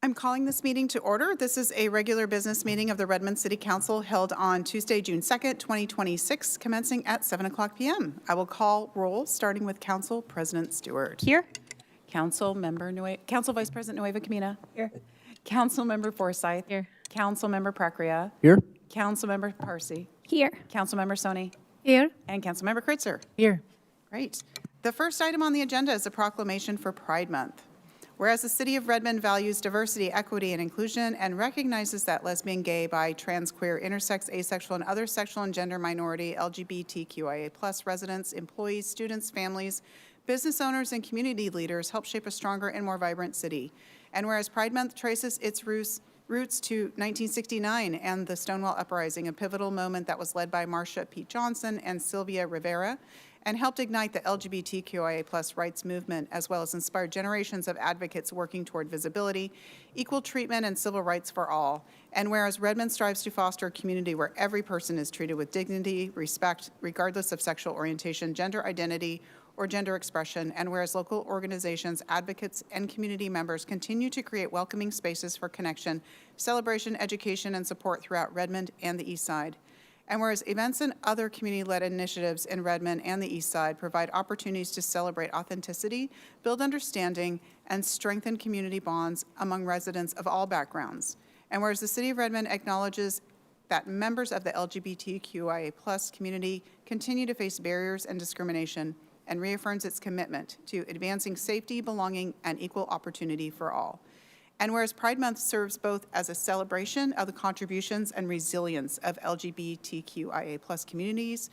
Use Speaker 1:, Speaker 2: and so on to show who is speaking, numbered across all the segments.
Speaker 1: I'm calling this meeting to order. This is a regular business meeting of the Redmond City Council held on Tuesday, June 2nd, 2026, commencing at 7 o'clock p.m. I will call roll, starting with Council President Stewart.
Speaker 2: Here.
Speaker 1: Council Vice President Nueva Camina. Here. Council Member Forsyth.
Speaker 2: Here.
Speaker 1: Council Member Prakria.
Speaker 3: Here.
Speaker 1: Council Member Parsi.
Speaker 2: Here.
Speaker 1: Council Member Soni.
Speaker 2: Here.
Speaker 1: And Council Member Kritzer.
Speaker 2: Here.
Speaker 1: Great. The first item on the agenda is a proclamation for Pride Month. Whereas the City of Redmond values diversity, equity, and inclusion and recognizes that lesbian, gay, bi, trans, queer, intersex, asexual, and other sexual and gender minority, LGBTQIA+ residents, employees, students, families, business owners, and community leaders help shape a stronger and more vibrant city. And whereas Pride Month traces its roots to 1969 and the Stonewall Uprising, a pivotal moment that was led by Marsha P. Johnson and Sylvia Rivera, and helped ignite the LGBTQIA+ rights movement, as well as inspire generations of advocates working toward visibility, equal treatment, and civil rights for all. And whereas Redmond strives to foster a community where every person is treated with dignity, respect, regardless of sexual orientation, gender identity, or gender expression, and whereas local organizations, advocates, and community members continue to create welcoming spaces for connection, celebration, education, and support throughout Redmond and the East Side. And whereas events and other community-led initiatives in Redmond and the East Side provide opportunities to celebrate authenticity, build understanding, and strengthen community bonds among residents of all backgrounds. And whereas the City of Redmond acknowledges that members of the LGBTQIA+ community continue to face barriers and discrimination, and reaffirms its commitment to advancing safety, belonging, and equal opportunity for all. And whereas Pride Month serves both as a celebration of the contributions and resilience of LGBTQIA+ communities,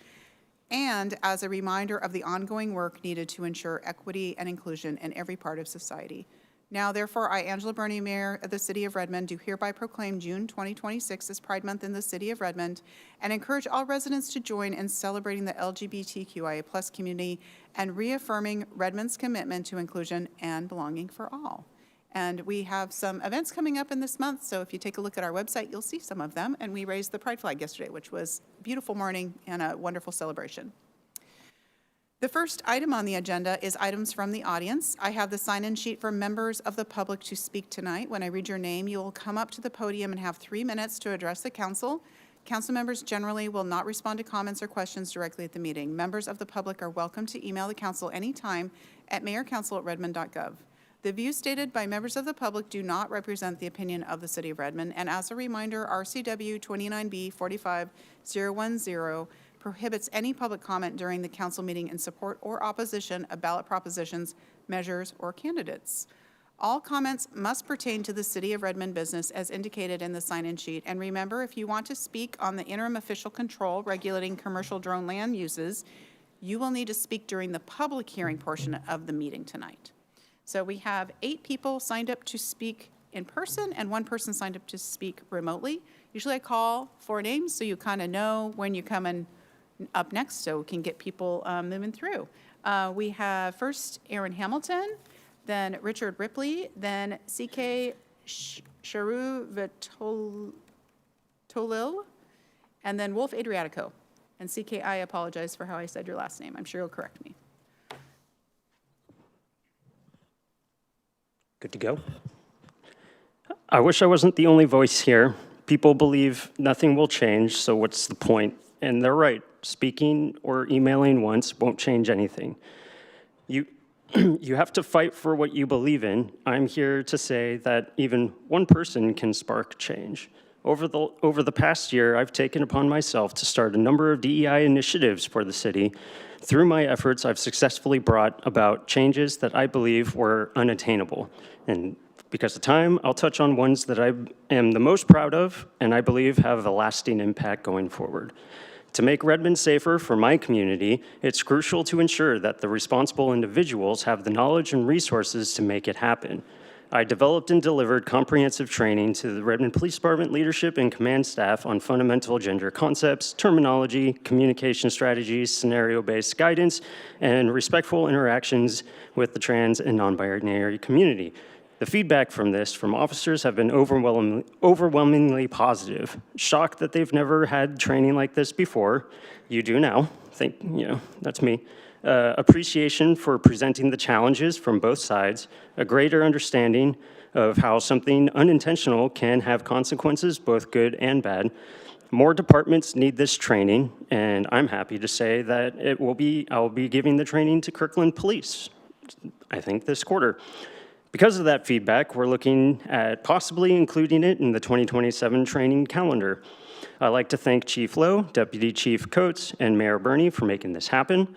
Speaker 1: and as a reminder of the ongoing work needed to ensure equity and inclusion in every part of society. Now, therefore, I, Angela Burney, Mayor of the City of Redmond, do hereby proclaim June 2026 as Pride Month in the City of Redmond and encourage all residents to join in celebrating the LGBTQIA+ community and reaffirming Redmond's commitment to inclusion and belonging for all. And we have some events coming up in this month, so if you take a look at our website, you'll see some of them. And we raised the Pride flag yesterday, which was a beautiful morning and a wonderful celebration. The first item on the agenda is items from the audience. I have the sign-in sheet for members of the public to speak tonight. When I read your name, you will come up to the podium and have 3 minutes to address the council. Council members generally will not respond to comments or questions directly at the meeting. Members of the public are welcome to email the council anytime at mayorcouncil@redmond.gov. The views stated by members of the public do not represent the opinion of the City of Redmond, and as a reminder, RCW 29B 45010 prohibits any public comment during the council meeting in support or opposition of ballot propositions, measures, or candidates. All comments must pertain to the City of Redmond business as indicated in the sign-in sheet. And remember, if you want to speak on the interim official control regulating commercial drone land uses, you will need to speak during the public hearing portion of the meeting tonight. So we have 8 people signed up to speak in person and 1 person signed up to speak remotely. Usually I call 4 names so you kind of know when you're coming up next so we can get people moving through. We have first Aaron Hamilton, then Richard Ripley, then C.K. Sharu Vitolil, and then Wolf Adriatico. And C.K., I apologize for how I said your last name. I'm sure you'll correct me.
Speaker 3: Good to go. I wish I wasn't the only voice here. People believe nothing will change, so what's the point? And they're right. Speaking or emailing once won't change anything. You have to fight for what you believe in. I'm here to say that even one person can spark change. Over the past year, I've taken upon myself to start a number of DEI initiatives for the city. Through my efforts, I've successfully brought about changes that I believe were unattainable. And because of time, I'll touch on ones that I am the most proud of and I believe have a lasting impact going forward. To make Redmond safer for my community, it's crucial to ensure that the responsible individuals have the knowledge and resources to make it happen. I developed and delivered comprehensive training to the Redmond Police Department leadership and command staff on fundamental gender concepts, terminology, communication strategies, scenario-based guidance, and respectful interactions with the trans and non-binary community. The feedback from officers have been overwhelmingly positive. Shocked that they've never had training like this before. You do now. that's me. Appreciation for presenting the challenges from both sides, a greater understanding of how something unintentional can have consequences, both good and bad. More departments need this training, and I'm happy to say that I'll be giving the training to Kirkland Police, I think this quarter. Because of that feedback, we're looking at possibly including it in the 2027 training calendar. I'd like to thank Chief Lowe, Deputy Chief Coates, and Mayor Burney for making this happen.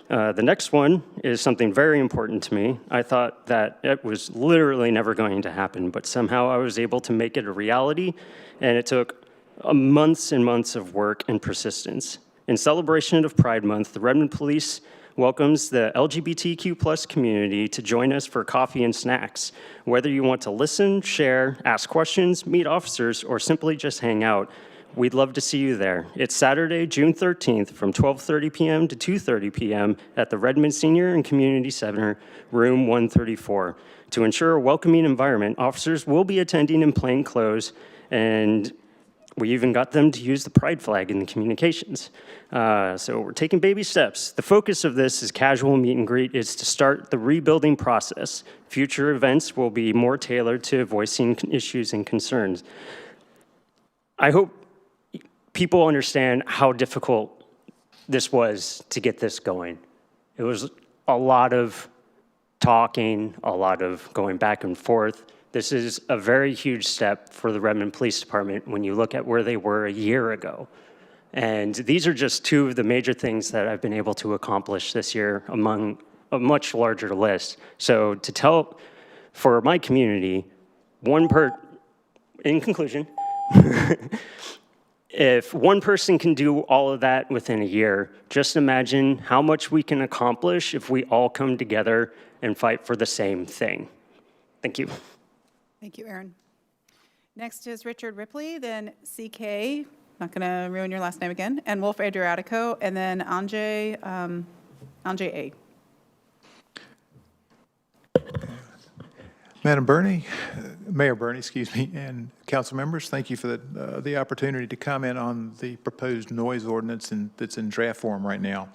Speaker 3: The next one is something very important to me. I thought that it was literally never going to happen, but somehow I was able to make it a reality, and it took months and months of work and persistence. In celebration of Pride Month, the Redmond Police welcomes the LGBTQ+ community to join us for coffee and snacks. Whether you want to listen, share, ask questions, meet officers, or simply just hang out, we'd love to see you there. It's Saturday, June 13th from 12:30 p.m. to 2:30 p.m. at the Redmond Senior and Community Center, room 134. To ensure a welcoming environment, officers will be attending in plain clothes, and we even got them to use the pride flag in the communications. So we're taking baby steps. The focus of this is casual meet and greet is to start the rebuilding process. Future events will be more tailored to voicing issues and concerns. I hope people understand how difficult this was to get this going. It was a lot of talking, a lot of going back and forth. This is a very huge step for the Redmond Police Department when you look at where they were a year ago. And these are just two of the major things that I've been able to accomplish this year among a much larger list. So to tell, for my community, in conclusion, if one person can do all of that within a year, just imagine how much we can accomplish if we all come together and fight for the same thing. Thank you.
Speaker 1: Thank you, Aaron. Next is Richard Ripley, then CK, not going to ruin your last name again, and Wolf Adriatico, and then Anjay A.
Speaker 2: Madam Burney, Mayor Burney, excuse me, and council members, thank you for the opportunity to comment on the proposed noise ordinance that's in draft form right now.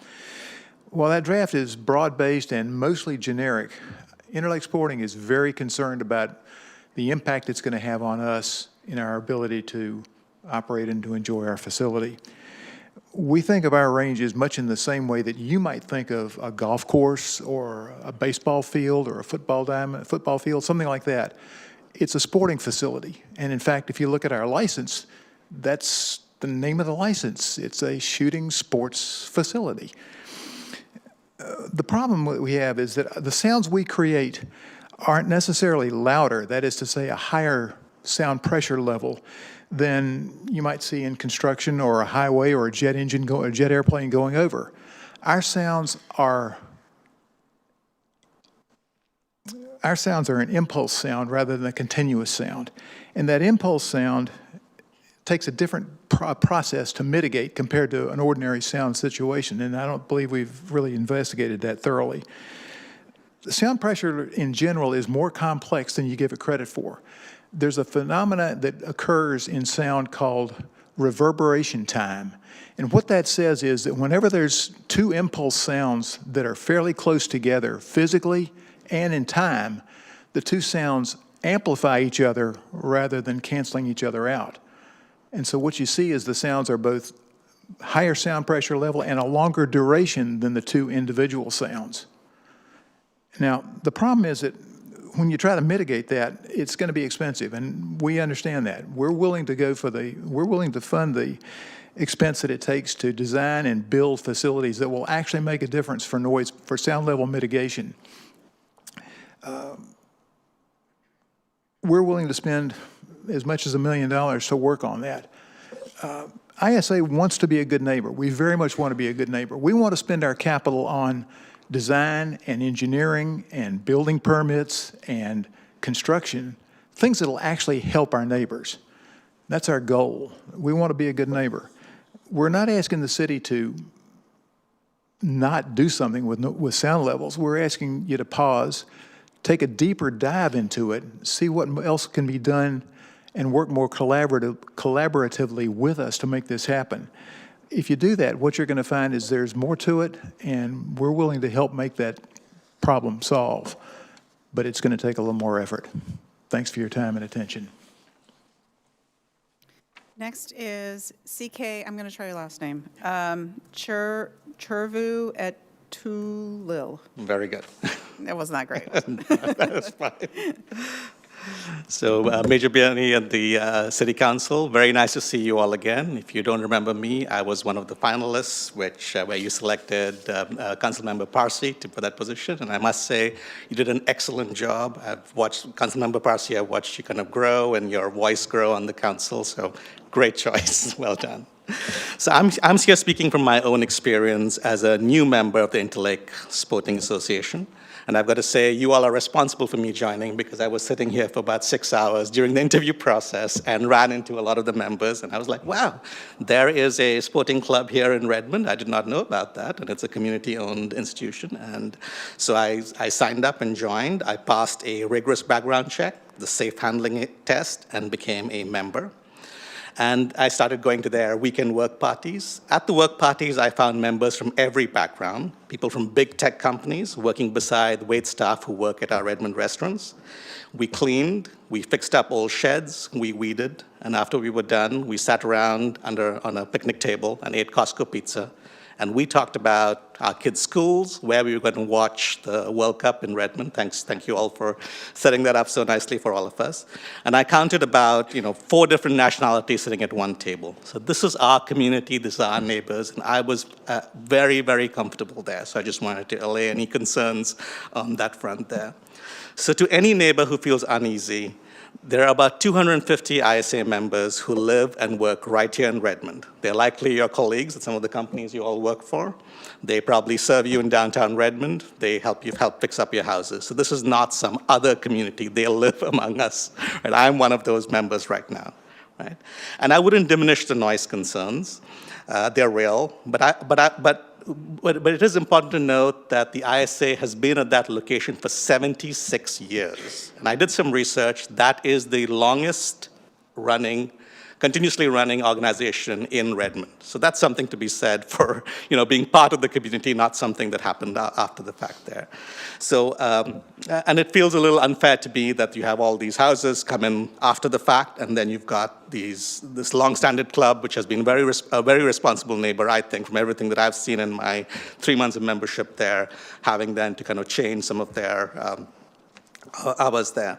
Speaker 2: While that draft is broad-based and mostly generic, Interlake Sporting is very concerned about the impact it's going to have on us in our ability to operate and to enjoy our facility. We think of our ranges much in the same way that you might think of a golf course or a baseball field or a football field, something like that. It's a sporting facility. And in fact, if you look at our license, that's the name of the license. It's a shooting sports facility. The problem that we have is that the sounds we create aren't necessarily louder, that is to say a higher sound pressure level than you might see in construction or a highway or a jet airplane going over. Our sounds are an impulse sound rather than a continuous sound. And that impulse sound takes a different process to mitigate compared to an ordinary sound situation, and I don't believe we've really investigated that thoroughly. The sound pressure in general is more complex than you give it credit for. There's a phenomena that occurs in sound called reverberation time. And what that says is that whenever there's two impulse sounds that are fairly close together physically and in time, the two sounds amplify each other rather than canceling each other out. And so what you see is the sounds are both higher sound pressure level and a longer duration than the two individual sounds. Now, the problem is that when you try to mitigate that, it's going to be expensive, and we understand that. We're willing to fund the expense that it takes to design and build facilities that will actually make a difference for noise, for sound level mitigation. We're willing to spend as much as $1 million to work on that. ISA wants to be a good neighbor. We very much want to be a good neighbor. We want to spend our capital on design and engineering and building permits and construction, things that will actually help our neighbors. That's our goal. We want to be a good neighbor. We're not asking the city to not do something with sound levels. We're asking you to pause, take a deeper dive into it, see what else can be done, and work more collaboratively with us to make this happen. if you do that, what you're going to find is there's more to it, and we're willing to help make that problem solve, but it's going to take a little more effort. Thanks for your time and attention.
Speaker 1: Next is CK, I'm going to try your last name, Churvu at Tulil.
Speaker 4: Very good.
Speaker 1: That was not great.
Speaker 4: That's fine. So, Major Biani and the City Council, very nice to see you all again. If you don't remember me, I was one of the finalists, where you selected Councilmember Parsi for that position, and I must say, you did an excellent job. I've watched Councilmember Parsi, I've watched you kind of grow and your voice grow on the council, so great choice, well done. So I'm here speaking from my own experience as a new member of the Interlake Sporting Association. And I've got to say, you all are responsible for me joining because I was sitting here for about 6 hours during the interview process and ran into a lot of the members. And I was like, wow, there is a sporting club here in Redmond. I did not know about that. And it's a community-owned institution. And so I signed up and joined. I passed a rigorous background check, the safe handling test, and became a member. And I started going to their weekend work parties. At the work parties, I found members from every background, people from big tech companies working beside wait staff who work at our Redmond restaurants. We cleaned, we fixed up old sheds, we weeded, and after we were done, we sat around on a picnic table and ate Costco pizza. And we talked about our kids' schools, where we were going to watch the World Cup in Redmond. Thank you all for setting that up so nicely for all of us. And I counted about 4 different nationalities sitting at one table. So this is our community, these are our neighbors, and I was very, very comfortable there. So I just wanted to allay any concerns on that front there. So to any neighbor who feels uneasy, there are about 250 ISA members who live and work right here in Redmond. They're likely your colleagues at some of the companies you all work for. They probably serve you in downtown Redmond. They help fix up your houses. So this is not some other community. They live among us. Right? I'm one of those members right now. Right? And I wouldn't diminish the noise concerns. They're real, but it is important to note that the ISA has been at that location for 76 years. And I did some research. That is the longest continuously running organization in Redmond. So that's something to be said for being part of the community, not something that happened after the fact there. So, and it feels a little unfair to me that you have all these houses come in after the fact, and then you've got this long-standing club, which has been a very responsible neighbor, I think, from everything that I've seen in my 3 months of membership there, having then to kind of change some of their hours there.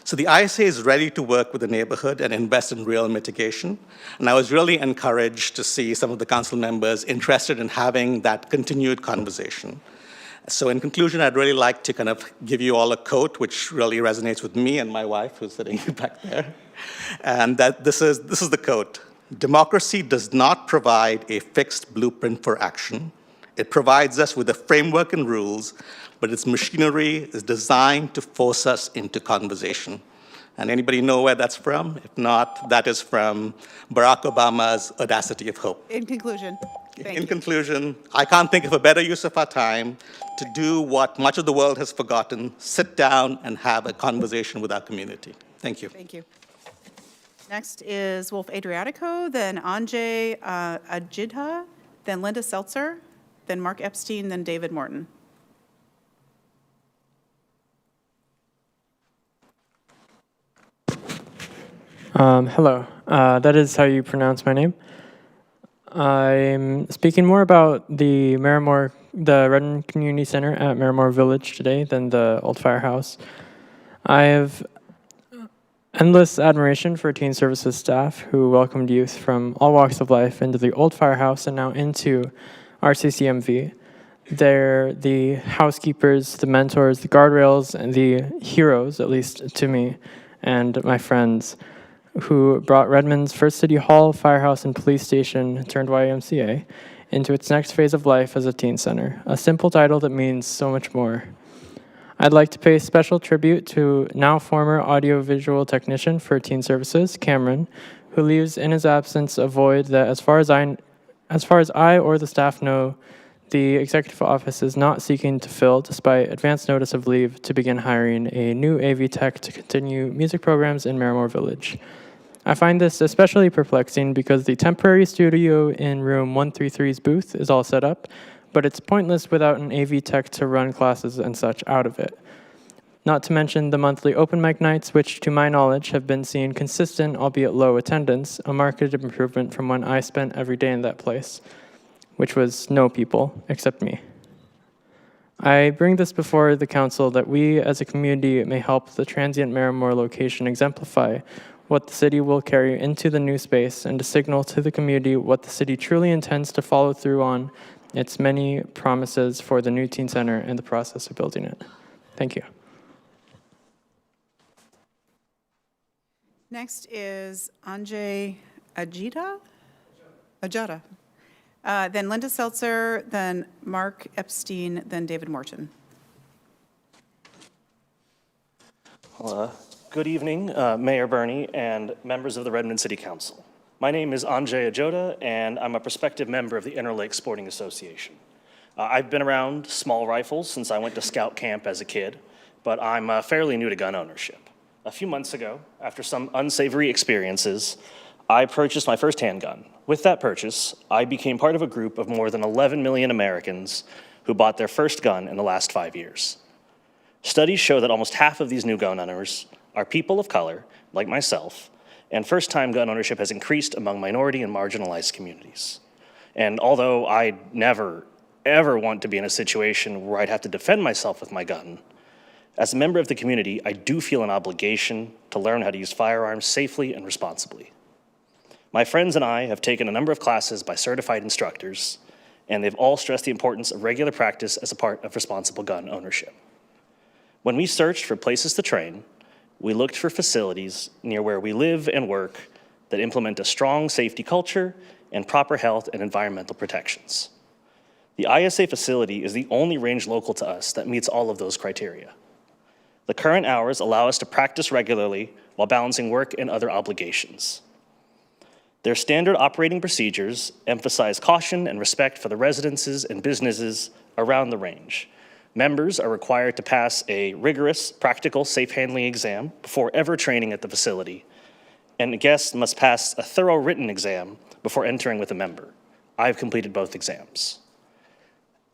Speaker 4: So the ISA is ready to work with the neighborhood and invest in real mitigation. And I was really encouraged to see some of the council members interested in having that continued conversation. So in conclusion, I'd really like to kind of give you all a quote which really resonates with me and my wife, who's sitting back there. And that this is the quote: "Democracy does not provide a fixed blueprint for action. It provides us with a framework and rules, but its machinery is designed to force us into conversation." And anybody know where that's from? If not, that is from Barack Obama's Audacity of Hope.
Speaker 1: In conclusion, thank
Speaker 4: In
Speaker 1: you.
Speaker 4: conclusion, I can't think of a better use of our time to do what much of the world has forgotten: sit down and have a conversation with our community. Thank you.
Speaker 1: Thank you. Next is Wolf Adriatico, then Anjay Ajidha, then Linda Seltzer, then Mark Epstein, then David Morton.
Speaker 5: Hello. That is how you pronounce my name. I'm speaking more about the Redmond Community Center at Miramore Village today than the old firehouse. I have endless admiration for teen services staff who welcomed youth from all walks of life into the old firehouse and now into RCCMV. They're the housekeepers, the mentors, the guardrails, and the heroes, at least to me and my friends, who brought Redmond's first city hall, firehouse, and police station turned YMCA into its next phase of life as a teen center, a simple title that means so much more. I'd like to pay special tribute to now former audiovisual technician for Teen Services, Cameron, who leaves in his absence a void that, as far as I or the staff know, the executive office is not seeking to fill, despite advance notice of leave to begin hiring a new AV tech to continue music programs in Miramore Village. I find this especially perplexing because the temporary studio in room 133's booth is all set up, but it's pointless without an AV tech to run classes and such out of it. Not to mention the monthly open mic nights, which to my knowledge have been seeing consistent, albeit low attendance, a marked improvement from when I spent every day in that place, which was no people except me. I bring this before the council that we as a community may help the transient Marimore location exemplify what the city will carry into the new space and to signal to the community what the city truly intends to follow through on its many promises for the new teen center and the process of building it. Thank you.
Speaker 1: Next is Anjay Ajita? Then Linda Seltzer, then Mark Epstein, then David Morton.
Speaker 6: Good evening, Mayor Bernie and members of the Redmond City Council. My name is Anjay Ajota, and I'm a prospective member of the Interlake Sporting Association. I've been around small rifles since I went to scout camp as a kid, but I'm fairly new to gun ownership. A few months ago, after some unsavory experiences, I purchased my first handgun. With that purchase, I became part of a group of more than 11 million Americans who bought their first gun in the last 5 years. Studies show that almost half of these new gun owners are people of color, like myself, and first-time gun ownership has increased among minority and marginalized communities. And although I never, ever want to be in a situation where I'd have to defend myself with my gun, as a member of the community, I do feel an obligation to learn how to use firearms safely and responsibly. My friends and I have taken a number of classes by certified instructors, and they've all stressed the importance of regular practice as a part of responsible gun ownership. When we searched for places to train, we looked for facilities near where we live and work that implement a strong safety culture and proper health and environmental protections. The ISA facility is the only range local to us that meets all of those criteria. The current hours allow us to practice regularly while balancing work and other obligations. Their standard operating procedures emphasize caution and respect for the residences and businesses around the range. Members are required to pass a rigorous, practical, safe handling exam before ever training at the facility, and guests must pass a thorough written exam before entering with a member. I've completed both exams.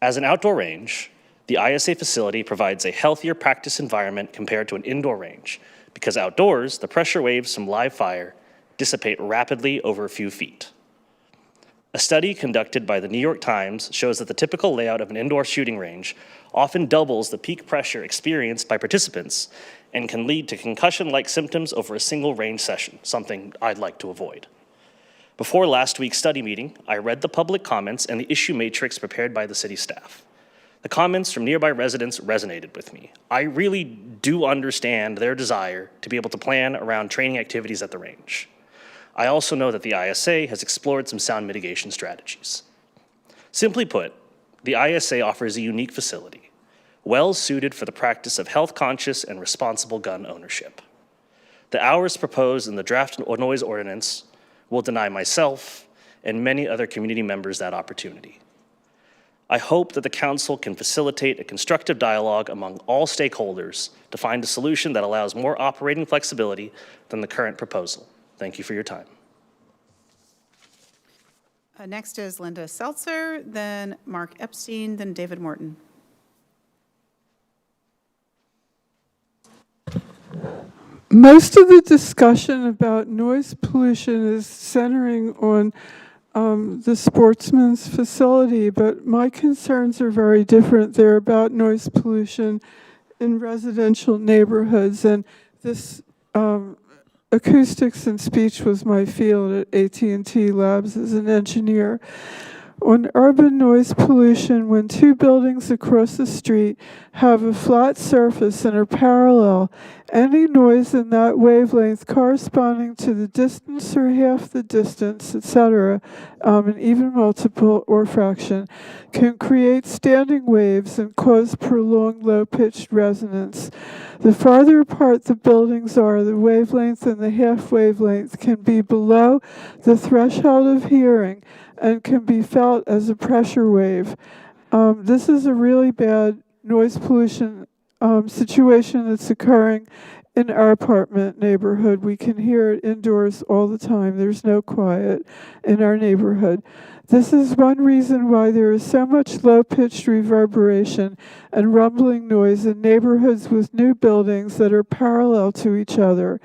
Speaker 6: As an outdoor range, the ISA facility provides a healthier practice environment compared to an indoor range, because outdoors, the pressure waves from live fire dissipate rapidly over a few feet. A study conducted by the New York Times shows that the typical layout of an indoor shooting range often doubles the peak pressure experienced by participants and can lead to concussion-like symptoms over a single range session, something I'd like to avoid. Before last week's study meeting, I read the public comments and the issue matrix prepared by the city staff. The comments from nearby residents resonated with me. I really do understand their desire to be able to plan around training activities at the range. I also know that the ISA has explored some sound mitigation strategies. Simply put, the ISA offers a unique facility, well suited for the practice of health-conscious and responsible gun ownership. The hours proposed in the draft noise ordinance will deny myself and many other community members that opportunity. I hope that the council can facilitate a constructive dialogue among all stakeholders to find a solution that allows more operating flexibility than the current proposal. Thank you for your time.
Speaker 1: Next is Linda Seltzer, then Mark Epstein, then David Morton.
Speaker 7: Most of the discussion about noise pollution is centering on the Sportsman's facility, but my concerns are very different. They're about noise pollution in residential neighborhoods, and this acoustics and speech was my field at AT&T Labs as an engineer. On urban noise pollution, when two buildings across the street have a flat surface and are parallel, any noise in that wavelength corresponding to the distance or half the distance, etc., and even multiple or fraction, can create standing waves and cause prolonged low-pitched resonance. The farther apart the buildings are, the wavelength and the half wavelength can be below the threshold of hearing and can be felt as a pressure wave. This is a really bad noise pollution situation that's occurring in our apartment neighborhood. We can hear it indoors all the time. There's no quiet in our neighborhood. This is one reason why there is so much low-pitched reverberation and rumbling noise in neighborhoods with new buildings that are parallel to each other.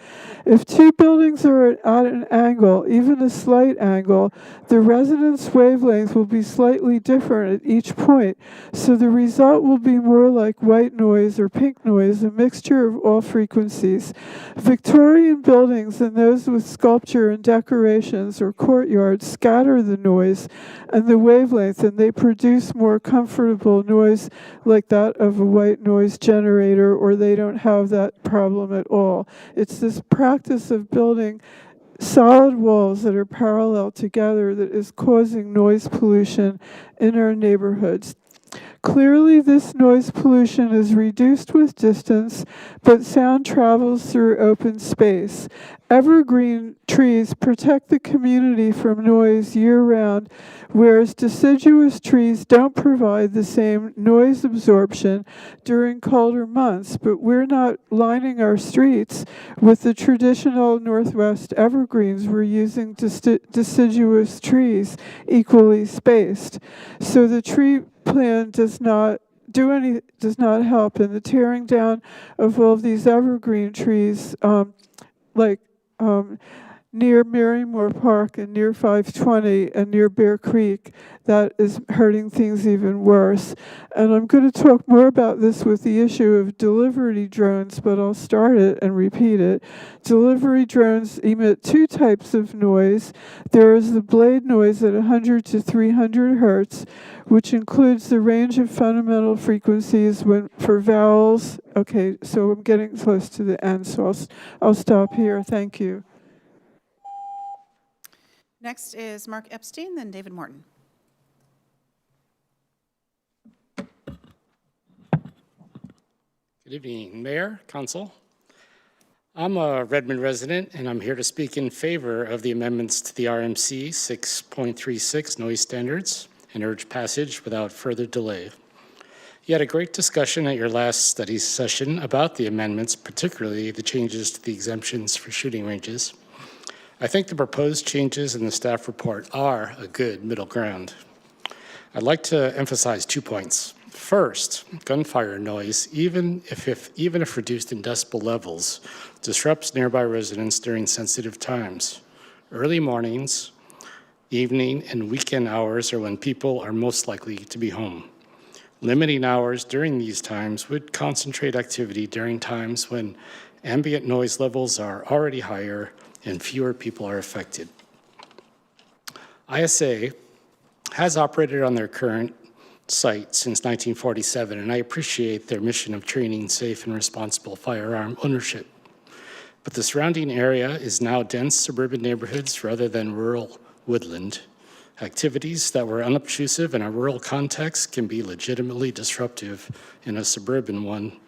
Speaker 7: If two buildings are at an angle, even a slight angle, the resonance wavelength will be slightly different at each point, so the result will be more like white noise or pink noise, a mixture of all frequencies. Victorian buildings and those with sculpture and decorations or courtyards scatter the noise and the wavelength, and they produce more comfortable noise like that of a white noise generator, or they don't have that problem at all. It's this practice of building solid walls that are parallel together that is causing noise pollution in our neighborhoods. Clearly, this noise pollution is reduced with distance, but sound travels through open space. Evergreen trees protect the community from noise year-round, whereas deciduous trees don't provide the same noise absorption during colder months, but we're not lining our streets with the traditional Northwest evergreens. We're using deciduous trees equally spaced. So the tree plan does not help, and the tearing down of all of these evergreen trees, near Marymore Park and near 520 and near Bear Creek, that is hurting things even worse. And I'm going to talk more about this with the issue of delivery drones, but I'll start it and repeat it. Delivery drones emit two types of noise. There is the blade noise at 100 to 300 hertz, which includes the range of fundamental frequencies for vowels. Okay, so I'm getting close to the end, so I'll stop here. Thank you.
Speaker 1: Next is Mark Epstein, then David Morton.
Speaker 8: Good evening, Mayor, Council. I'm a Redmond resident, and I'm here to speak in favor of the amendments to the RMC 6.36 noise standards and urge passage without further delay. You had a great discussion at your last study session about the amendments, particularly the changes to the exemptions for shooting ranges. I think the proposed changes in the staff report are a good middle ground. I'd like to emphasize 2 points. First, gunfire noise, even if reduced in decibel levels, disrupts nearby residents during sensitive times. Early mornings, evening, and weekend hours are when people are most likely to be home. Limiting hours during these times would concentrate activity during times when ambient noise levels are already higher and fewer people are affected. ISA has operated on their current site since 1947, and I appreciate their mission of training safe and responsible firearm ownership. But the surrounding area is now dense suburban neighborhoods rather than rural woodland. Activities that were unobtrusive in a rural context can be legitimately disruptive in a suburban one.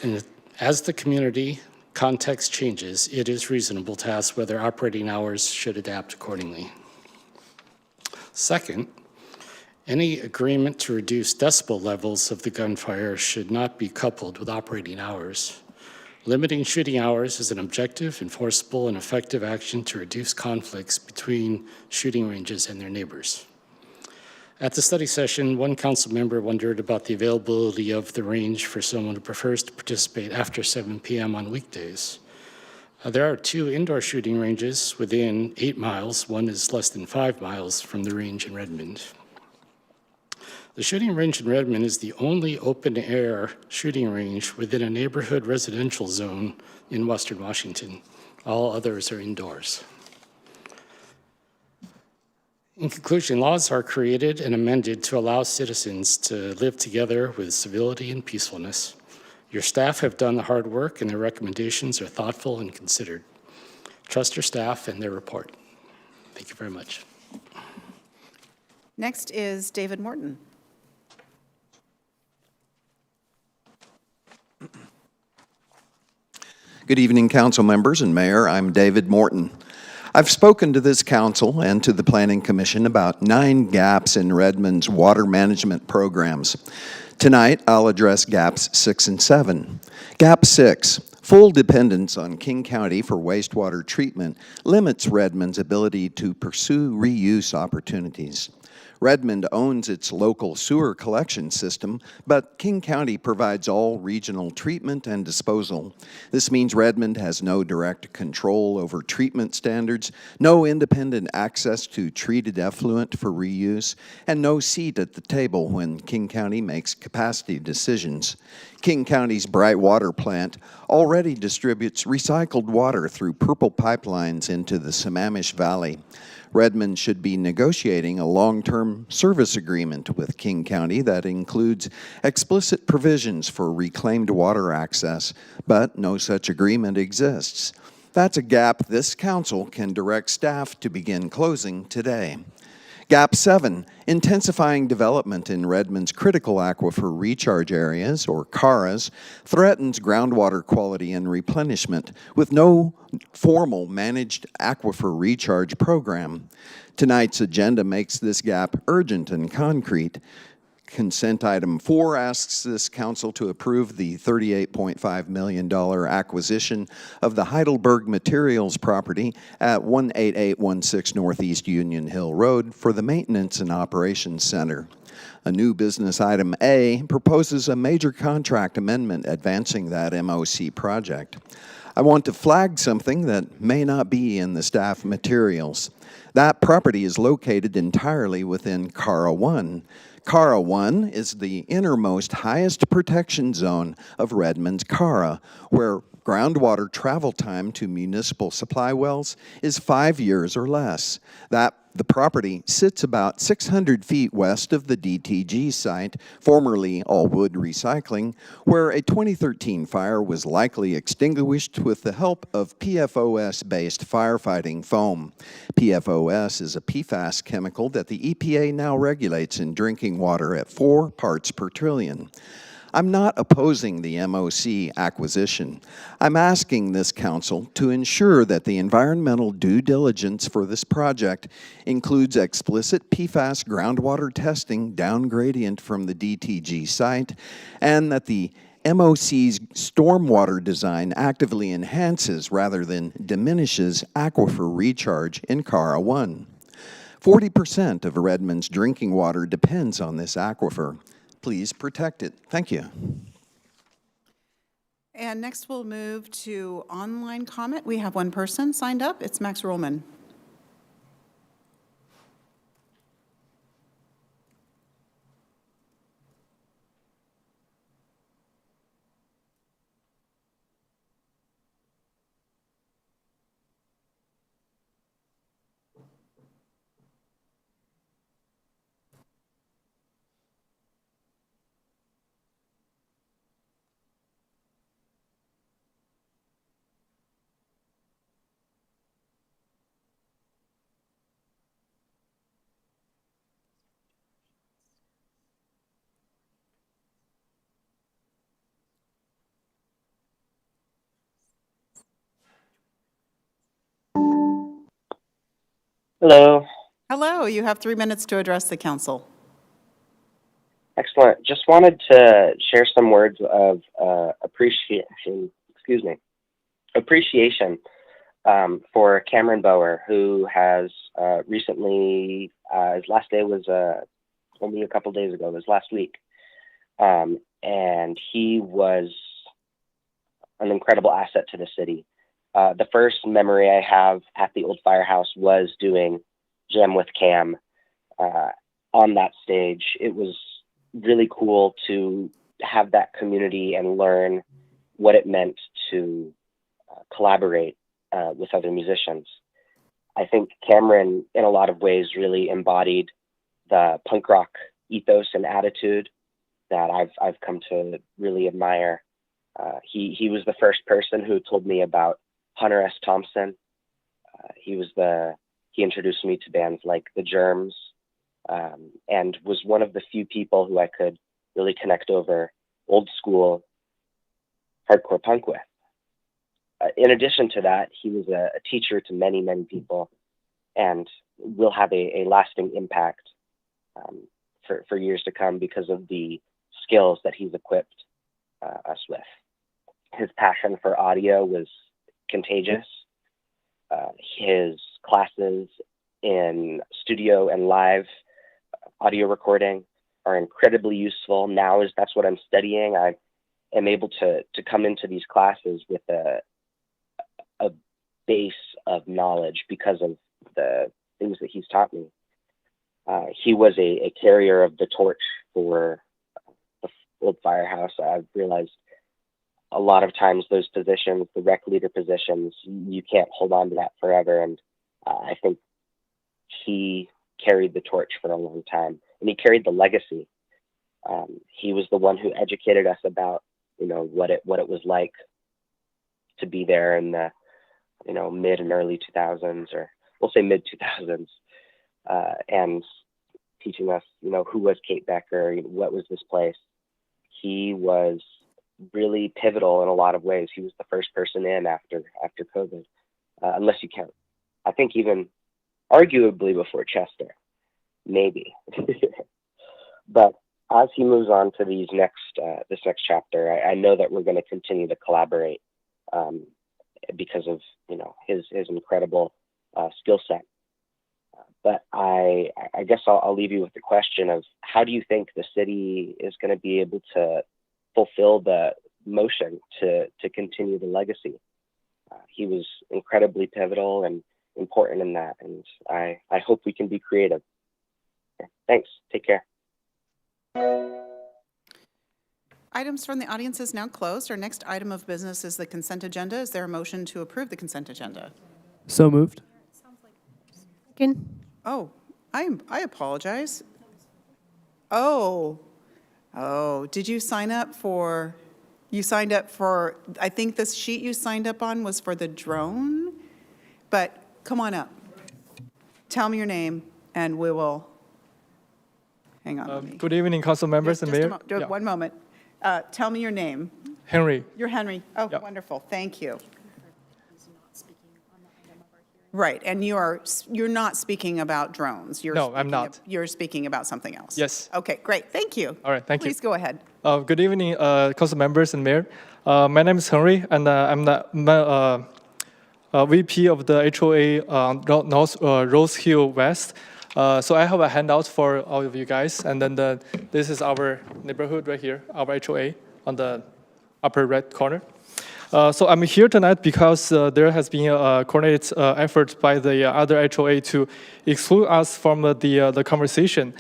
Speaker 8: And as the community context changes, it is reasonable to ask whether operating hours should adapt accordingly. Second, any agreement to reduce decibel levels of the gunfire should not be coupled with operating hours. Limiting shooting hours is an objective, enforceable, and effective action to reduce conflicts between shooting ranges and their neighbors. At the study session, one council member wondered about the availability of the range for someone who prefers to participate after 7 p.m. on weekdays. There are 2 indoor shooting ranges within 8 miles. One is less than 5 miles from the range in Redmond. The shooting range in Redmond is the only open-air shooting range within a neighborhood residential zone in Western Washington. All others are indoors. In conclusion, laws are created and amended to allow citizens to live together with civility and peacefulness. Your staff have done the hard work, and their recommendations are thoughtful and considered. Trust your staff and their report. Thank you very much.
Speaker 1: Next is David Morton.
Speaker 9: Good evening, council members and mayor. I'm David Morton. I've spoken to this council and to the Planning Commission about 9 gaps in Redmond's water management programs. Tonight, I'll address gaps 6 and 7. Gap 6, Full dependence on King County for wastewater treatment limits Redmond's ability to pursue reuse opportunities. Redmond owns its local sewer collection system, but King County provides all regional treatment and disposal. This means Redmond has no direct control over treatment standards, no independent access to treated effluent for reuse, and no seat at the table when King County makes capacity decisions. King County's Bright Water plant already distributes recycled water through purple pipelines into the Sammamish Valley. Redmond should be negotiating a long-term service agreement with King County that includes explicit provisions for reclaimed water access, but no such agreement exists. That's a gap this council can direct staff to begin closing today. Gap 7, intensifying development in Redmond's critical aquifer recharge areas, or CARAs, threatens groundwater quality and replenishment with no formal managed aquifer recharge program. Tonight's agenda makes this gap urgent and concrete. Consent item 4 asks this council to approve the $38.5 million acquisition of the Heidelberg Materials property at 18816 Northeast Union Hill Road for the Maintenance and Operations Center. A new business item A proposes a major contract amendment advancing that MOC project. I want to flag something that may not be in the staff materials. That property is located entirely within CARA 1. CARA 1 is the innermost highest protection zone of Redmond's CARA, where groundwater travel time to municipal supply wells is 5 years or less. The property sits about 600 feet west of the DTG site, formerly All Wood Recycling, where a 2013 fire was likely extinguished with the help of PFOS-based firefighting foam. PFOS is a PFAS chemical that the EPA now regulates in drinking water at 4 parts per trillion. I'm not opposing the MOC acquisition. I'm asking this council to ensure that the environmental due diligence for this project includes explicit PFAS groundwater testing down gradient from the DTG site, and that the MOC's stormwater design actively enhances rather than diminishes aquifer recharge in CARA 1. 40% of Redmond's drinking water depends on this aquifer. Please protect it. Thank you.
Speaker 1: And next we'll move to online comment. We have one person signed up. It's Max Rollman.
Speaker 10: Hello.
Speaker 1: Hello, you have 3 minutes to address the council.
Speaker 10: Excellent. Just wanted to share some words of appreciation for Cameron Bower, who has recently, his last day was only a couple days ago, it was last week. And he was an incredible asset to the city. The first memory I have at the old firehouse was doing Jam with Cam on that stage. It was really cool to have that community and learn what it meant to collaborate with other musicians. I think Cameron, in a lot of ways, really embodied the punk rock ethos and attitude that I've come to really admire. He was the first person who told me about Hunter S. Thompson. He introduced me to bands like The Germs, and was one of the few people who I could really connect over old school hardcore punk with. In addition to that, he was a teacher to many, many people, and will have a lasting impact for years to come because of the skills that he's equipped us with. His passion for audio was contagious. His classes in studio and live audio recording are incredibly useful. Now, as that's what I'm studying, I am able to come into these classes with a base of knowledge because of the things that he's taught me. He was a carrier of the torch for the old firehouse. I've realized a lot of times those positions, the rec leader positions, you can't hold on to that forever. And I think he carried the torch for a long time, and he carried the legacy. He was the one who educated us about, what it was like to be there in the, mid and early 2000s, or we'll say mid 2000s, and teaching us, who was Kate Becker, what was this place. He was really pivotal in a lot of ways. He was the first person in after COVID, unless you count, I think even arguably before Chester, maybe. But as he moves on to this next chapter, I know that we're going to continue to collaborate because of his incredible skill set. But I guess I'll leave you with the question of, how do you think the city is going to be able to fulfill the motion to continue the legacy? He was incredibly pivotal and important in that, and I hope we can be creative. Thanks. Take care.
Speaker 1: Items from the audience is now closed. Our next item of business is the consent agenda. Is there a motion to approve the consent agenda?
Speaker 5: So moved.
Speaker 1: Oh, I apologize. Oh, did you sign up for, I think this sheet you signed up on was for the drone, but come on up. Tell me your name and we will, hang on. let me-
Speaker 5: Good evening, council members and
Speaker 1: Just a
Speaker 5: mayor.
Speaker 1: mo- One moment. Tell me your name.
Speaker 5: Henry.
Speaker 1: You're Henry. Oh,
Speaker 5: Yeah.
Speaker 1: wonderful. Thank you. Right, and you're not speaking about drones.
Speaker 5: No, I'm not.
Speaker 1: You're speaking about something else.
Speaker 5: Yes.
Speaker 1: Okay, great. Thank you.
Speaker 5: All right, thank you.
Speaker 1: Please go ahead.
Speaker 5: Good evening, council members and mayor. My name is Henry, and I'm the VP of the HOA North Rose Hill West. So I have a handout for all of you guys, and then this is our neighborhood right here, our HOA on the upper right corner. So I'm here tonight because there has been a coordinated effort by the other HOA to exclude us from the conversation.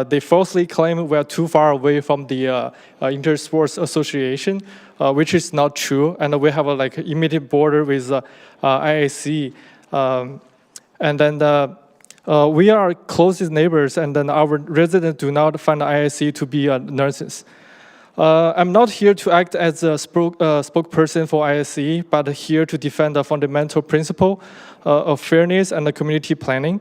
Speaker 5: They falsely claim we are too far away from the Intersports Association, which is not true, and we have a immediate border with IAC, and then. We are closest neighbors, and then our residents do not find IAC to be nurses. I'm not here to act as a spokesperson for IAC, but here to defend the fundamental principle of fairness and community planning.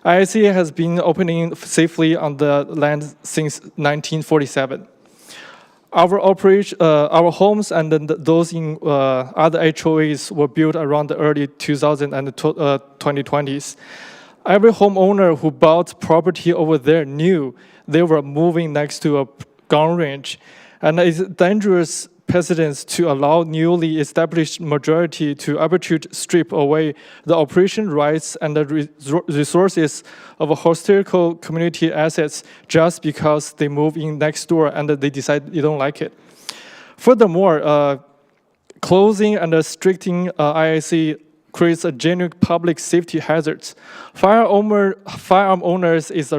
Speaker 5: IAC has been opening safely on the land since 1947. Our homes and then those in other HOAs were built around the early 2000s and 2020s. Every homeowner who bought property over there knew they were moving next to a gun range, and it's dangerous precedent to allow newly established majority to arbitrarily strip away the operation rights and the resources of historical community assets just because they move in next door and they decide they don't like it. Furthermore, closing and restricting IAC creates a genuine public safety hazard. Firearm ownership is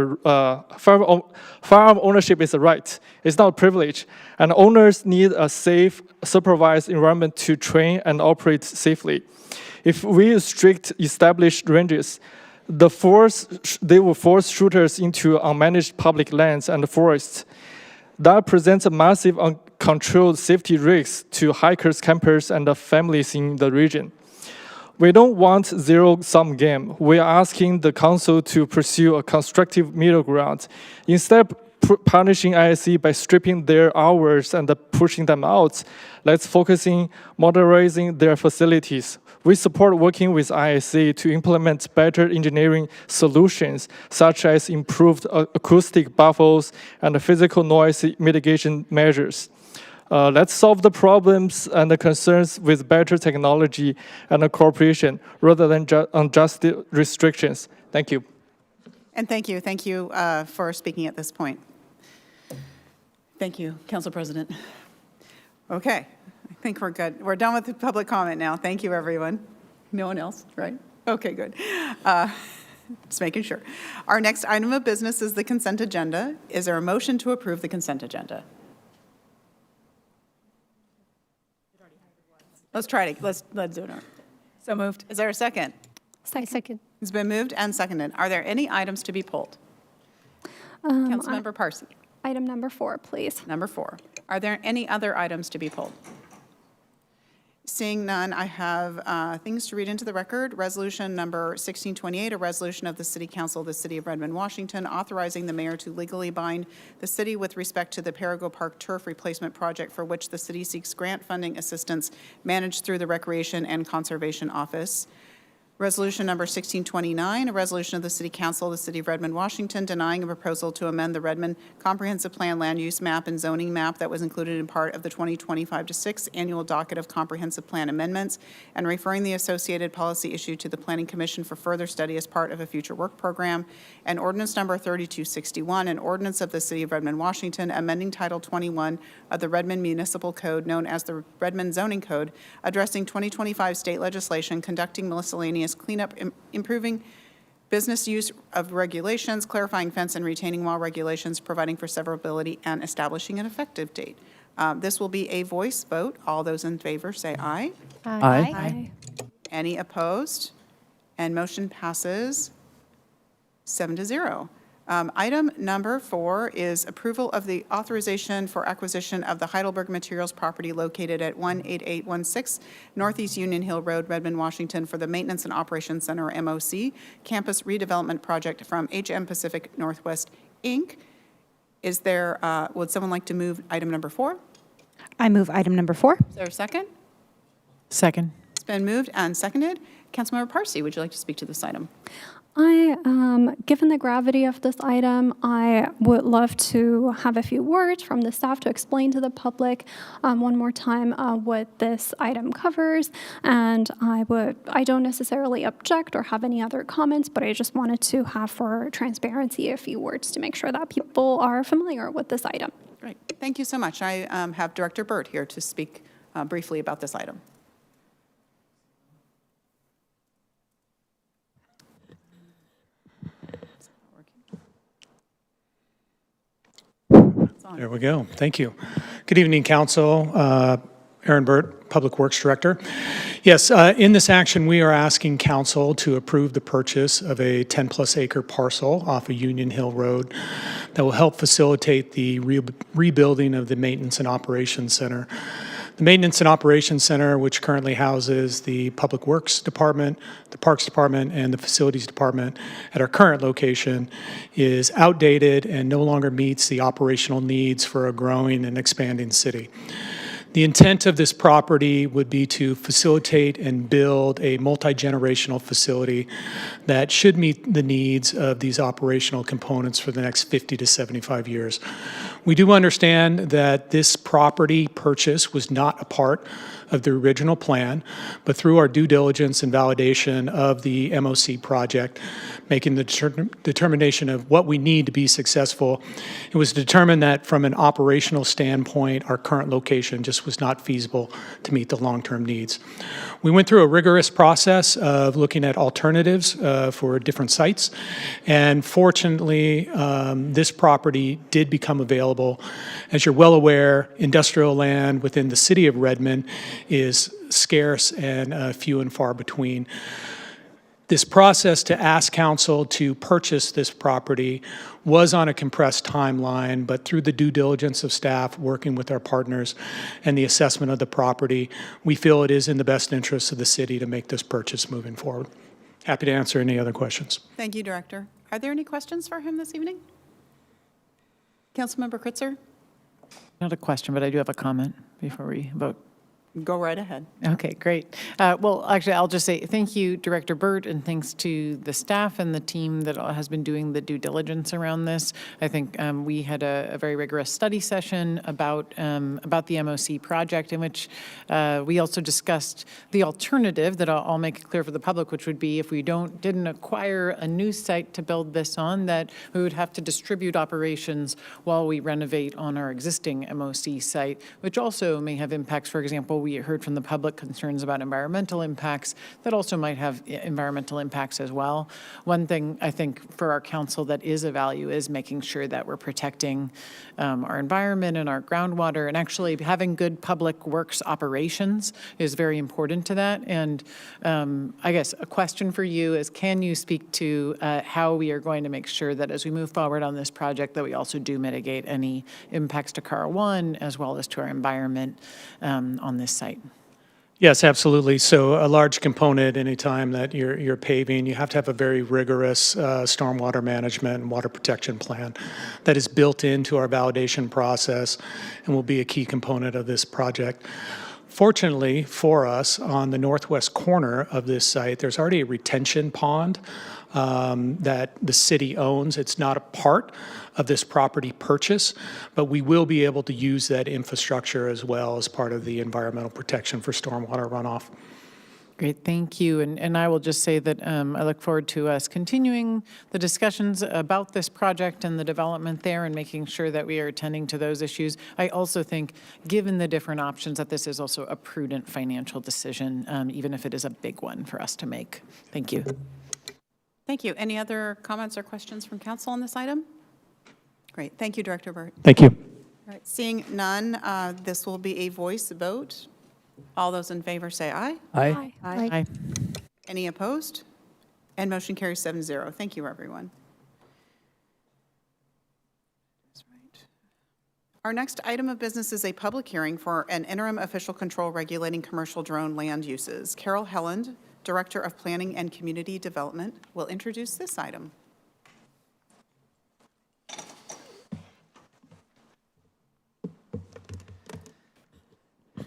Speaker 5: a right. It's not a privilege. And owners need a safe, supervised environment to train and operate safely. If we restrict established ranges, they will force shooters into unmanaged public lands and forests. That presents a massive uncontrolled safety risk to hikers, campers, and the families in the region. We don't want zero-sum game. We are asking the council to pursue a constructive middle ground. Instead of punishing IAC by stripping their hours and pushing them out, let's focus on modernizing their facilities. We support working with IAC to implement better engineering solutions, such as improved acoustic buffers and physical noise mitigation measures.
Speaker 11: Let's solve the problems and the concerns with better technology and cooperation rather than just restrictions. Thank you.
Speaker 1: And thank you for speaking at this point. Thank you, Council President. Okay, I think we're good. We're done with the public comment now. Thank you, everyone. No one else, right? Okay, good. Just making sure. Our next item of business is the consent agenda. Is there a motion to approve the consent agenda? Let's try it. Let's do it. So moved. Is there a second?
Speaker 12: Second.
Speaker 1: It's been moved and seconded. Are there any items to be pulled? Councilmember Parsi.
Speaker 12: Item number 4, please.
Speaker 1: Number 4. Are there any other items to be pulled? Seeing none, I have things to read into the record. Resolution number 1628, a resolution of the City Council of the City of Redmond, Washington, authorizing the mayor to legally bind the city with respect to the Perigo Park turf replacement project for which the city seeks grant funding assistance managed through the Recreation and Conservation Office. Resolution number 1629, a resolution of the City Council of the City of Redmond, Washington, denying a proposal to amend the Redmond Comprehensive Plan land use map and zoning map that was included in part of the 2025-6 annual docket of comprehensive plan amendments and referring the associated policy issue to the Planning Commission for further study as part of a future work program. And ordinance number 3261, an ordinance of the City of Redmond, Washington, amending Title 21 of the Redmond Municipal Code, known as the Redmond Zoning Code, addressing 2025 state legislation, conducting miscellaneous cleanup, improving business use of regulations, clarifying fence and retaining wall regulations, providing for severability, and establishing an effective date. This will be a voice vote. All those in favor say aye.
Speaker 12: Aye.
Speaker 1: Any opposed? And motion passes 7-0. Item number 4 is approval of the authorization for acquisition of the Heidelberg Materials property located at 18816 Northeast Union Hill Road, Redmond, Washington, for the Maintenance and Operations Center, MOC, campus redevelopment project from HM Pacific Northwest, Inc. Is there, would someone like to move item number 4?
Speaker 13: I move item number 4.
Speaker 1: Is there a second?
Speaker 13: Second.
Speaker 1: It's been moved and seconded. Councilmember Parsi, would you like to speak to this item?
Speaker 12: Given the gravity of this item, I would love to have a few words from the staff to explain to the public one more time what this item covers. And I don't necessarily object or have any other comments, but I just wanted to have, for transparency, a few words to make sure that people are familiar with this item.
Speaker 1: Great. Thank you so much. I have Director Burt here to speak briefly about this item.
Speaker 14: There we go. Thank you. Good evening, Council. Aaron Burt, Public Works Director. Yes, in this action, we are asking Council to approve the purchase of a 10-plus acre parcel off of Union Hill Road that will help facilitate the rebuilding of the Maintenance and Operations Center. The Maintenance and Operations Center, which currently houses the Public Works Department, the Parks Department, and the Facilities Department at our current location, is outdated and no longer meets the operational needs for a growing and expanding city. The intent of this property would be to facilitate and build a multi-generational facility that should meet the needs of these operational components for the next 50 to 75 years. We do understand that this property purchase was not a part of the original plan, but through our due diligence and validation of the MOC project, making the determination of what we need to be successful, it was determined that from an operational standpoint, our current location just was not feasible to meet the long-term needs. We went through a rigorous process of looking at alternatives for different sites, and fortunately, this property did become available. As you're well aware, industrial land within the city of Redmond is scarce and few and far between. This process to ask council to purchase this property was on a compressed timeline, but through the due diligence of staff working with our partners and the assessment of the property, we feel it is in the best interest of the city to make this purchase moving forward. Happy to answer any other questions.
Speaker 1: Thank you, Director. Are there any questions for him this evening? Councilmember Kritzer?
Speaker 13: Not a question, but I do have a comment before we vote.
Speaker 1: Go right ahead.
Speaker 13: Okay, great. Well, actually, I'll just say thank you, Director Burt, and thanks to the staff and the team that has been doing the due diligence around this. I think we had a very rigorous study session about the MOC project, in which we also discussed the alternative that I'll make it clear for the public, which would be if we didn't acquire a new site to build this on, that we would have to distribute operations while we renovate on our existing MOC site, which also may have impacts. For example, we heard from the public concerns about environmental impacts that also might have environmental impacts as well. One thing I think for our council that is a value is making sure that we're protecting our environment and our groundwater, and actually having good public works operations is very important to that. And I guess a question for you is, can you speak to how we are going to make sure that as we move forward on this project that we also do mitigate any impacts to Carl One as well as to our environment on this site?
Speaker 14: Yes, absolutely. So a large component anytime that you're paving, you have to have a very rigorous stormwater management and water protection plan that is built into our validation process and will be a key component of this project. Fortunately for us, on the northwest corner of this site, there's already a retention pond that the city owns. It's not a part of this property purchase, but we will be able to use that infrastructure as well as part of the environmental protection for stormwater runoff.
Speaker 13: Great, thank you. And I will just say that I look forward to us continuing the discussions about this project and the development there and making sure that we are attending to those issues. I also think, given the different options, that this is also a prudent financial decision, even if it is a big one for us to make. Thank you.
Speaker 1: Thank you. Any other comments or questions from council on this item? Great. Thank you, Director Burt.
Speaker 14: Thank you.
Speaker 1: All right. Seeing none, this will be a voice vote. All those in favor say aye.
Speaker 13: Aye.
Speaker 1: Aye. Any opposed? And motion carries 7-0. Thank you, everyone. That's right. Our next item of business is a public hearing for an interim official control regulating commercial drone land uses. Carol Helland, Director of Planning and Community Development, will introduce this item.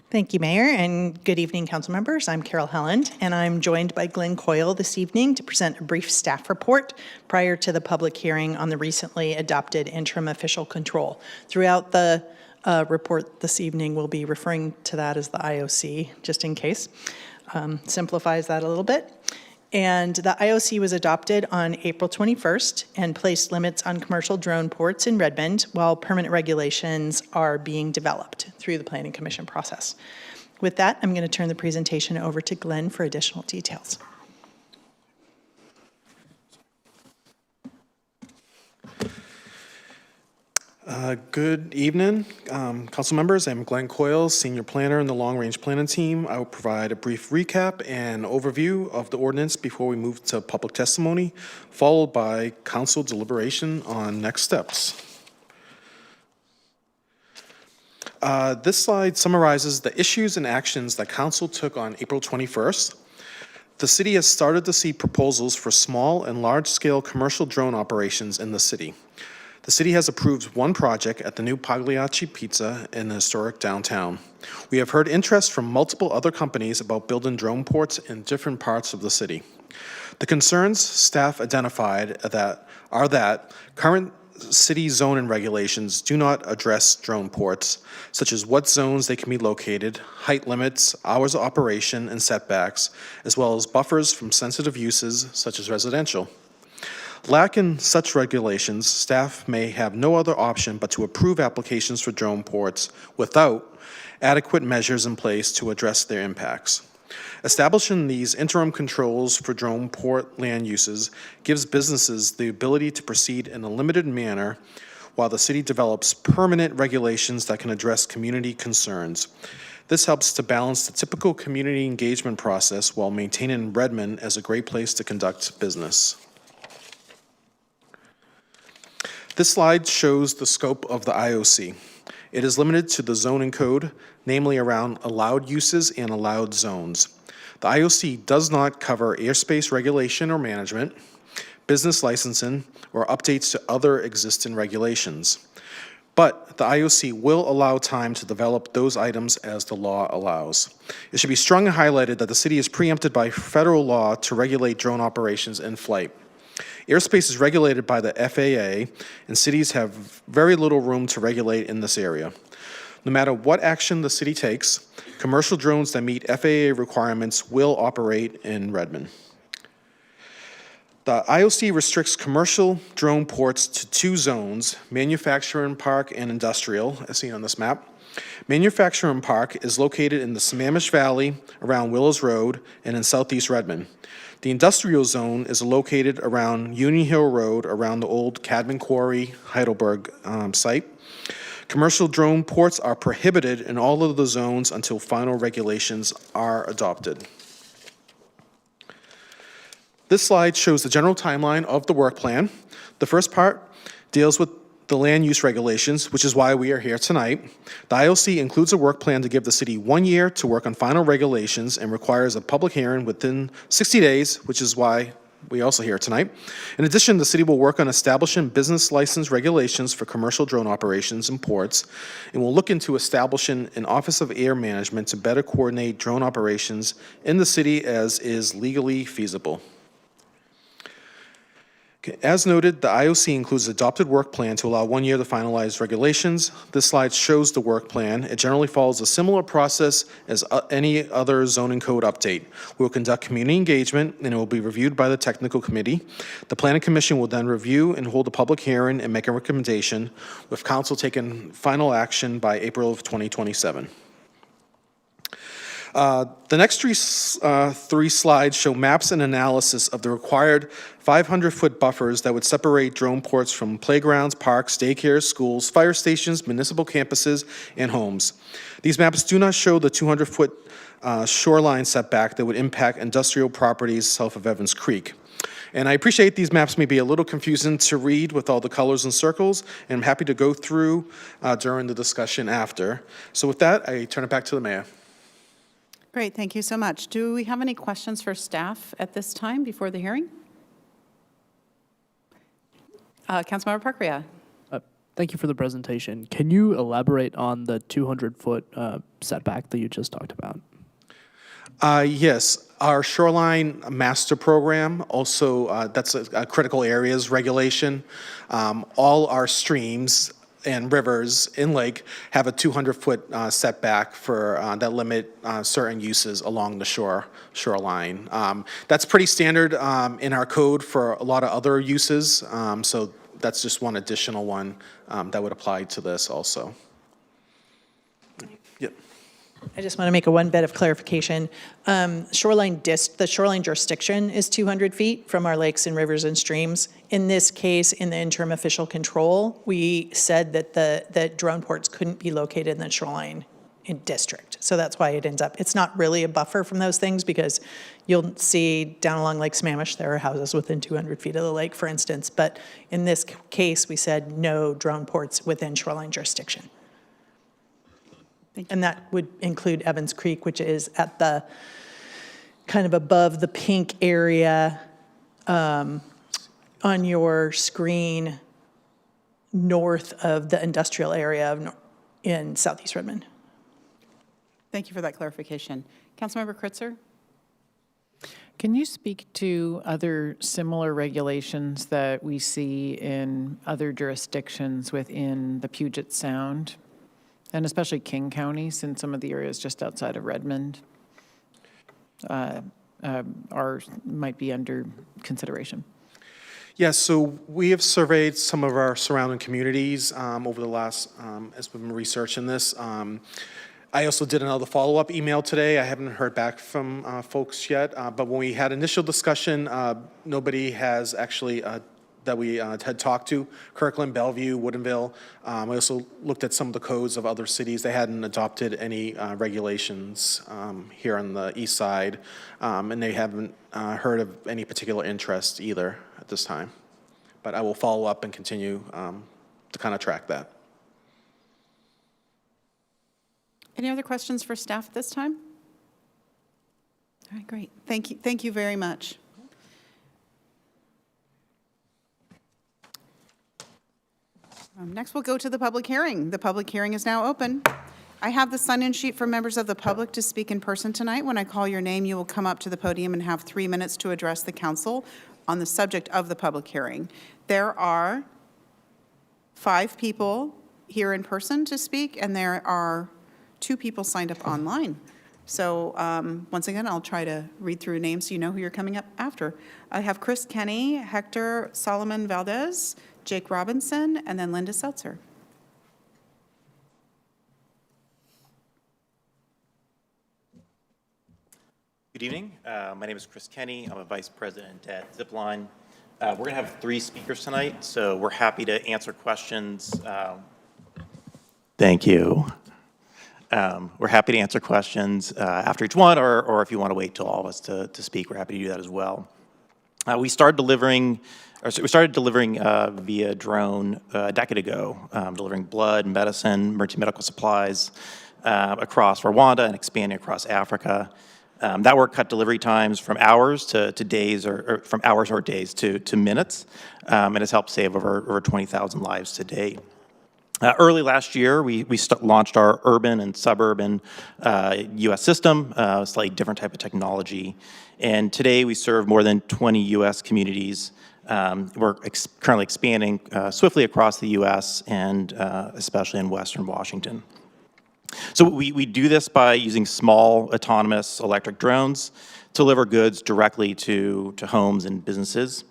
Speaker 15: Thank you, Mayor, and good evening, council members. I'm Carol Helland, and I'm joined by Glenn Coyle this evening to present a brief staff report prior to the public hearing on the recently adopted interim official control. Throughout the report this evening, we'll be referring to that as the IOC, just in case. Simplifies that a little bit. And the IOC was adopted on April 21st and placed limits on commercial drone ports in Redmond while permanent regulations are being developed through the Planning Commission process. With that, I'm going to turn the presentation over to Glenn for additional details.
Speaker 16: Good evening, council members. I'm Glenn Coyle, Senior Planner in the Long Range Planning Team. I will provide a brief recap and overview of the ordinance before we move to public testimony, followed by council deliberation on next steps. This slide summarizes the issues and actions that council took on April 21st. The city has started to see proposals for small and large-scale commercial drone operations in the city. The city has approved one project at the new Pagliacci Pizza in the historic downtown. We have heard interest from multiple other companies about building drone ports in different parts of the city. The concerns staff identified are that current city zoning regulations do not address drone ports, such as what zones they can be located, height limits, hours of operation, and setbacks, as well as buffers from sensitive uses such as residential. Lacking such regulations, staff may have no other option but to approve applications for drone ports without adequate measures in place to address their impacts. Establishing these interim controls for drone port land uses gives businesses the ability to proceed in a limited manner while the city develops permanent regulations that can address community concerns. This helps to balance the typical community engagement process while maintaining Redmond as a great place to conduct business. This slide shows the scope of the IOC. It is limited to the zoning code, namely around allowed uses and allowed zones. The IOC does not cover airspace regulation or management, business licensing, or updates to other existing regulations. but the IOC will allow time to develop those items as the law allows. It should be strongly highlighted that the city is preempted by federal law to regulate drone operations in flight. Airspace is regulated by the FAA, and cities have very little room to regulate in this area. No matter what action the city takes, commercial drones that meet FAA requirements will operate in Redmond. The IOC restricts commercial drone ports to two zones, manufacturing park and industrial, as seen on this map. Manufacturing park is located in the Sammamish Valley around Willows Road and in southeast Redmond. The industrial zone is located around Union Hill Road around the old Cadman Quarry Heidelberg site. Commercial drone ports are prohibited in all of the zones until final regulations are adopted. This slide shows the general timeline of the work plan. The first part deals with the land use regulations, which is why we are here tonight. The IOC includes a work plan to give the city 1 year to work on final regulations and requires a public hearing within 60 days, which is why we are also here tonight. In addition, the city will work on establishing business license regulations for commercial drone operations and ports, and will look into establishing an Office of Air Management to better coordinate drone operations in the city as is legally feasible. As noted, the IOC includes an adopted work plan to allow 1 year to finalize regulations. This slide shows the work plan. It generally follows a similar process as any other zoning code update. We will conduct community engagement, and it will be reviewed by the technical committee. The planning commission will then review and hold a public hearing and make a recommendation, with council taking final action by April of 2027. The next three slides show maps and analysis of the required 500-foot buffers that would separate drone ports from playgrounds, parks, daycares, schools, fire stations, municipal campuses, and homes. These maps do not show the 200-foot shoreline setback that would impact industrial properties south of Evans Creek. And I appreciate these maps may be a little confusing to read with all the colors and circles, and I'm happy to go through during the discussion after. So with that, I turn it back to the mayor.
Speaker 1: Great, thank you so much. Do we have any questions for staff at this time before the hearing? Councilmember Parkria.
Speaker 17: Thank you for the presentation. Can you elaborate on the 200-foot setback that you just talked about?
Speaker 16: Yes, our shoreline master program also, that's a critical areas regulation. All our streams and rivers in lake have a 200-foot setback for that limit certain uses along the shoreline. That's pretty standard in our code for a lot of other uses, so that's just one additional one that would apply to this also. Yep.
Speaker 15: I just want to make one bit of clarification. The shoreline jurisdiction is 200 feet from our lakes and rivers and streams. In this case, in the interim official control, we said that the drone ports couldn't be located in the shoreline district. So that's why it ends up, it's not really a buffer from those things, because you'll see down along Lake Sammamish, there are houses within 200 feet of the lake, for instance. But in this case, we said no drone ports within shoreline jurisdiction. And that would include Evans Creek, which is at the kind of above the pink area on your screen north of the industrial area in southeast Redmond.
Speaker 1: Thank you for that clarification. Councilmember Kritzer?
Speaker 13: Can you speak to other similar regulations that we see in other jurisdictions within the Puget Sound? And especially King County, since some of the areas just outside of Redmond might be under consideration.
Speaker 16: Yes, so we have surveyed some of our surrounding communities over the last, as we've been researching this. I also did another follow-up email today. I haven't heard back from folks yet, but when we had initial discussion, nobody has actually that we had talked to, Kirkland, Bellevue, Woodinville. I also looked at some of the codes of other cities. They hadn't adopted any regulations here on the east side, and they haven't heard of any particular interest either at this time. But I will follow up and continue to kind of track that.
Speaker 1: Any other questions for staff at this time? All right, great. Thank you very much. Next, we'll go to the public hearing. The public hearing is now open. I have the sign-in sheet for members of the public to speak in person tonight. When I call your name, you will come up to the podium and have 3 minutes to address the council on the subject of the public hearing. There are 5 people here in person to speak, and there are 2 people signed up online. So once again, I'll try to read through names so you know who you're coming up after. I have Chris Kenny, Hector Solomon Valdez, Jake Robinson, and then Linda Seltzer.
Speaker 18: Good evening. My name is Chris Kenny. I'm a vice president at Zipline. We're going to have 3 speakers tonight, so we're happy to answer questions. Thank you. We're happy to answer questions after each one, or if you want to wait till all of us to speak, we're happy to do that as well. We started delivering via drone a decade ago, delivering blood, medicine, emergency medical supplies across Rwanda and expanding across Africa. That work cut delivery times from hours to days, or from hours or days to minutes, and has helped save over 20,000 lives to date. Early last year, we launched our urban and suburban U.S. system, slightly different type of technology. And today, we serve more than 20 U.S. communities. We're currently expanding swiftly across the U.S. and especially in Western Washington. So we do this by using small autonomous electric drones to deliver goods directly to homes and businesses.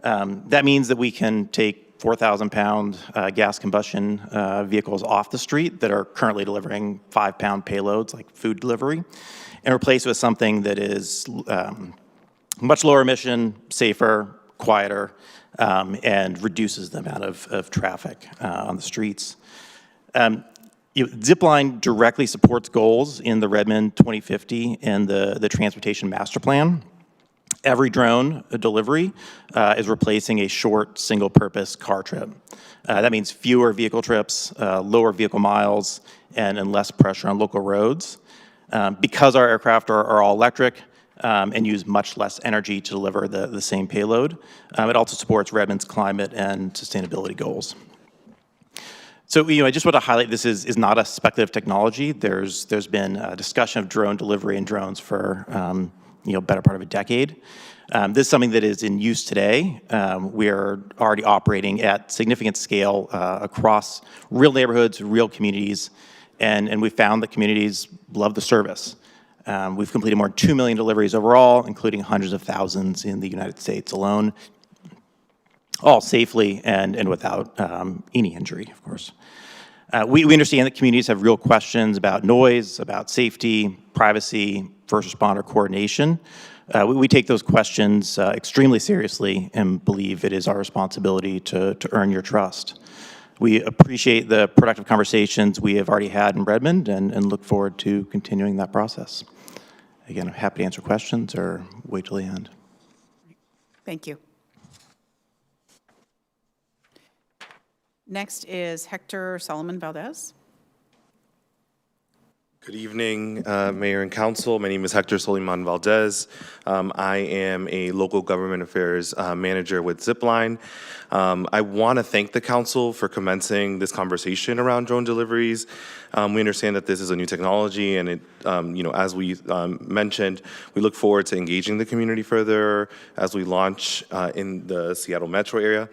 Speaker 18: That means that we can take 4,000-pound gas combustion vehicles off the street that are currently delivering 5-pound payloads like food delivery, and replace it with something that is much lower emission, safer, quieter, and reduces the amount of traffic on the streets. Zipline directly supports goals in the Redmond 2050 and the Transportation Master Plan. Every drone delivery is replacing a short, single-purpose car trip. That means fewer vehicle trips, lower vehicle miles, and less pressure on local roads. Because our aircraft are all electric and use much less energy to deliver the same payload, it also supports Redmond's climate and sustainability goals. So, I just want to highlight this is not a speculative technology. There's been a discussion of drone delivery and drones for better part of a decade. This is something that is in use today. We're already operating at significant scale across real neighborhoods, real communities, and we found that communities love the service. We've completed more than 2 million deliveries overall, including hundreds of thousands in the United States alone, all safely and without any injury, of course. We understand that communities have real questions about noise, about safety, privacy, first responder coordination. We take those questions extremely seriously and believe it is our responsibility to earn your trust. We appreciate the productive conversations we have already had in Redmond and look forward to continuing that process. Again, I'm happy to answer questions or wait till the end.
Speaker 1: Thank you. Next is Hector Solomon Valdez.
Speaker 19: Good evening, Mayor and Council. My name is Hector Soliman Valdez. I am a local government affairs manager with Zipline. I want to thank the Council for commencing this conversation around drone deliveries. We understand that this is a new technology, and as we mentioned, we look forward to engaging the community further as we launch in the Seattle metro area.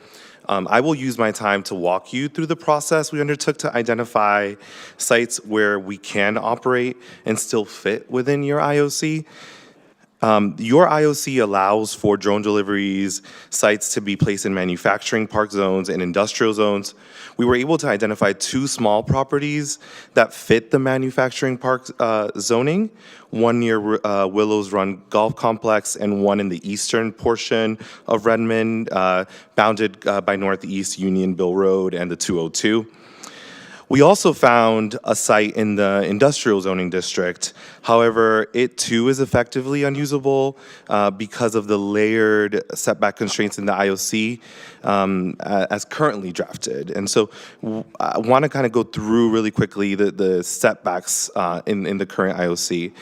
Speaker 19: I will use my time to walk you through the process we undertook to identify sites where we can operate and still fit within your IOC. Your IOC allows for drone deliveries sites to be placed in manufacturing park zones and industrial zones. We were able to identify 2 small properties that fit the manufacturing park zoning, one near Willows Run Golf Complex and one in the eastern portion of Redmond, bounded by Northeast Unionville Road and the 202. We also found a site in the industrial zoning district. However, it too is effectively unusable because of the layered setback constraints in the IOC as currently drafted. And so I want to kind of go through really quickly the setbacks in the current IOC.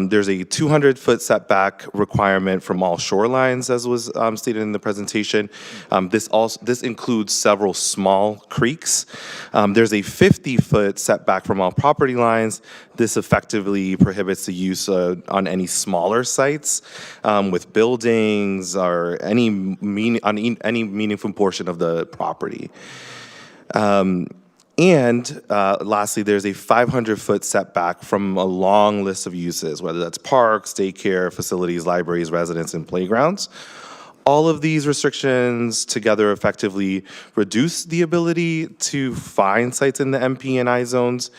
Speaker 19: There's a 200-foot setback requirement from all shorelines, as was stated in the presentation. This includes several small creeks. There's a 50-foot setback from all property lines. This effectively prohibits the use on any smaller sites with buildings or any meaningful portion of the property. And lastly, there's a 500-foot setback from a long list of uses, whether that's parks, daycare, facilities, libraries, residents, and playgrounds. All of these restrictions together effectively reduce the ability to find sites in the MP and I zones.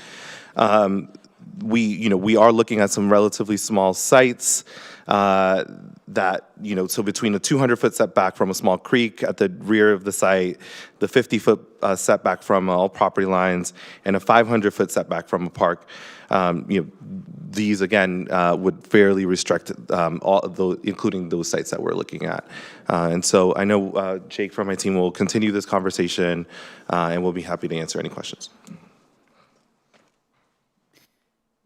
Speaker 19: We are looking at some relatively small sites that, so between a 200-foot setback from a small creek at the rear of the site, the 50-foot setback from all property lines, and a 500-foot setback from a park, these again would fairly restrict all of those, including those sites that we're looking at. And so I know Jake from my team will continue this conversation, and we'll be happy to answer any questions.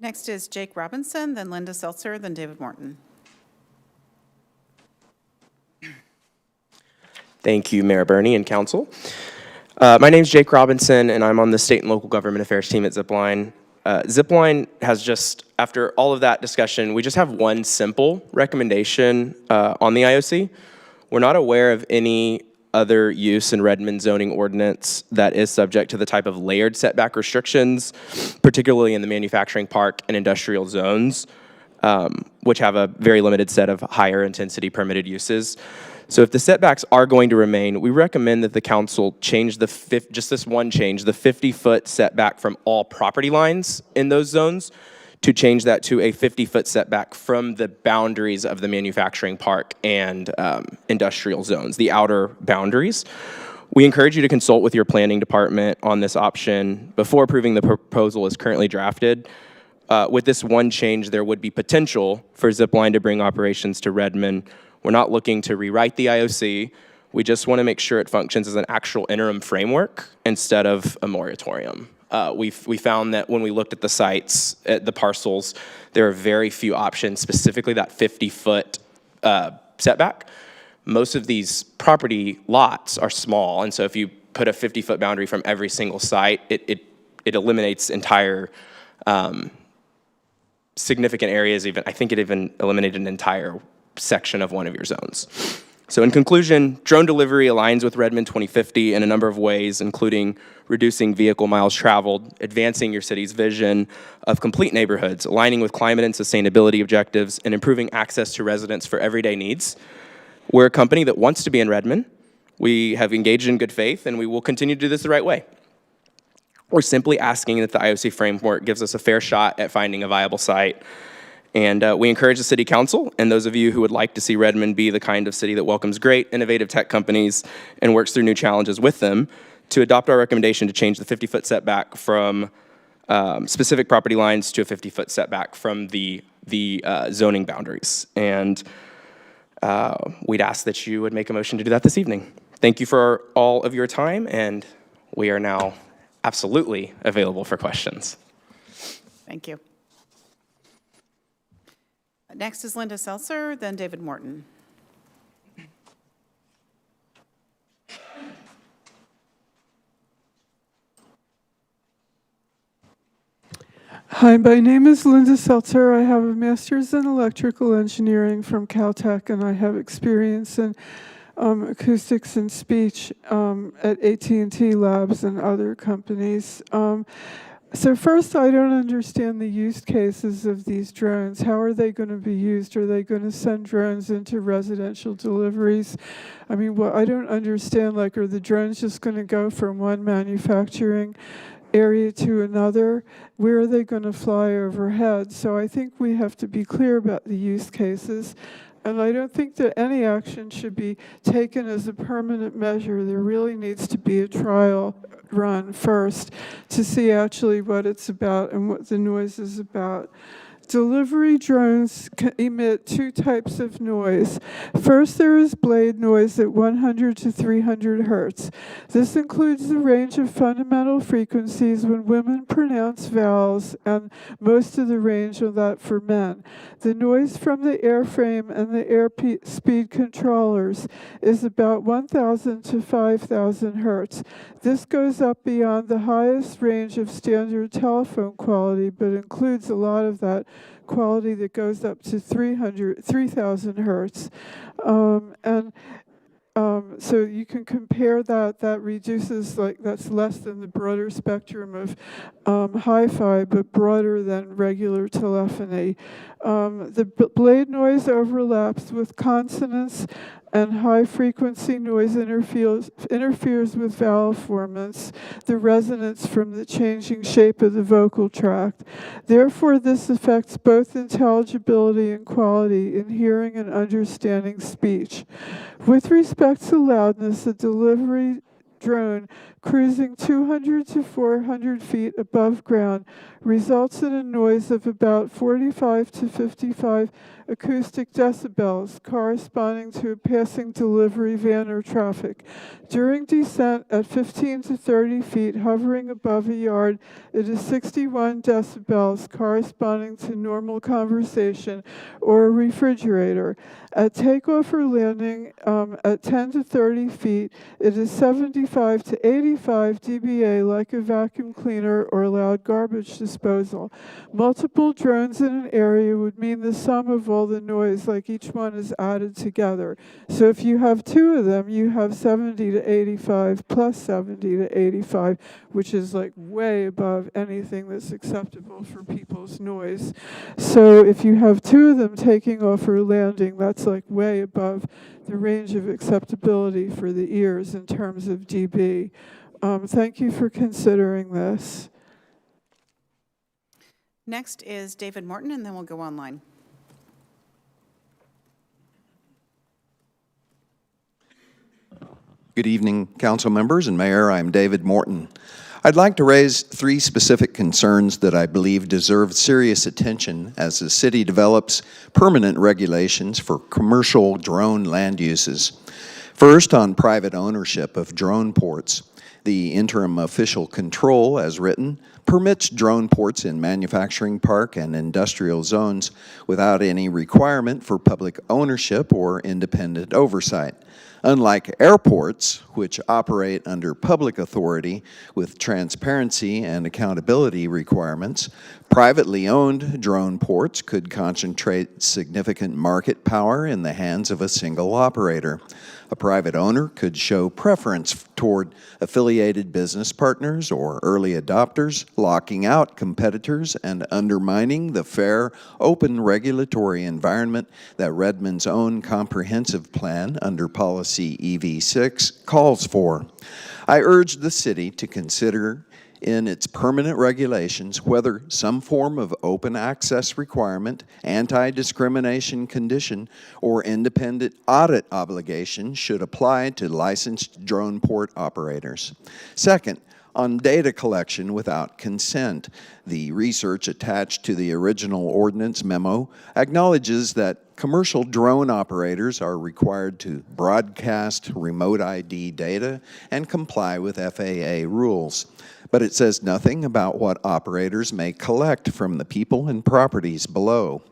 Speaker 1: Next is Jake Robinson, then Linda Seltzer, then David Morton.
Speaker 20: Thank you, Mayor Bernie and Council. My name is Jake Robinson, and I'm on the State and Local Government Affairs team at Zipline. Zipline has just, after all of that discussion, we just have one simple recommendation on the IOC. We're not aware of any other use in Redmond zoning ordinance that is subject to the type of layered setback restrictions, particularly in the manufacturing park and industrial zones, which have a very limited set of higher intensity permitted uses. So if the setbacks are going to remain, we recommend that the council change just this one change, the 50-foot setback from all property lines in those zones, to change that to a 50-foot setback from the boundaries of the manufacturing park and industrial zones, the outer boundaries. We encourage you to consult with your planning department on this option before approving the proposal as currently drafted. With this one change, there would be potential for Zipline to bring operations to Redmond. We're not looking to rewrite the IOC. We just want to make sure it functions as an actual interim framework instead of a moratorium. We found that when we looked at the sites, at the parcels, there are very few options, specifically that 50-foot setback. Most of these property lots are small, and so if you put a 50-foot boundary from every single site, it eliminates entire significant areas. Even I think it even eliminated an entire section of one of your zones. So in conclusion, drone delivery aligns with Redmond 2050 in a number of ways, including reducing vehicle miles traveled, advancing your city's vision of complete neighborhoods, aligning with climate and sustainability objectives, and improving access to residents for everyday needs. We're a company that wants to be in Redmond. We have engaged in good faith, and we will continue to do this the right way. We're simply asking that the IOC framework gives us a fair shot at finding a viable site. And we encourage the City Council and those of you who would like to see Redmond be the kind of city that welcomes great, innovative tech companies and works through new challenges with them to adopt our recommendation to change the 50-foot setback from specific property lines to a 50-foot setback from the zoning boundaries. And we'd ask that you would make a motion to do that this evening. Thank you for all of your time, and we are now absolutely available for questions.
Speaker 1: Thank you. Next is Linda Seltzer, then David Morton.
Speaker 7: Hi, my name is Linda Seltzer. I have a master's in electrical engineering from Caltech, and I have experience in acoustics and speech at AT&T Labs and other companies. So first, I don't understand the use cases of these drones. How are they going to be used? Are they going to send drones into residential deliveries? I mean, well, I don't understand, like, are the drones just going to go from one manufacturing area to another? Where are they going to fly overhead? So I think we have to be clear about the use cases. And I don't think that any action should be taken as a permanent measure. There really needs to be a trial run first to see actually what it's about and what the noise is about. Delivery drones emit two types of noise. First, there is blade noise at 100 to 300 hertz. This includes the range of fundamental frequencies when women pronounce vowels, and most of the range of that for men. The noise from the airframe and the airspeed controllers is about 1,000 to 5,000 hertz. This goes up beyond the highest range of standard telephone quality, but includes a lot of that quality that goes up to 3,000 hertz. So you can compare that reduces, that's less than the broader spectrum of hi-fi, but broader than regular telephony. The blade noise overlaps with consonants, and high-frequency noise interferes with vowel formants, the resonance from the changing shape of the vocal tract. Therefore, this affects both intelligibility and quality in hearing and understanding speech. With respect to loudness, a delivery drone cruising 200 to 400 feet above ground results in a noise of about 45 to 55 acoustic decibels, corresponding to a passing delivery van or traffic. During descent at 15 to 30 feet, hovering above a yard, it is 61 decibels, corresponding to normal conversation or a refrigerator. At takeoff or landing at 10 to 30 feet, it is 75 to 85 dBA, like a vacuum cleaner or loud garbage disposal. Multiple drones in an area would mean the sum of all the noise, like each one is added together. So if you have two of them, you have 70 to 85 plus 70 to 85, which is like way above anything that's acceptable for people's noise. So if you have two of them taking off or landing, that's like way above the range of acceptability for the ears in terms of dB. Thank you for considering this.
Speaker 1: Next is David Morton, and then we'll go online.
Speaker 9: Good evening, council members and mayor. I'm David Morton. I'd like to raise three specific concerns that I believe deserve serious attention as the city develops permanent regulations for commercial drone land uses. First, on private ownership of drone ports. The interim official control, as written, permits drone ports in manufacturing park and industrial zones without any requirement for public ownership or independent oversight. Unlike airports, which operate under public authority with transparency and accountability requirements, privately owned drone ports could concentrate significant market power in the hands of a single operator. A private owner could show preference toward affiliated business partners or early adopters, locking out competitors and undermining the fair, open regulatory environment that Redmond's own comprehensive plan under policy EV6 calls for. I urge the city to consider in its permanent regulations whether some form of open access requirement, anti-discrimination condition, or independent audit obligation should apply to licensed drone port operators. Second, on data collection without consent. The research attached to the original ordinance memo acknowledges that commercial drone operators are required to broadcast remote ID data and comply with FAA rules. But it says nothing about what operators may collect from the people and properties below.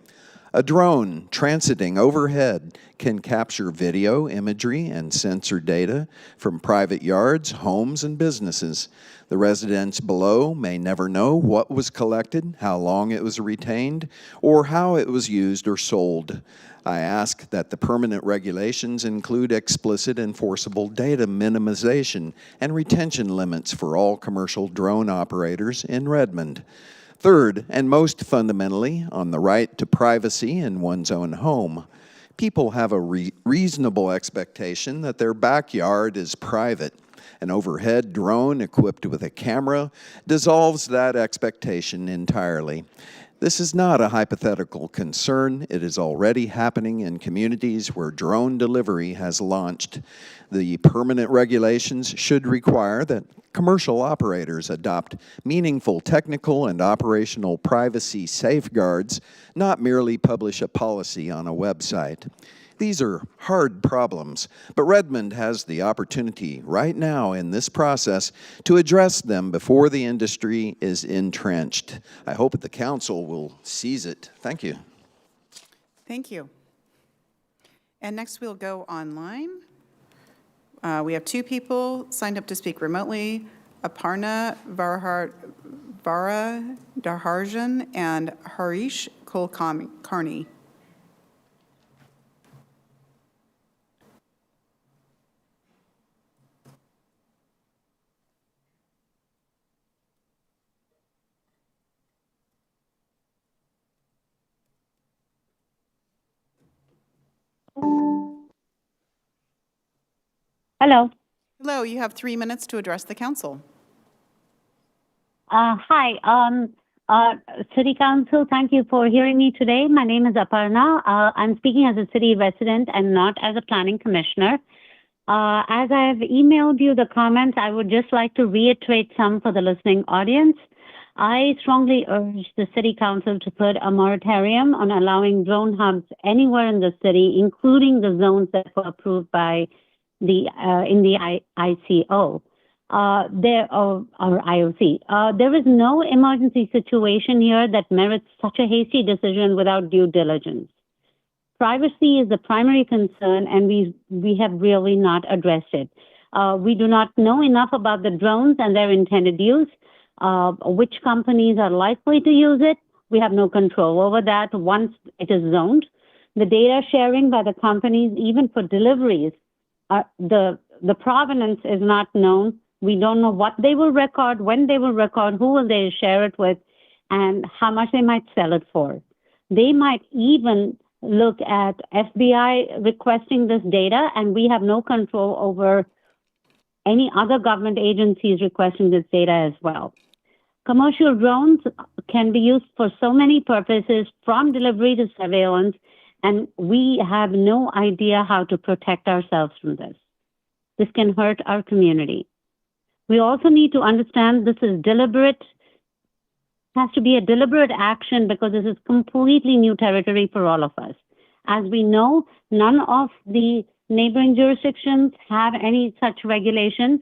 Speaker 9: A drone transiting overhead can capture video, imagery, and sensor data from private yards, homes, and businesses. The residents below may never know what was collected, how long it was retained, or how it was used or sold. I ask that the permanent regulations include explicit enforceable data minimization and retention limits for all commercial drone operators in Redmond. Third, and most fundamentally, on the right to privacy in one's own home. People have a reasonable expectation that their backyard is private. An overhead drone equipped with a camera dissolves that expectation entirely. This is not a hypothetical concern. It is already happening in communities where drone delivery has launched. The permanent regulations should require that commercial operators adopt meaningful technical and operational privacy safeguards, not merely publish a policy on a website. These are hard problems, but Redmond has the opportunity right now in this process to address them before the industry is entrenched. I hope that the council will seize it. Thank you.
Speaker 1: Thank you. And next we'll go online. We have two people signed up to speak remotely, Aparna Varadaharjan and Harish Kulkarni.
Speaker 21: Hello.
Speaker 1: Hello, you have 3 minutes to address the council.
Speaker 21: Hi, City Council. Thank you for hearing me today. My name is Aparna. I'm speaking as a city resident and not as a planning commissioner. As I've emailed you the comments, I would just like to reiterate some for the listening audience. I strongly urge the City Council to put a moratorium on allowing drone hubs anywhere in the city, including the zones that were approved by the ICO. Or IOC. There is no emergency situation here that merits such a hasty decision without due diligence. Privacy is the primary concern, and we have really not addressed it. We do not know enough about the drones and their intended use, which companies are likely to use it. We have no control over that once it is zoned. The data sharing by the companies, even for deliveries, the provenance is not known. We don't know what they will record, when they will record, who will they share it with, and how much they might sell it for. They might even look at FBI requesting this data, and we have no control over any other government agencies requesting this data as well. Commercial drones can be used for so many purposes, from delivery to surveillance, and we have no idea how to protect ourselves from this. This can hurt our community. We also need to understand this is deliberate, has to be a deliberate action because this is completely new territory for all of us. As we know, none of the neighboring jurisdictions have any such regulations.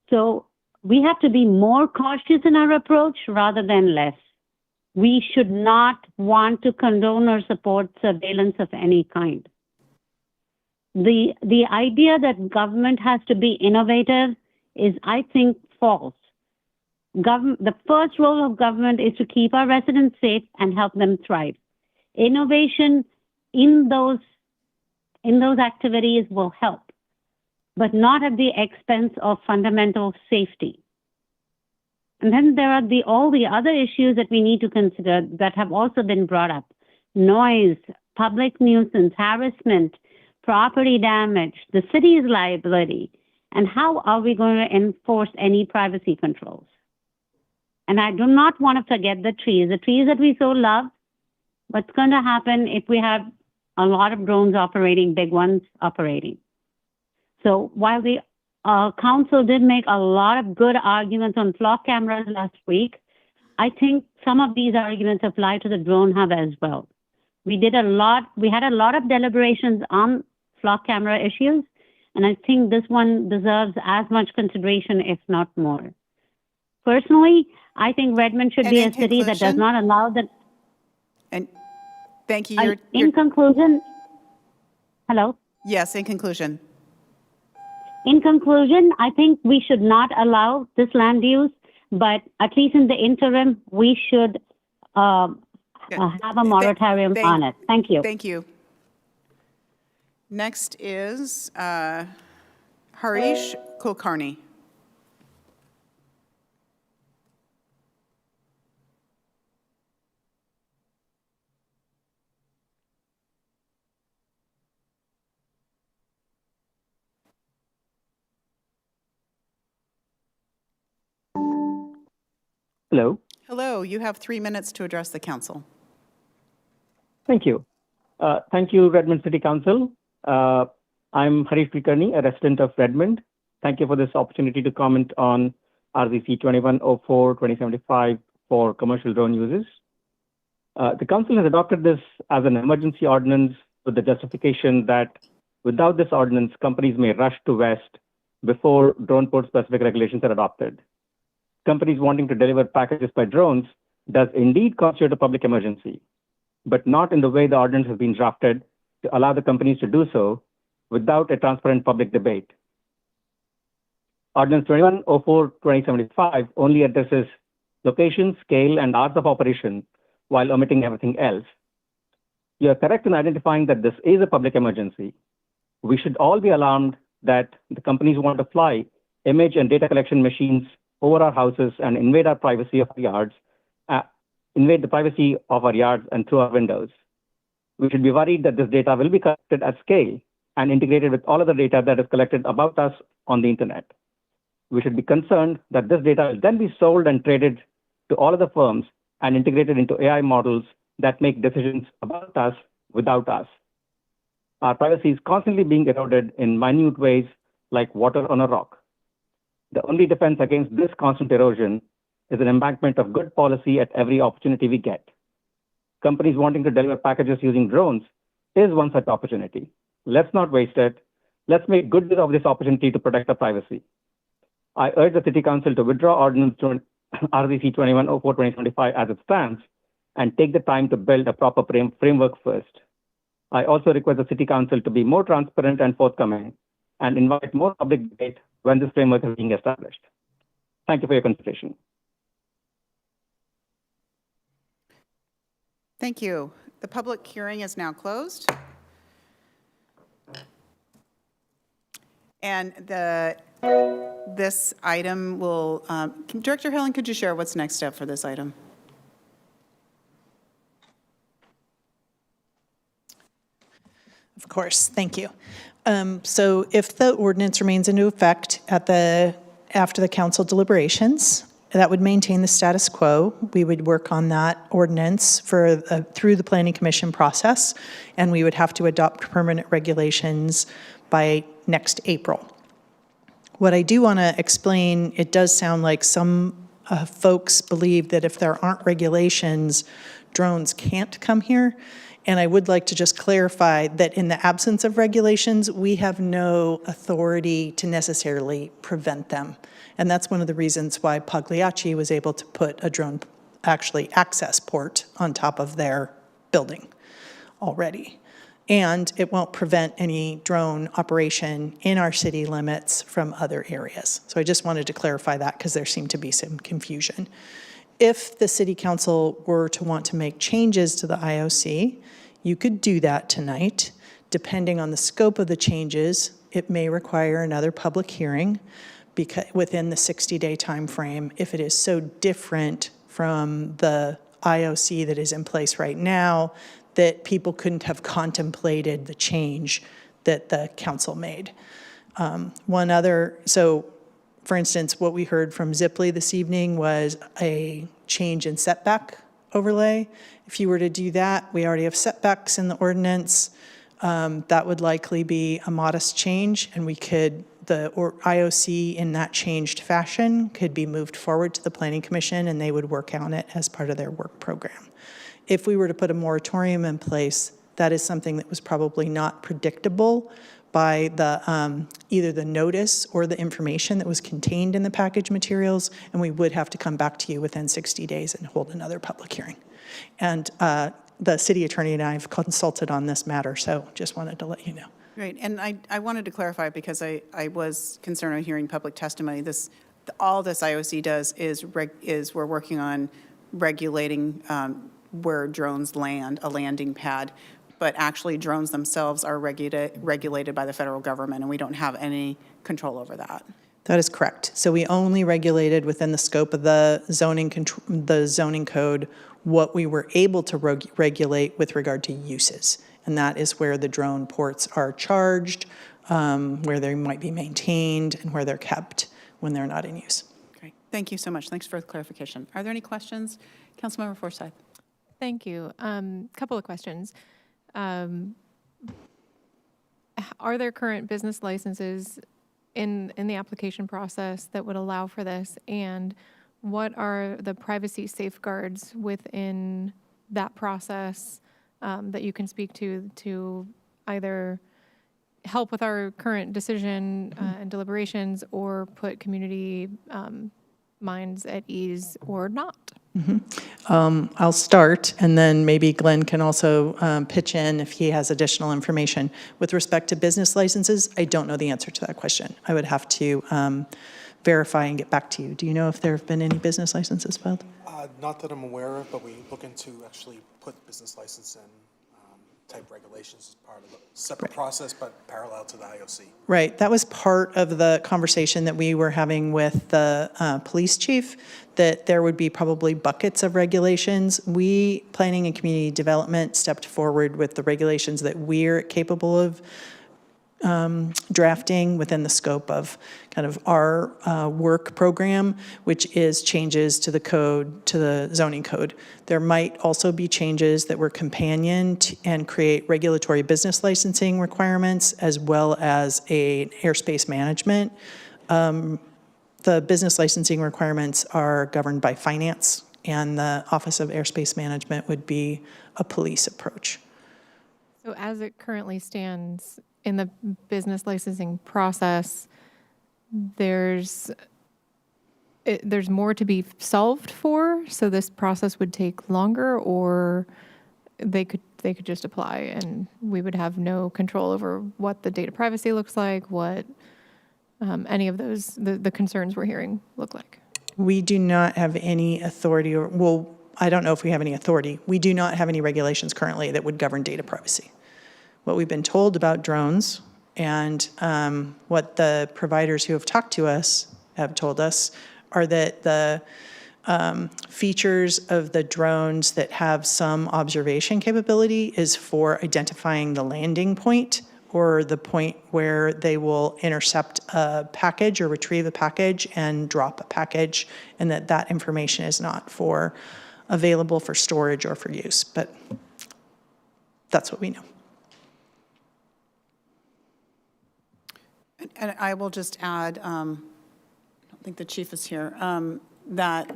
Speaker 21: So we have to be more cautious in our approach rather than less. We should not want to condone or support surveillance of any kind. The idea that government has to be innovative is, I think, false. The first role of government is to keep our residents safe and help them thrive. Innovation in those activities will help, but not at the expense of fundamental safety. And then there are all the other issues that we need to consider that have also been brought up. Noise, public nuisance, harassment, property damage, the city's liability, and how are we going to enforce any privacy controls? And I do not want to forget the trees that we so love. What's going to happen if we have a lot of drones operating, big ones operating? So while the council did make a lot of good arguments on flock cameras last week, I think some of these arguments apply to the drone hub as well. We had a lot of deliberations on flock camera issues, and I think this one deserves as much consideration, if not more. Personally, I think Redmond should be a city that does not allow the...
Speaker 1: And thank you.
Speaker 21: In conclusion, hello?
Speaker 1: Yes, in conclusion.
Speaker 21: In conclusion, I think we should not allow this land use, but at least in the interim, we should have a moratorium on it. Thank you.
Speaker 1: Thank you. Next is Harish Kulkarni.
Speaker 22: Hello.
Speaker 1: Hello, you have 3 minutes to address the council.
Speaker 3: Thank you. Thank you, Redmond City Council. I'm Harif Kulkarni, a resident of Redmond. Thank you for this opportunity to comment on RZC 2104-2075 for commercial drone uses. The council has adopted this as an emergency ordinance with the justification that without this ordinance, companies may rush to West before drone port specific regulations are adopted. Companies wanting to deliver packages by drones does indeed constitute a public emergency, but not in the way the ordinance has been drafted to allow the companies to do so without a transparent public debate. Ordinance 2104-2075 only addresses location, scale, and hours of operation while omitting everything else. You are correct in identifying that this is a public emergency. We should all be alarmed that the companies want to fly image and data collection machines over our houses and invade our privacy of our yards, invade the privacy of our yards and through our windows. We should be worried that this data will be collected at scale and integrated with all of the data that is collected about us on the internet. We should be concerned that this data will then be sold and traded to all of the firms and integrated into AI models that make decisions about us without us. Our privacy is constantly being eroded in minute ways like water on a rock. The only defense against this constant erosion is an embankment of good policy at every opportunity we get. Companies wanting to deliver packages using drones is one such opportunity. Let's not waste it. Let's make good use of this opportunity to protect our privacy. I urge the City Council to withdraw Ordinance RZC 2104-2075 as it stands and take the time to build a proper framework first. I also request the City Council to be more transparent and forthcoming and invite more public debate when this framework is being established. Thank you for your consideration.
Speaker 1: Thank you. The public hearing is now closed. And this item will, Director Helen, could you share what's next step for this item?
Speaker 15: Of course, thank you. So if the ordinance remains into effect after the council deliberations, that would maintain the status quo. We would work on that ordinance through the Planning Commission process, and we would have to adopt permanent regulations by next April. What I do want to explain, it does sound like some folks believe that if there aren't regulations, drones can't come here. And I would like to just clarify that in the absence of regulations, we have no authority to necessarily prevent them. And that's one of the reasons why Pagliacci was able to put a drone access port on top of their building already. And it won't prevent any drone operation in our city limits from other areas. So I just wanted to clarify that because there seemed to be some confusion. If the City Council were to want to make changes to the IOC, you could do that tonight. Depending on the scope of the changes, it may require another public hearing within the 60-day time frame if it is so different from the IOC that is in place right now that people couldn't have contemplated the change that the council made. For instance, what we heard from Ziply this evening was a change in setback overlay. If you were to do that, we already have setbacks in the ordinance. That would likely be a modest change, and the IOC in that changed fashion could be moved forward to the Planning Commission, and they would work on it as part of their work program. If we were to put a moratorium in place, that is something that was probably not predictable by either the notice or the information that was contained in the package materials, and we would have to come back to you within 60 days and hold another public hearing. And the city attorney and I have consulted on this matter, so just wanted to let you know.
Speaker 1: Right, and I wanted to clarify because I was concerned on hearing public testimony. All this IOC does is we're working on regulating where drones land, a landing pad. But actually drones themselves are regulated by the federal government, and we don't have any control over that.
Speaker 15: That is correct. So we only regulated within the scope of the zoning code what we were able to regulate with regard to uses. And that is where the drone ports are charged, where they might be maintained, and where they're kept when they're not in use.
Speaker 1: Great. Thank you so much. Thanks for the clarification. Are there any questions? Councilmember Forsyth.
Speaker 2: Thank you. Couple of questions. Are there current business licenses in the application process that would allow for this? And what are the privacy safeguards within that process that you can speak to either help with our current decision and deliberations or put community minds at ease or not?
Speaker 15: I'll start, and then maybe Glenn can also pitch in if he has additional information. With respect to business licenses, I don't know the answer to that question. I would have to verify and get back to you. Do you know if there have been any business licenses filed?
Speaker 16: Not that I'm aware of, but we looking to actually put business license in type regulations as part of a separate process, but parallel to the IOC.
Speaker 15: Right. That was part of the conversation that we were having with the police chief, that there would be probably buckets of regulations. We, Planning and Community Development, stepped forward with the regulations that we're capable of drafting within the scope of kind of our work program, which is changes to the code, to the zoning code. There might also be changes that were companion and create regulatory business licensing requirements, as well as a airspace management. The business licensing requirements are governed by finance, and the Office of Airspace Management would be a police approach.
Speaker 2: So as it currently stands in the business licensing process, there's more to be solved for, so this process would take longer, or they could just apply and we would have no control over what the data privacy looks like, what any of those, the concerns we're hearing look like.
Speaker 15: We do not have any authority, or, well, I don't know if we have any authority. We do not have any regulations currently that would govern data privacy. What we've been told about drones and what the providers who have talked to us have told us are that the features of the drones that have some observation capability is for identifying the landing point or the point where they will intercept a package or retrieve a package and drop a package, and that information is not available for storage or for use. But that's what we know.
Speaker 1: And I will just add, I don't think the chief is here, that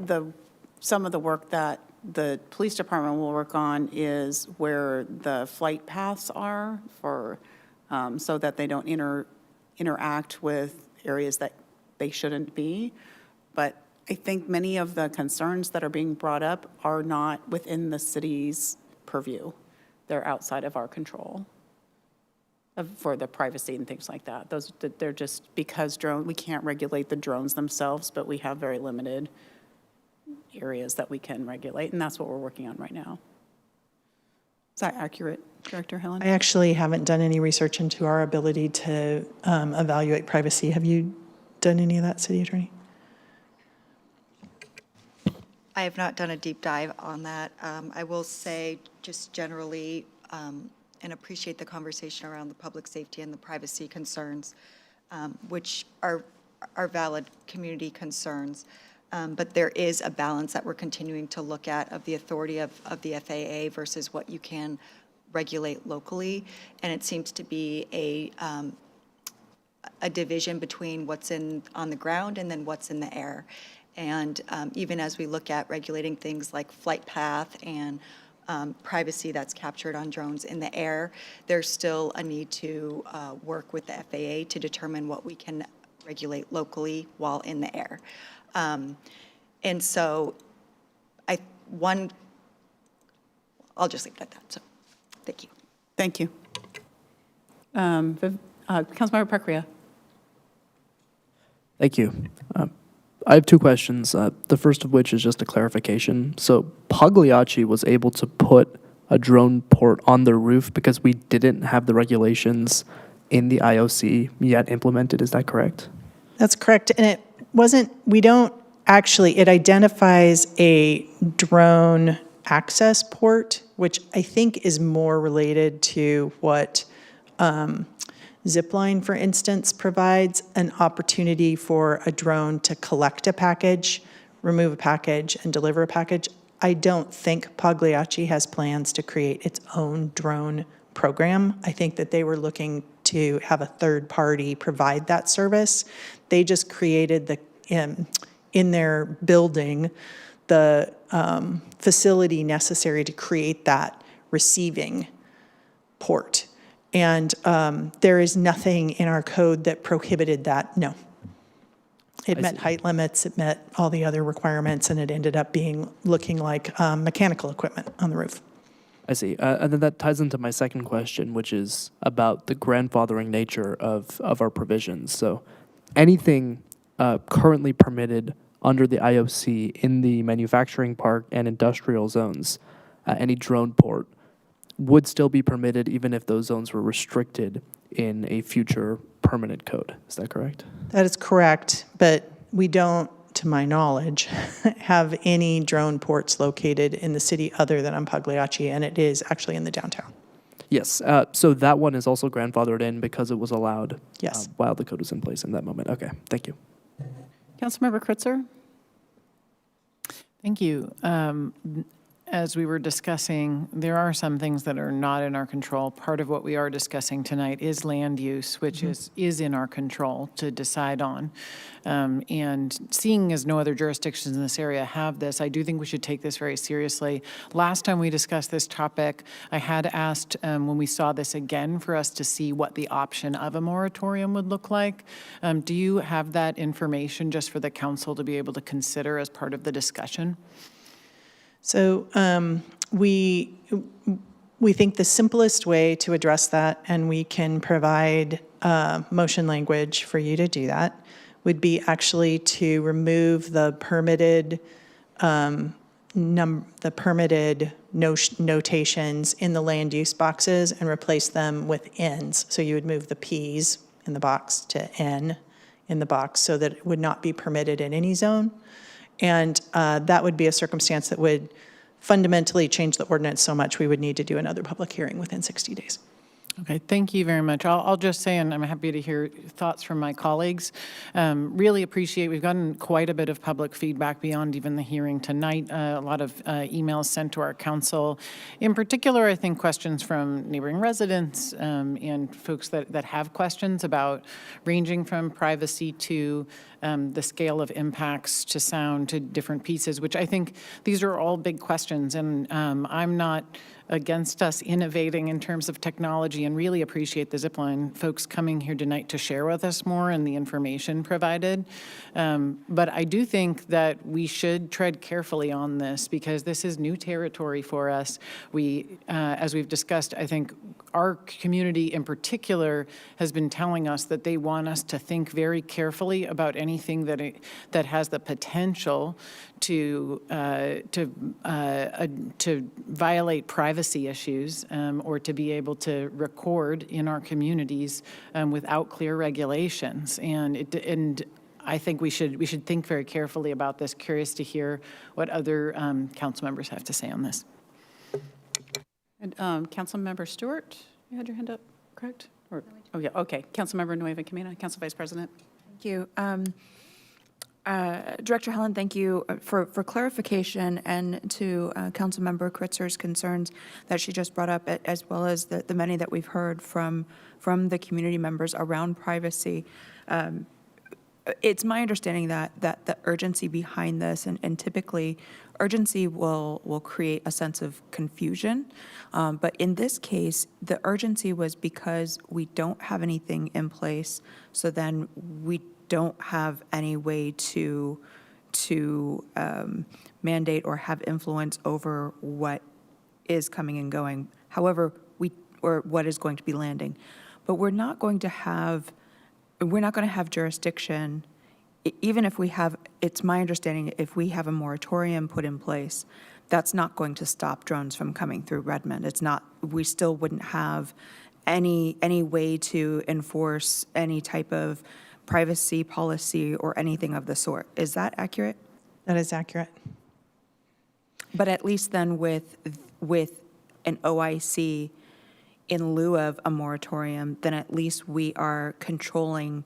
Speaker 1: some of the work that the police department will work on is where the flight paths are for, so that they don't interact with areas that they shouldn't be. But I think many of the concerns that are being brought up are not within the city's purview. They're outside of our control for the privacy and things like that. They're just because we can't regulate the drones themselves, but we have very limited areas that we can regulate, and that's what we're working on right now. Is that accurate, Director Helen?
Speaker 15: I actually haven't done any research into our ability to evaluate privacy. Have you done any of that, City Attorney?
Speaker 22: I have not done a deep dive on that. I will say just generally, and appreciate the conversation around the public safety and the privacy concerns, which are valid community concerns. But there is a balance that we're continuing to look at of the authority of the FAA versus what you can regulate locally. And it seems to be a division between what's on the ground and then what's in the air. And even as we look at regulating things like flight path and privacy that's captured on drones in the air, there's still a need to work with the FAA to determine what we can regulate locally while in the air. And so I'll just leave it at that. So thank you.
Speaker 1: Thank you. Councilmember Parkria.
Speaker 17: Thank you. I have two questions. The first of which is just a clarification. So Pagliacci was able to put a drone port on their roof because we didn't have the regulations in the IOC yet implemented. Is that correct?
Speaker 15: That's correct. And it wasn't, it identifies a drone access port, which I think is more related to what Zipline, for instance, provides an opportunity for a drone to collect a package, remove a package, and deliver a package. I don't think Pagliacci has plans to create its own drone program. I think that they were looking to have a third party provide that service. They just created the in their building the facility necessary to create that receiving port. And there is nothing in our code that prohibited that, no. It met height limits, it met all the other requirements, and it ended up looking like mechanical equipment on the roof.
Speaker 17: I see. And then that ties into my second question, which is about the grandfathering nature of our provisions. So anything currently permitted under the IOC in the manufacturing park and industrial zones, any drone port, would still be permitted even if those zones were restricted in a future permanent code. Is that correct?
Speaker 15: That is correct, but we don't, to my knowledge, have any drone ports located in the city other than on Pagliacci, and it is actually in the downtown.
Speaker 17: Yes. So that one is also grandfathered in because it was allowed
Speaker 15: Yes.
Speaker 17: while the code was in place in that moment. Okay, thank you.
Speaker 1: Councilmember Kritzer?
Speaker 13: Thank you. As we were discussing, there are some things that are not in our control. Part of what we are discussing tonight is land use, which is in our control to decide on. And seeing as no other jurisdictions in this area have this, I do think we should take this very seriously. Last time we discussed this topic, I had asked when we saw this again for us to see what the option of a moratorium would look like. Do you have that information just for the council to be able to consider as part of the discussion?
Speaker 15: So we think the simplest way to address that, and we can provide motion language for you to do that, would be actually to remove the permitted notations in the land use boxes and replace them with Ns. So you would move the Ps in the box to N in the box so that it would not be permitted in any zone. And that would be a circumstance that would fundamentally change the ordinance so much we would need to do another public hearing within 60 days.
Speaker 13: Okay, thank you very much. I'll just say, and I'm happy to hear thoughts from my colleagues. Really appreciate, we've gotten quite a bit of public feedback beyond even the hearing tonight. A lot of emails sent to our council. In particular, I think questions from neighboring residents and folks that have questions about ranging from privacy to the scale of impacts to sound to different pieces, which I think these are all big questions. And I'm not against us innovating in terms of technology and really appreciate the Zipline folks coming here tonight to share with us more and the information provided. But I do think that we should tread carefully on this because this is new territory for us. We, as we've discussed, I think our community in particular has been telling us that they want us to think very carefully about anything that has the potential to violate privacy issues or to be able to record in our communities without clear regulations. And I think we should think very carefully about this. Curious to hear what other council members have to say on this.
Speaker 1: And Councilmember Stewart, you had your hand up, correct? Or, oh, yeah, okay. Councilmember Nueva Camino, Council Vice President.
Speaker 4: Thank you. Director Helen, thank you for clarification and to Councilmember Kritzer's concerns that she just brought up, as well as the many that we've heard from the community members around privacy. It's my understanding that the urgency behind this, and typically urgency will create a sense of confusion. But in this case, the urgency was because we don't have anything in place, so then we don't have any way to mandate or have influence over what is coming and going. However, or what is going to be landing. But we're not going to have jurisdiction, even if we have, it's my understanding, if we have a moratorium put in place, that's not going to stop drones from coming through Redmond. It's not, we still wouldn't have any way to enforce any type of privacy policy or anything of the sort. Is that accurate?
Speaker 15: That is accurate.
Speaker 4: But at least then with an OIC in lieu of a moratorium, then at least we are controlling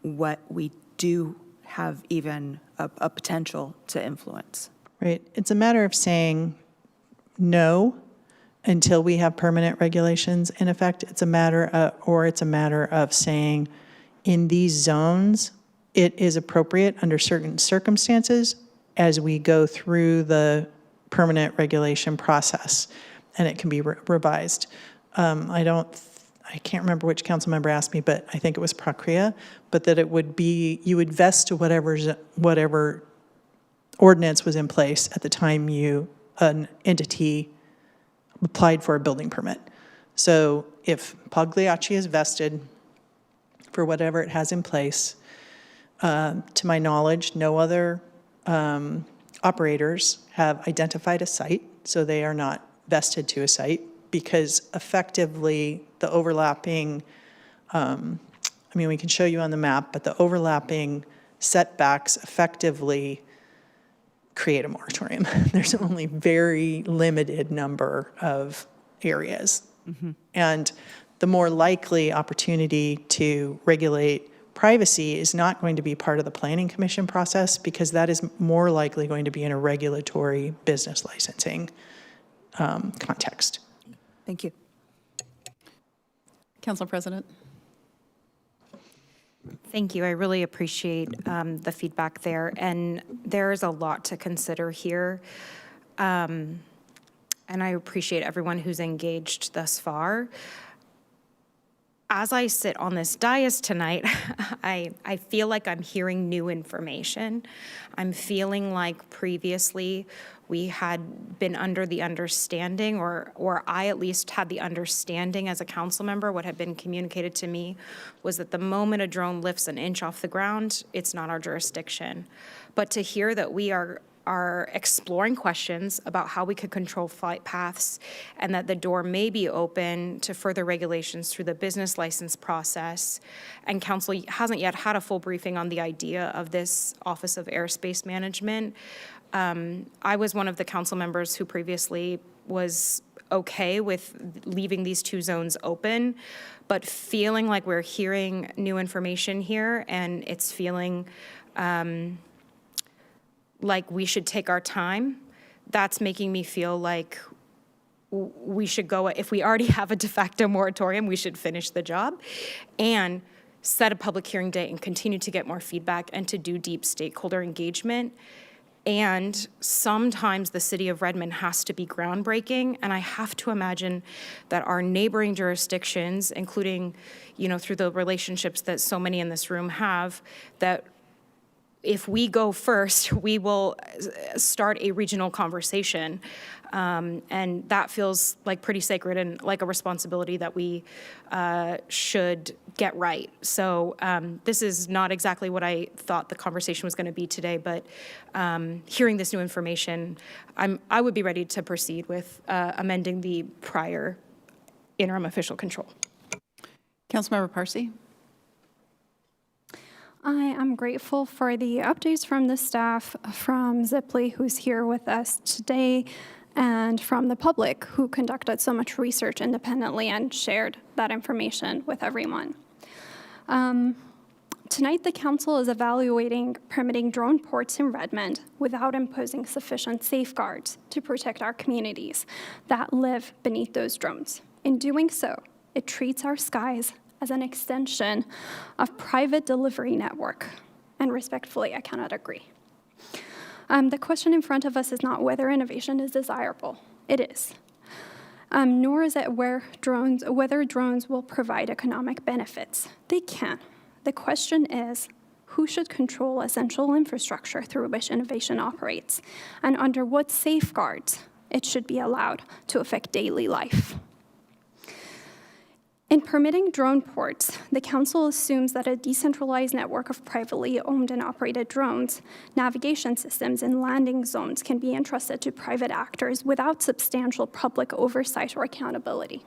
Speaker 4: what we do have even a potential to influence.
Speaker 15: Right. It's a matter of saying no until we have permanent regulations in effect. It's a matter of saying in these zones, it is appropriate under certain circumstances as we go through the permanent regulation process, and it can be revised. I can't remember which council member asked me, but I think it was Procrea, but that it would be, you would vest to whatever ordinance was in place at the time an entity applied for a building permit. So if Pagliacci is vested for whatever it has in place, to my knowledge, no other operators have identified a site, so they are not vested to a site, because effectively the overlapping, we can show you on the map, but the overlapping setbacks effectively create a moratorium. There's only very limited number of areas. And the more likely opportunity to regulate privacy is not going to be part of the Planning Commission process, because that is more likely going to be in a regulatory business licensing context.
Speaker 4: Thank you.
Speaker 1: Council President.
Speaker 6: Thank you. I really appreciate the feedback there. And there's a lot to consider here. And I appreciate everyone who's engaged thus far. As I sit on this dais tonight, I feel like I'm hearing new information. I'm feeling like previously we had been under the understanding, or I at least had the understanding as a council member, what had been communicated to me was that the moment a drone lifts an inch off the ground, it's not our jurisdiction. But to hear that we are exploring questions about how we could control flight paths, and that the door may be open to further regulations through the business license process, and council hasn't yet had a full briefing on the idea of this Office of Airspace Management. I was one of the council members who previously was okay with leaving these two zones open, but feeling like we're hearing new information here, and it's feeling like we should take our time. That's making me feel like we should go, if we already have a de facto moratorium, we should finish the job and set a public hearing date and continue to get more feedback and to do deep stakeholder engagement. And sometimes the city of Redmond has to be groundbreaking, and I have to imagine that our neighboring jurisdictions, including, through the relationships that so many in this room have, that if we go first, we will start a regional conversation. And that feels like pretty sacred and like a responsibility that we should get right. So this is not exactly what I thought the conversation was going to be today, but hearing this new information, I would be ready to proceed with amending the prior interim official control.
Speaker 1: Councilmember Parsi.
Speaker 12: I am grateful for the updates from the staff, from Ziply, who's here with us today, and from the public, who conducted so much research independently and shared that information with everyone. Tonight, the council is evaluating permitting drone ports in Redmond without imposing sufficient safeguards to protect our communities that live beneath those drones. In doing so, it treats our skies as an extension of private delivery network. And respectfully, I cannot agree. The question in front of us is not whether innovation is desirable. It is. Nor is it whether drones will provide economic benefits. They can. The question is, who should control essential infrastructure through which innovation operates, and under what safeguards it should be allowed to affect daily life. In permitting drone ports, the council assumes that a decentralized network of privately owned and operated drones, navigation systems, and landing zones can be entrusted to private actors without substantial public oversight or accountability.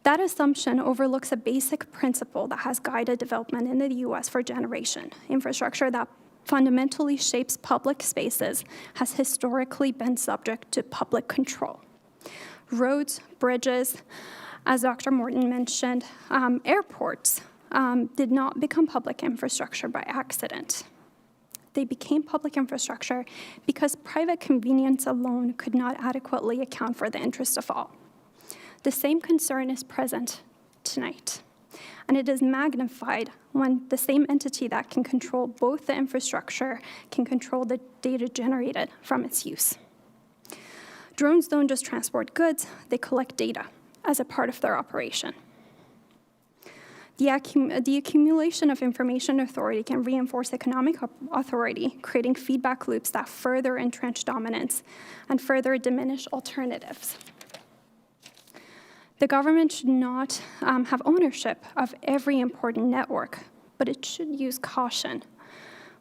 Speaker 12: That assumption overlooks a basic principle that has guided development in the US for generations. Infrastructure that fundamentally shapes public spaces has historically been subject to public control. Roads, bridges, As Dr. Morton mentioned, airports did not become public infrastructure by accident. They became public infrastructure because private convenience alone could not adequately account for the interest of all. The same concern is present tonight, and it is magnified when the same entity that can control both the infrastructure can control the data generated from its use. Drones don't just transport goods, they collect data as a part of their operation. The accumulation of information authority can reinforce economic authority, creating feedback loops that further entrench dominance and further diminish alternatives. The government should not have ownership of every important network, but it should use caution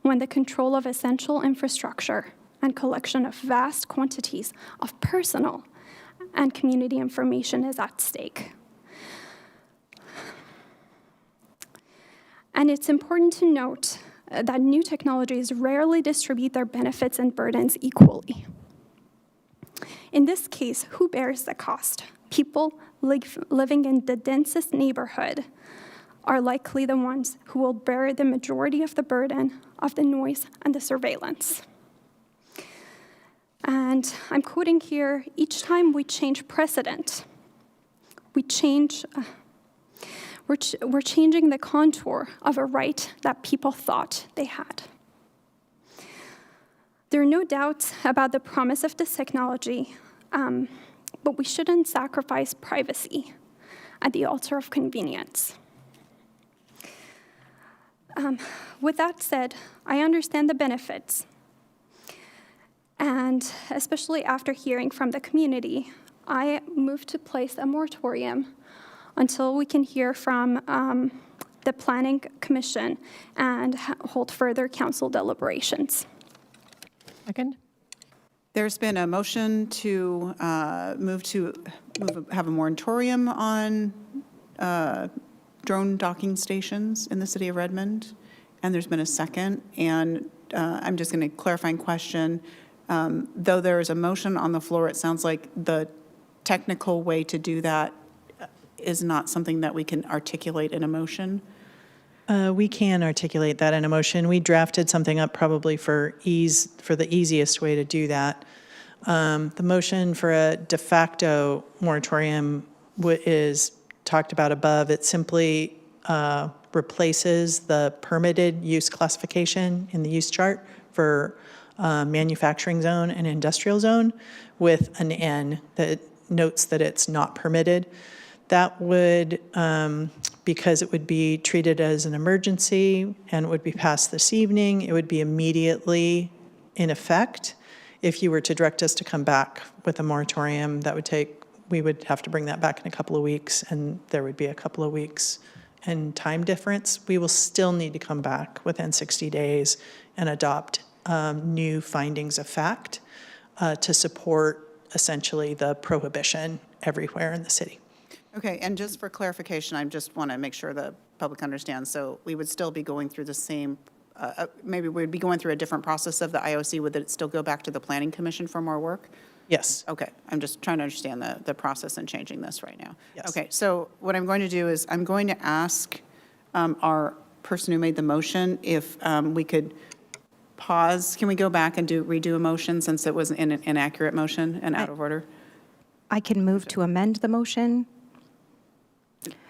Speaker 12: when the control of essential infrastructure and collection of vast quantities of personal and community information is at stake. And it's important to note that new technologies rarely distribute their benefits and burdens equally. In this case, who bears the cost? People living in the densest neighborhood are likely the ones who will bear the majority of the burden of the noise and the surveillance. And I'm quoting here, each time we change precedent, we're changing the contour of a right that people thought they had. There are no doubts about the promise of this technology, but we shouldn't sacrifice privacy at the altar of convenience. With that said, I understand the benefits. And especially after hearing from the community, I move to place a moratorium until we can hear from the Planning Commission and hold further council deliberations.
Speaker 2: Second.
Speaker 1: There's been a motion to have a moratorium on drone docking stations in the city of Redmond, and there's been a second. And I'm just going to clarifying question. Though there is a motion on the floor, it sounds like the technical way to do that is not something that we can articulate in a motion.
Speaker 15: We can articulate that in a motion. We drafted something up probably for the easiest way to do that. The motion for a de facto moratorium is talked about above. It simply replaces the permitted use classification in the use chart for manufacturing zone and industrial zone with an N that notes that it's not permitted. That would, because it would be treated as an emergency and it would be passed this evening, it would be immediately in effect. If you were to direct us to come back with a moratorium, we would have to bring that back in a couple of weeks, and there would be a couple of weeks in time difference. We will still need to come back within 60 days and adopt new findings of fact to support essentially the prohibition everywhere in the city.
Speaker 1: Okay, and just for clarification, I just want to make sure the public understands. So we would still be going through the same, maybe we'd be going through a different process of the IOC. Would it still go back to the Planning Commission for more work?
Speaker 15: Yes.
Speaker 1: Okay, I'm just trying to understand the process in changing this right now.
Speaker 15: Yes.
Speaker 1: Okay, so what I'm going to do is I'm going to ask our person who made the motion if we could pause. Can we go back and redo a motion since it was an inaccurate motion and out of order?
Speaker 6: I can move to amend the motion.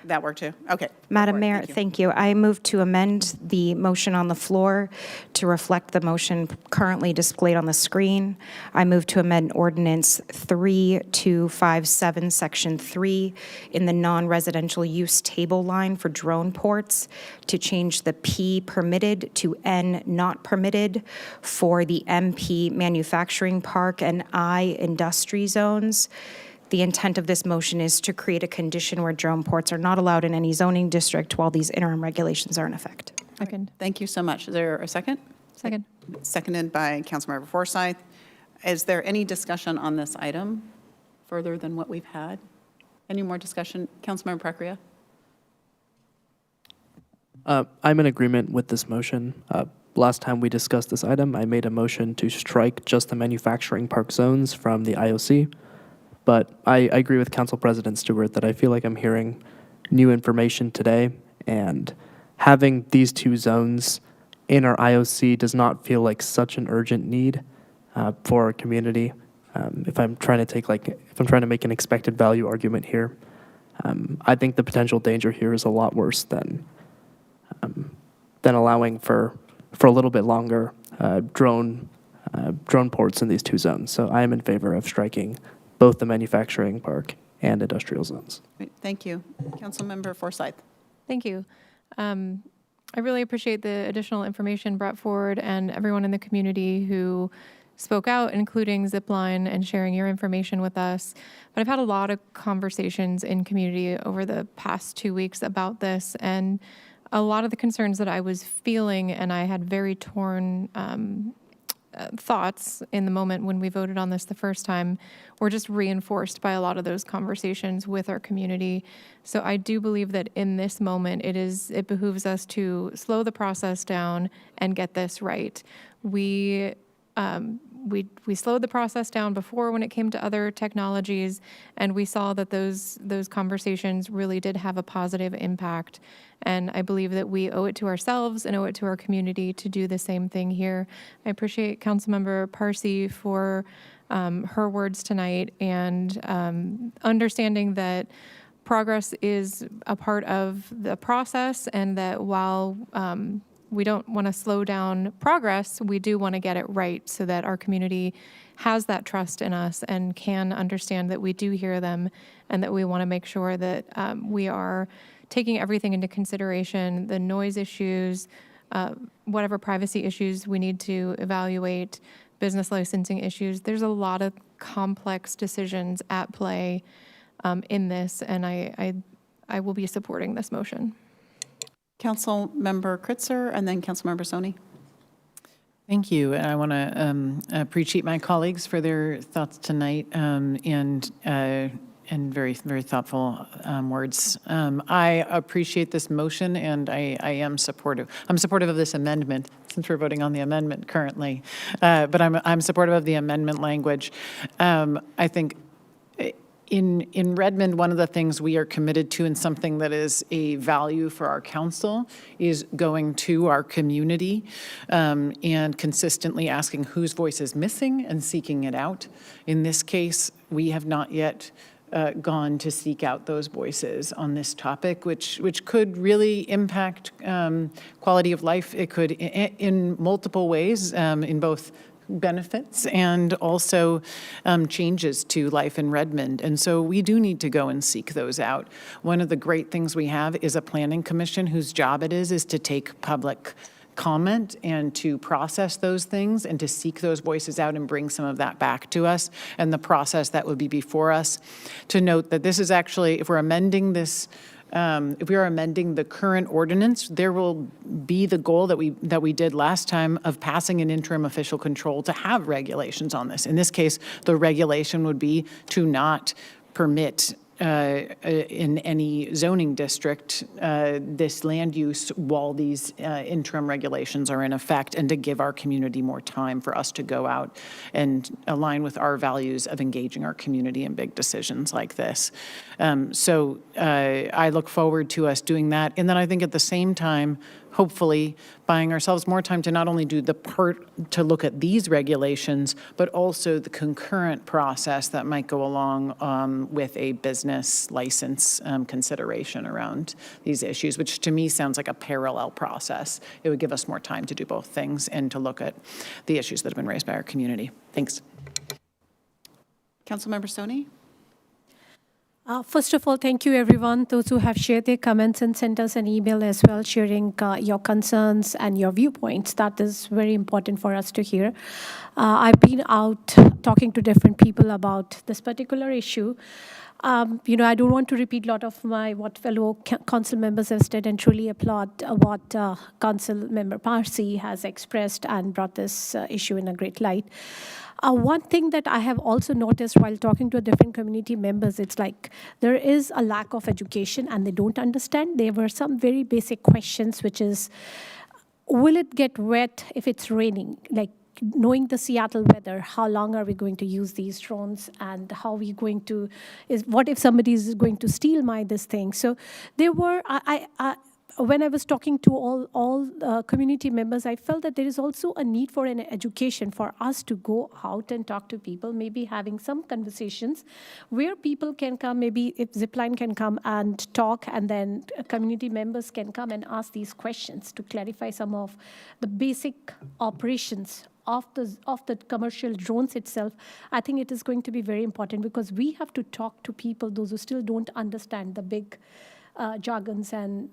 Speaker 1: That worked too? Okay.
Speaker 6: Madam Mayor, thank you. I move to amend the motion on the floor to reflect the motion currently displayed on the screen. I move to amend Ordinance 3257, Section 3, in the non-residential use table line for drone ports to change the P permitted to N not permitted for the MP manufacturing park and I industry zones. The intent of this motion is to create a condition where drone ports are not allowed in any zoning district while these interim regulations are in effect.
Speaker 2: Second.
Speaker 1: Thank you so much. Is there a second?
Speaker 2: Second.
Speaker 1: Seconded by Councilmember Forsyth. Is there any discussion on this item further than what we've had? Any more discussion? Councilmember Precria?
Speaker 17: I'm in agreement with this motion. Last time we discussed this item, I made a motion to strike just the manufacturing park zones from the IOC. But I agree with Council President Stewart that I feel like I'm hearing new information today, and having these two zones in our IOC does not feel like such an urgent need for our community. If I'm trying to make an expected value argument here, I think the potential danger here is a lot worse than allowing for a little bit longer drone ports in these two zones. So I am in favor of striking both the manufacturing park and industrial zones.
Speaker 1: Great, thank you. Councilmember Forsyth.
Speaker 2: Thank you. I really appreciate the additional information brought forward and everyone in the community who spoke out, including Zipline, and sharing your information with us. But I've had a lot of conversations in community over the past 2 weeks about this, and a lot of the concerns that I was feeling, and I had very torn thoughts in the moment when we voted on this the first time, were just reinforced by a lot of those conversations with our community. So I do believe that in this moment, it behooves us to slow the process down and get this right. We slowed the process down before when it came to other technologies, and we saw that those conversations really did have a positive impact. And I believe that we owe it to ourselves and owe it to our community to do the same thing here. I appreciate Councilmember Parsi for her words tonight, and understanding that progress is a part of the process, and that while we don't want to slow down progress, we do want to get it right so that our community has that trust in us and can understand that we do hear them, and that we want to make sure that we are taking everything into consideration, the noise issues, whatever privacy issues we need to evaluate, business licensing issues. There's a lot of complex decisions at play in this, and I will be supporting this motion.
Speaker 1: Councilmember Kritzer, and then Councilmember Soni.
Speaker 13: Thank you. And I want to appreciate my colleagues for their thoughts tonight, and very, very thoughtful words. I appreciate this motion, and I am supportive. I'm supportive of this amendment, since we're voting on the amendment currently. But I'm supportive of the amendment language. I think in Redmond, one of the things we are committed to, and something that is a value for our council, is going to our community and consistently asking whose voice is missing and seeking it out. In this case, we have not yet gone to seek out those voices on this topic, which could really impact quality of life. It could in multiple ways, in both benefits and also changes to life in Redmond. And so we do need to go and seek those out. One of the great things we have is a planning commission whose job it is to take public comment and to process those things and to seek those voices out and bring some of that back to us, and the process that would be before us. To note that this is actually, if we're amending this, if we are amending the current ordinance, there will be the goal that we did last time of passing an interim official control to have regulations on this. In this case, the regulation would be to not permit in any zoning district this land use while these interim regulations are in effect, and to give our community more time for us to go out and align with our values of engaging our community in big decisions like this. So I look forward to us doing that. And then I think at the same time, hopefully buying ourselves more time to not only do the part to look at these regulations, but also the concurrent process that might go along with a business license consideration around these issues, which to me sounds like a parallel process. It would give us more time to do both things and to look at the issues that have been raised by our community. Thanks.
Speaker 1: Councilmember Soni.
Speaker 8: First of all, thank you everyone, those who have shared their comments and sent us an email as well, sharing your concerns and your viewpoints. That is very important for us to hear. I've been out talking to different people about this particular issue. I don't want to repeat a lot of what fellow council members have said, and truly applaud what Council Member Parsi has expressed and brought this issue in a great light. One thing that I have also noticed while talking to different community members, it's like there is a lack of education and they don't understand. There were some very basic questions, which is, will it get wet if it's raining? Like, knowing the Seattle weather, how long are we going to use these drones, and how are we going to, what if somebody is going to steal this thing? So there were, when I was talking to all community members, I felt that there is also a need for an education for us to go out and talk to people, maybe having some conversations where people can come, maybe if Zipline can come and talk, and then community members can come and ask these questions to clarify some of the basic operations of the commercial drones itself. I think it is going to be very important because we have to talk to people, those who still don't understand the big jargons and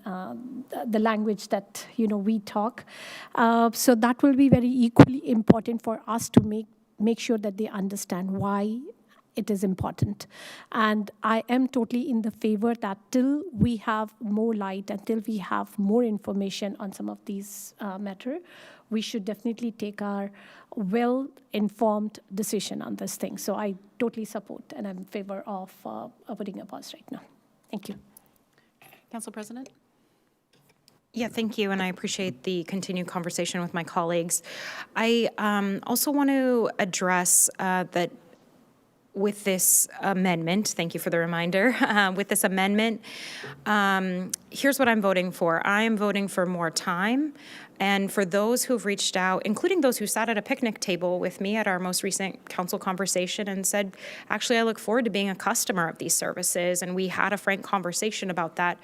Speaker 8: the language that we talk. So that will be very equally important for us to make sure that they understand why it is important. And I am totally in the favor that till we have more light, until we have more information on some of these matter, we should definitely take our well-informed decision on this thing. So I totally support and I'm in favor of putting a pause right now. Thank you.
Speaker 1: Council President?
Speaker 6: Yeah, thank you, and I appreciate the continued conversation with my colleagues. I also want to address that with this amendment, thank you for the reminder, with this amendment, here's what I'm voting for. I am voting for more time. And for those who've reached out, including those who sat at a picnic table with me at our most recent council conversation and said, actually, I look forward to being a customer of these services. And we had a frank conversation about that.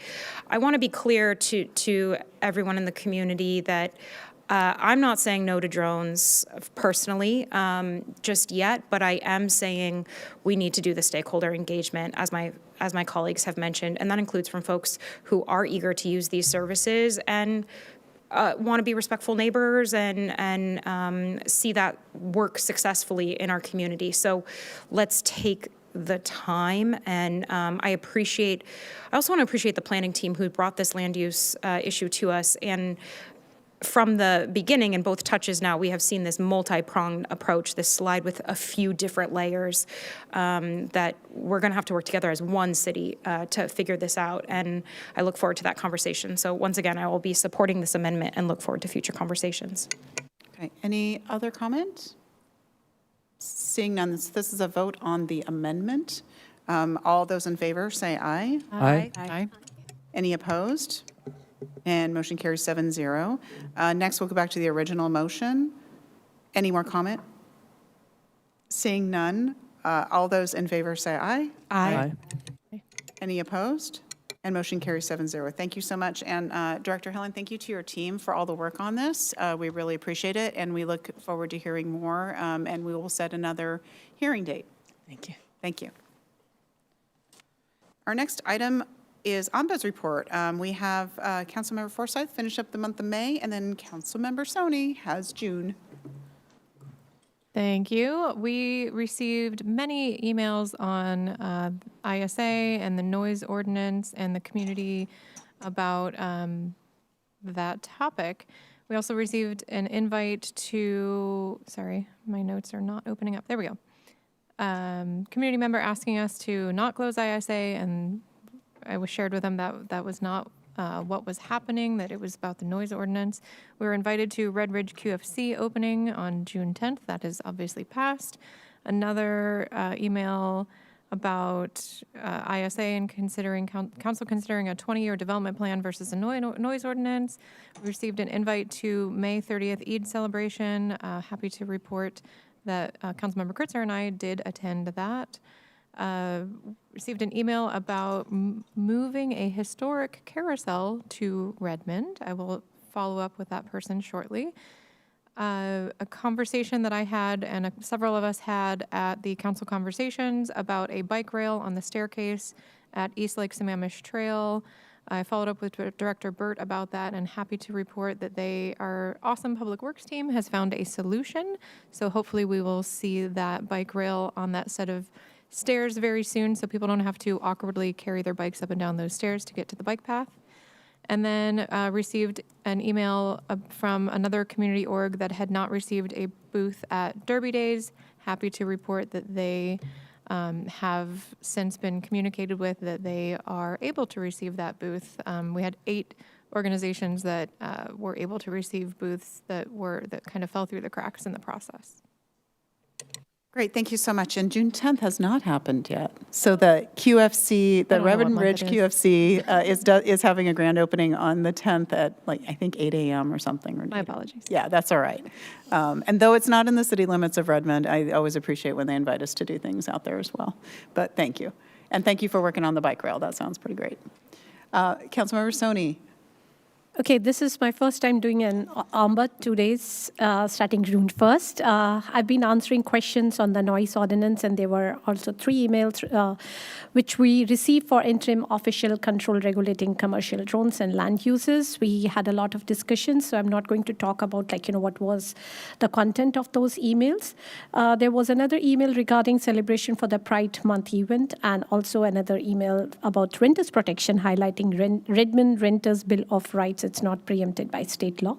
Speaker 6: I want to be clear to everyone in the community that I'm not saying no to drones personally just yet, but I am saying we need to do the stakeholder engagement as my colleagues have mentioned. And that includes from folks who are eager to use these services and want to be respectful neighbors and see that work successfully in our community. So let's take the time, and I also want to appreciate the planning team who brought this land use issue to us. And from the beginning, in both touches now, we have seen this multi-pronged approach, this slide with a few different layers that we're going to have to work together as one city to figure this out. And I look forward to that conversation. So once again, I will be supporting this amendment and look forward to future conversations.
Speaker 1: Okay, any other comment? Seeing none, this is a vote on the amendment. All those in favor say aye.
Speaker 17: Aye.
Speaker 13: Aye.
Speaker 1: Any opposed? And motion carries 7-0. Next, we'll go back to the original motion. Any more comment? Seeing none, all those in favor say aye.
Speaker 17: Aye.
Speaker 1: Any opposed? And motion carries 7-0. Thank you so much. And Director Helen, thank you to your team for all the work on this. We really appreciate it, and we look forward to hearing more, and we will set another hearing date.
Speaker 13: Thank you.
Speaker 1: Thank you. Our next item is Ombuds report. We have Councilmember Forsyth finish up the month of May, and then Councilmember Soni has June.
Speaker 2: Thank you. We received many emails on ISA and the noise ordinance and the community about that topic. We also received an invite to, sorry, my notes are not opening up. There we go. Community member asking us to not close ISA, and I was shared with them that that was not what was happening, that it was about the noise ordinance. We were invited to Red Ridge QFC opening on June 10th. That has obviously passed. Another email about ISA and council considering a 20-year development plan versus a noise ordinance. We received an invite to May 30th Eid celebration. Happy to report that Councilmember Kritzer and I did attend that. Received an email about moving a historic carousel to Redmond. I will follow up with that person shortly. A conversation that I had and several of us had at the council conversations about a bike rail on the staircase at East Lake Sammamish Trail. I followed up with Director Burt about that and happy to report that our awesome public works team has found a solution. So hopefully we will see that bike rail on that set of stairs very soon so people don't have to awkwardly carry their bikes up and down those stairs to get to the bike path. And then received an email from another community org that had not received a booth at Derby Days. Happy to report that they have since been communicated with that they are able to receive that booth. We had 8 organizations that were able to receive booths that kind of fell through the cracks in the process.
Speaker 1: Great, thank you so much. And June 10th has not happened yet. So the QFC, the
Speaker 2: don't know what
Speaker 1: Redmond
Speaker 2: month
Speaker 1: Ridge
Speaker 2: it is.
Speaker 1: QFC is having a grand opening on the 10th at I think 8 a.m. or something.
Speaker 2: My apologies.
Speaker 1: Yeah, that's all right. And though it's not in the city limits of Redmond, I always appreciate when they invite us to do things out there as well. But thank you. And thank you for working on the bike rail. That sounds pretty great. Councilmember Soni.
Speaker 8: Okay, this is my first time doing an ombud 2 days, starting June 1st. I've been answering questions on the noise ordinance, and there were also 3 emails which we received for interim official control regulating commercial drones and land uses. We had a lot of discussions, so I'm not going to talk about what was the content of those emails. There was another email regarding celebration for the Pride Month event, and also another email about renters protection, highlighting Redmond Renters Bill of Rights. It's not preempted by state law.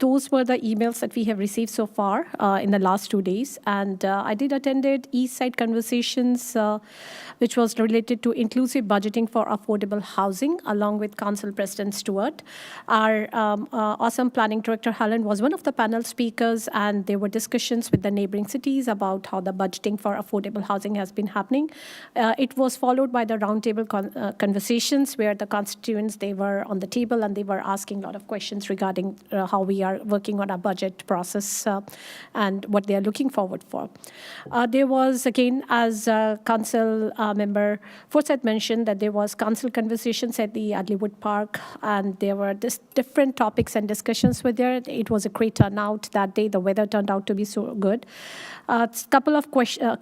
Speaker 8: Those were the emails that we have received so far in the last 2 days. And I did attended East Side Conversations, which was related to inclusive budgeting for affordable housing, along with Council President Stewart. Our awesome planning director, Helen, was one of the panel speakers, and there were discussions with the neighboring cities about how the budgeting for affordable housing has been happening. It was followed by the roundtable conversations where the constituents, they were on the table and they were asking a lot of questions regarding how we are working on our budget process and what they are looking forward for. There was, again, as Council Member Forsyth mentioned, that there was council conversations at the Adleywood Park, and there were different topics and discussions were there. It was a great turnout that day. The weather turned out to be so good. A couple of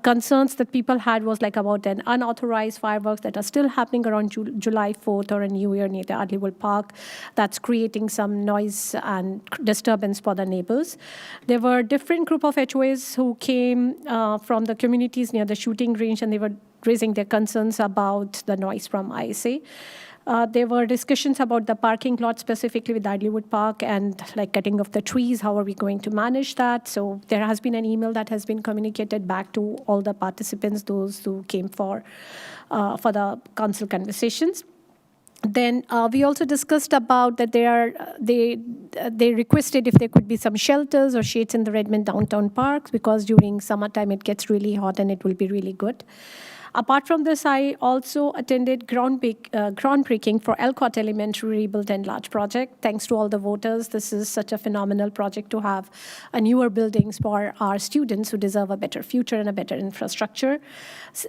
Speaker 8: concerns that people had was about an unauthorized fireworks that are still happening around July 4th or a New Year near the Adleywood Park. That's creating some noise and disturbance for the neighbors. There were different group of HOAs who came from the communities near the shooting range, and they were raising their concerns about the noise from ISA. There were discussions about the parking lot, specifically with Adleywood Park, and cutting of the trees. How are we going to manage that? So there has been an email that has been communicated back to all the participants, those who came for the council conversations. Then we also discussed about that they requested if there could be some shelters or shades in the Redmond downtown parks, because during summertime it gets really hot and it will be really good. Apart from this, I also attended groundbreaking for Elcott Elementary Rebuild and Large project. Thanks to all the voters, this is such a phenomenal project to have newer buildings for our students who deserve a better future and a better infrastructure.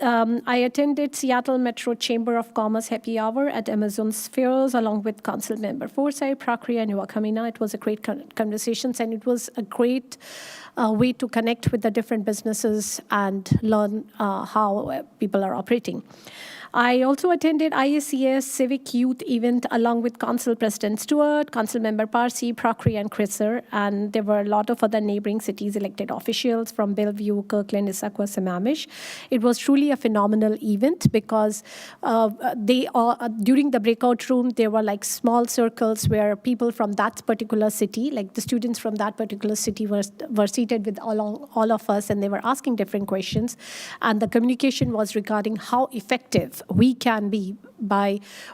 Speaker 8: I attended Seattle Metro Chamber of Commerce Happy Hour at Amazon Spheres along with Council Member Forsyth, Prakriya, and Wakamina. It was a great conversation, and it was a great way to connect with the different businesses and learn how people are operating. I also attended IACS Civic Youth event along with Council President Stewart, Council Member Parsi, Prakriya, and Kritzer, and there were a lot of other neighboring cities elected officials from Bellevue, Kirkland, Issaquah, Sammamish. It was truly a phenomenal event because during the breakout room, there were small circles where people from that particular city, the students from that particular city were seated with all of us, and they were asking different questions. And the communication was regarding how effective we can be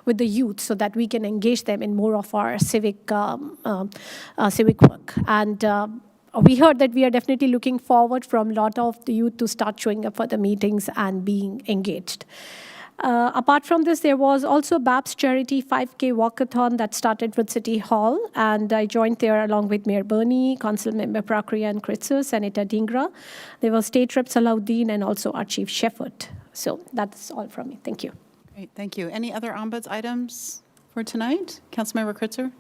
Speaker 8: with the youth so that we can engage them in more of our civic work. And we heard that we are definitely looking forward from a lot of the youth to start showing up for the meetings and being engaged. Apart from this, there was also BAPS Charity 5K Walkathon that started with City Hall, and I joined there along with Mayor Bernie, Council Member Prakriya and Kritzer, Senator Dhingra. There was State Rep Salahuddin and also our Chief Shepherd. So that's all from me. Thank you.
Speaker 1: Great, thank you. Any other ombuds items for tonight? Councilmember Kritzer?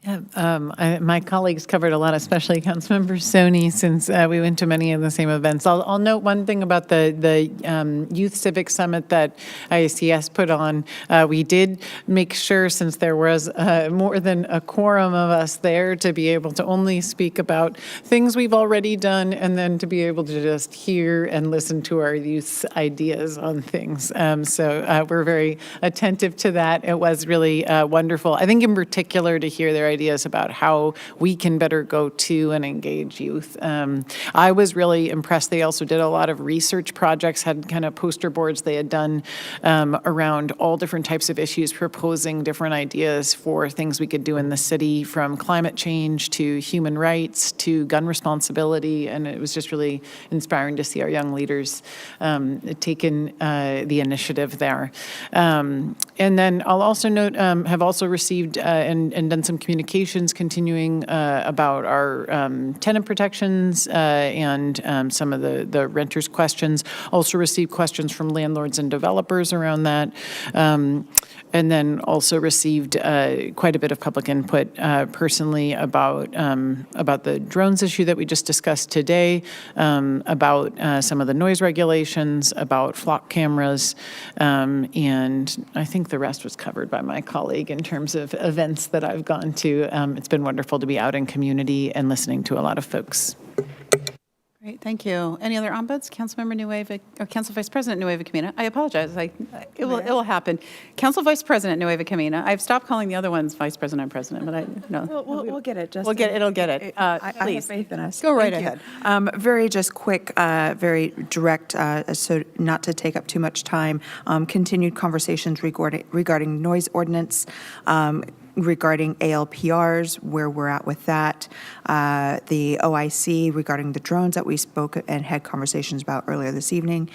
Speaker 13: Yeah, my colleagues covered a lot, especially Councilmember Soni, since we went to many of the same events. I'll note one thing about the Youth Civic Summit that IACS put on. We did make sure, since there was more than a quorum of us there, to be able to only speak about things we've already done, and then to be able to just hear and listen to our youth's ideas on things. So we're very attentive to that. It was really wonderful. I think in particular to hear their ideas about how we can better go to and engage youth. I was really impressed. They also did a lot of research projects, had kind of poster boards they had done around all different types of issues, proposing different ideas for things we could do in the city, from climate change to human rights to gun responsibility. And it was just really inspiring to see our young leaders taking the initiative there. And then I'll also note, have also received and done some communications continuing about our tenant protections and some of the renters' questions. Also received questions from landlords and developers around that. And then also received quite a bit of public input personally about the drones issue that we just discussed today, about some of the noise regulations, about flock cameras, and I think the rest was covered by my colleague in terms of events that I've gone to. It's been wonderful to be out in community and listening to a lot of folks.
Speaker 1: Great, thank you. Any other ombuds? Councilmember Nueva, or Council Vice President Nueva Camina. I apologize. It will happen. Council Vice President Nueva Camina. I've stopped calling the other ones Vice President and President, but
Speaker 4: We'll get it, Justin.
Speaker 1: We'll get it. It'll get it.
Speaker 4: I have
Speaker 1: Please
Speaker 4: faith in us.
Speaker 1: Go right
Speaker 4: Thank you.
Speaker 1: ahead.
Speaker 4: Very just quick, very direct, so not to take up too much time. Continued conversations regarding noise ordinance, regarding ALPRs, where we're at with that, the OIC regarding the drones that we spoke and had conversations about earlier this evening.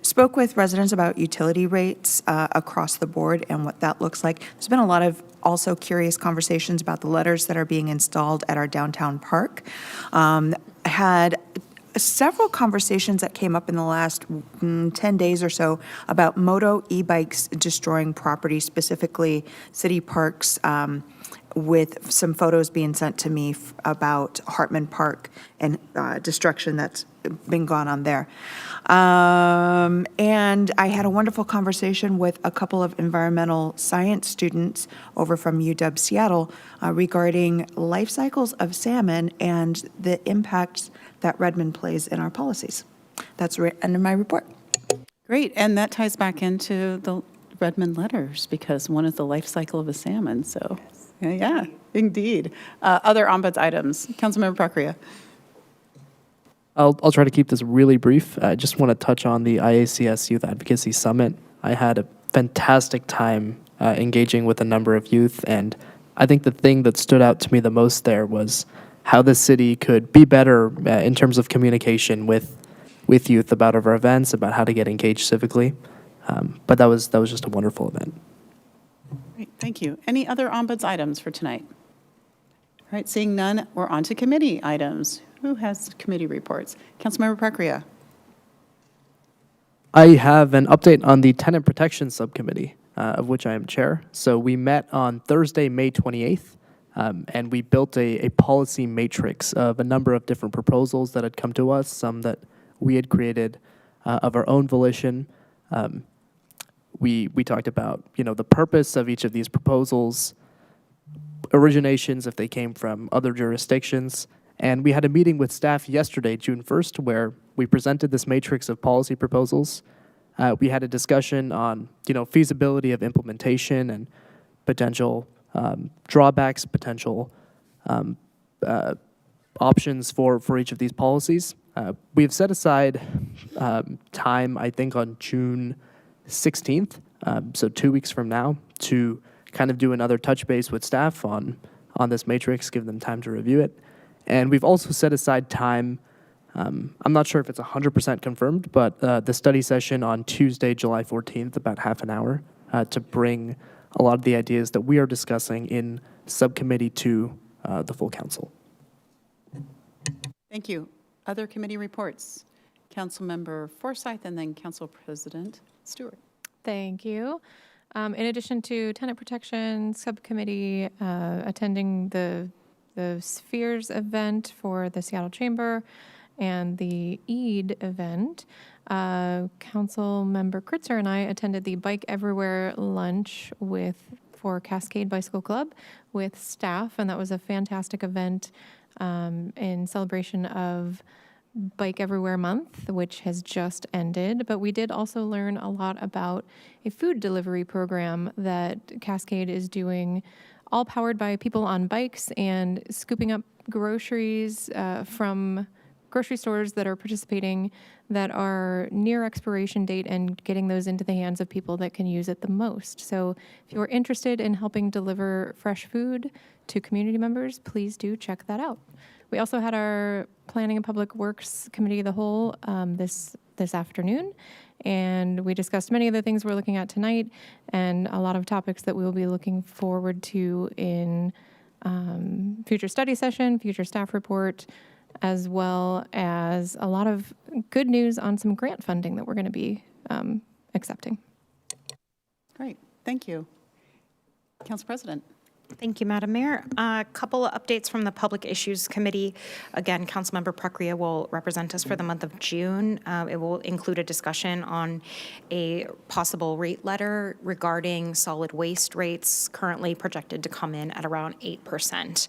Speaker 4: Spoke with residents about utility rates across the board and what that looks like. There's been a lot of also curious conversations about the letters that are being installed at our downtown park. Had several conversations that came up in the last 10 days or so about moto e-bikes destroying property, specifically city parks, with some photos being sent to me about Hartman Park and destruction that's been gone on there. And I had a wonderful conversation with a couple of environmental science students over from UW Seattle regarding life cycles of salmon and the impacts that Redmond plays in our policies. That's end of my report.
Speaker 1: Great, and that ties back into the Redmond letters, because one is the life cycle of a salmon, so, yeah, indeed. Other ombuds items. Councilmember Prakria.
Speaker 17: I'll try to keep this really brief. I just want to touch on the IACS Youth Advocacy Summit. I had a fantastic time engaging with a number of youth, and I think the thing that stood out to me the most there was how the city could be better in terms of communication with youth about our events, about how to get engaged civically. But that was just a wonderful event.
Speaker 1: Great, thank you. Any other ombuds items for tonight? All right, seeing none, we're on to committee items. Who has committee reports? Councilmember Prakria.
Speaker 17: I have an update on the Tenant Protection Subcommittee, of which I am chair. So we met on Thursday, May 28th, and we built a policy matrix of a number of different proposals that had come to us, some that we had created of our own volition. We talked about, the purpose of each of these proposals, originations if they came from other jurisdictions, and we had a meeting with staff yesterday, June 1st, where we presented this matrix of policy proposals. We had a discussion on, feasibility of implementation and potential drawbacks, potential options for each of these policies. We have set aside time, I think, on June 16th, so 2 weeks from now, to kind of do another touch base with staff on this matrix, give them time to review it. And we've also set aside time, I'm not sure if it's 100% confirmed, but the study session on Tuesday, July 14th, about half an hour, to bring a lot of the ideas that we are discussing in subcommittee to the full council.
Speaker 1: Thank you. Other committee reports? Councilmember Forsyth and then Council President Stewart.
Speaker 2: Thank you. In addition to tenant protection subcommittee, attending the Spheres event for the Seattle Chamber and the EID event, Council Member Kritzer and I attended the Bike Everywhere lunch for Cascade Bicycle Club with staff, and that was a fantastic event in celebration of Bike Everywhere Month, which has just ended. But we did also learn a lot about a food delivery program that Cascade is doing all powered by people on bikes and scooping up groceries from grocery stores that are participating that are near expiration date and getting those into the hands of people that can use it the most. So if you're interested in helping deliver fresh food to community members, please do check that out. We also had our Planning and Public Works Committee of the Whole this afternoon, and we discussed many of the things we're looking at tonight and a lot of topics that we will be looking forward to in future study session, future staff report, as well as a lot of good news on some grant funding that we're going to be accepting.
Speaker 1: Great, thank you. Council President.
Speaker 6: Thank you, Madam Mayor. A couple of updates from the Public Issues Committee. Again, Councilmember Prakriya will represent us for the month of June. It will include a discussion on a possible rate letter regarding solid waste rates currently projected to come in at around 8%.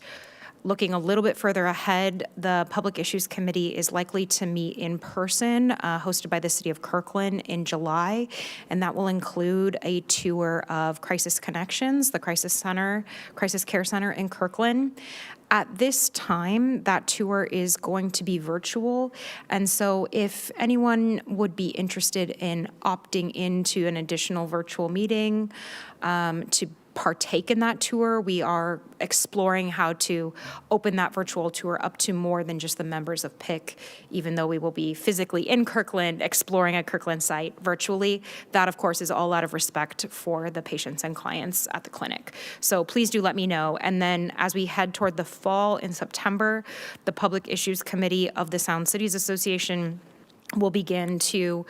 Speaker 6: Looking a little bit further ahead, the Public Issues Committee is likely to meet in person, hosted by the City of Kirkland in July, and that will include a tour of Crisis Connections, the crisis care center in Kirkland. At this time, that tour is going to be virtual, and so if anyone would be interested in opting into an additional virtual meeting to partake in that tour, we are exploring how to open that virtual tour up to more than just the members of PIC, even though we will be physically in Kirkland, exploring a Kirkland site virtually. That, of course, is all out of respect for the patients and clients at the clinic. So please do let me know. And then as we head toward the fall in September, the Public Issues Committee of the Sound Cities Association will begin to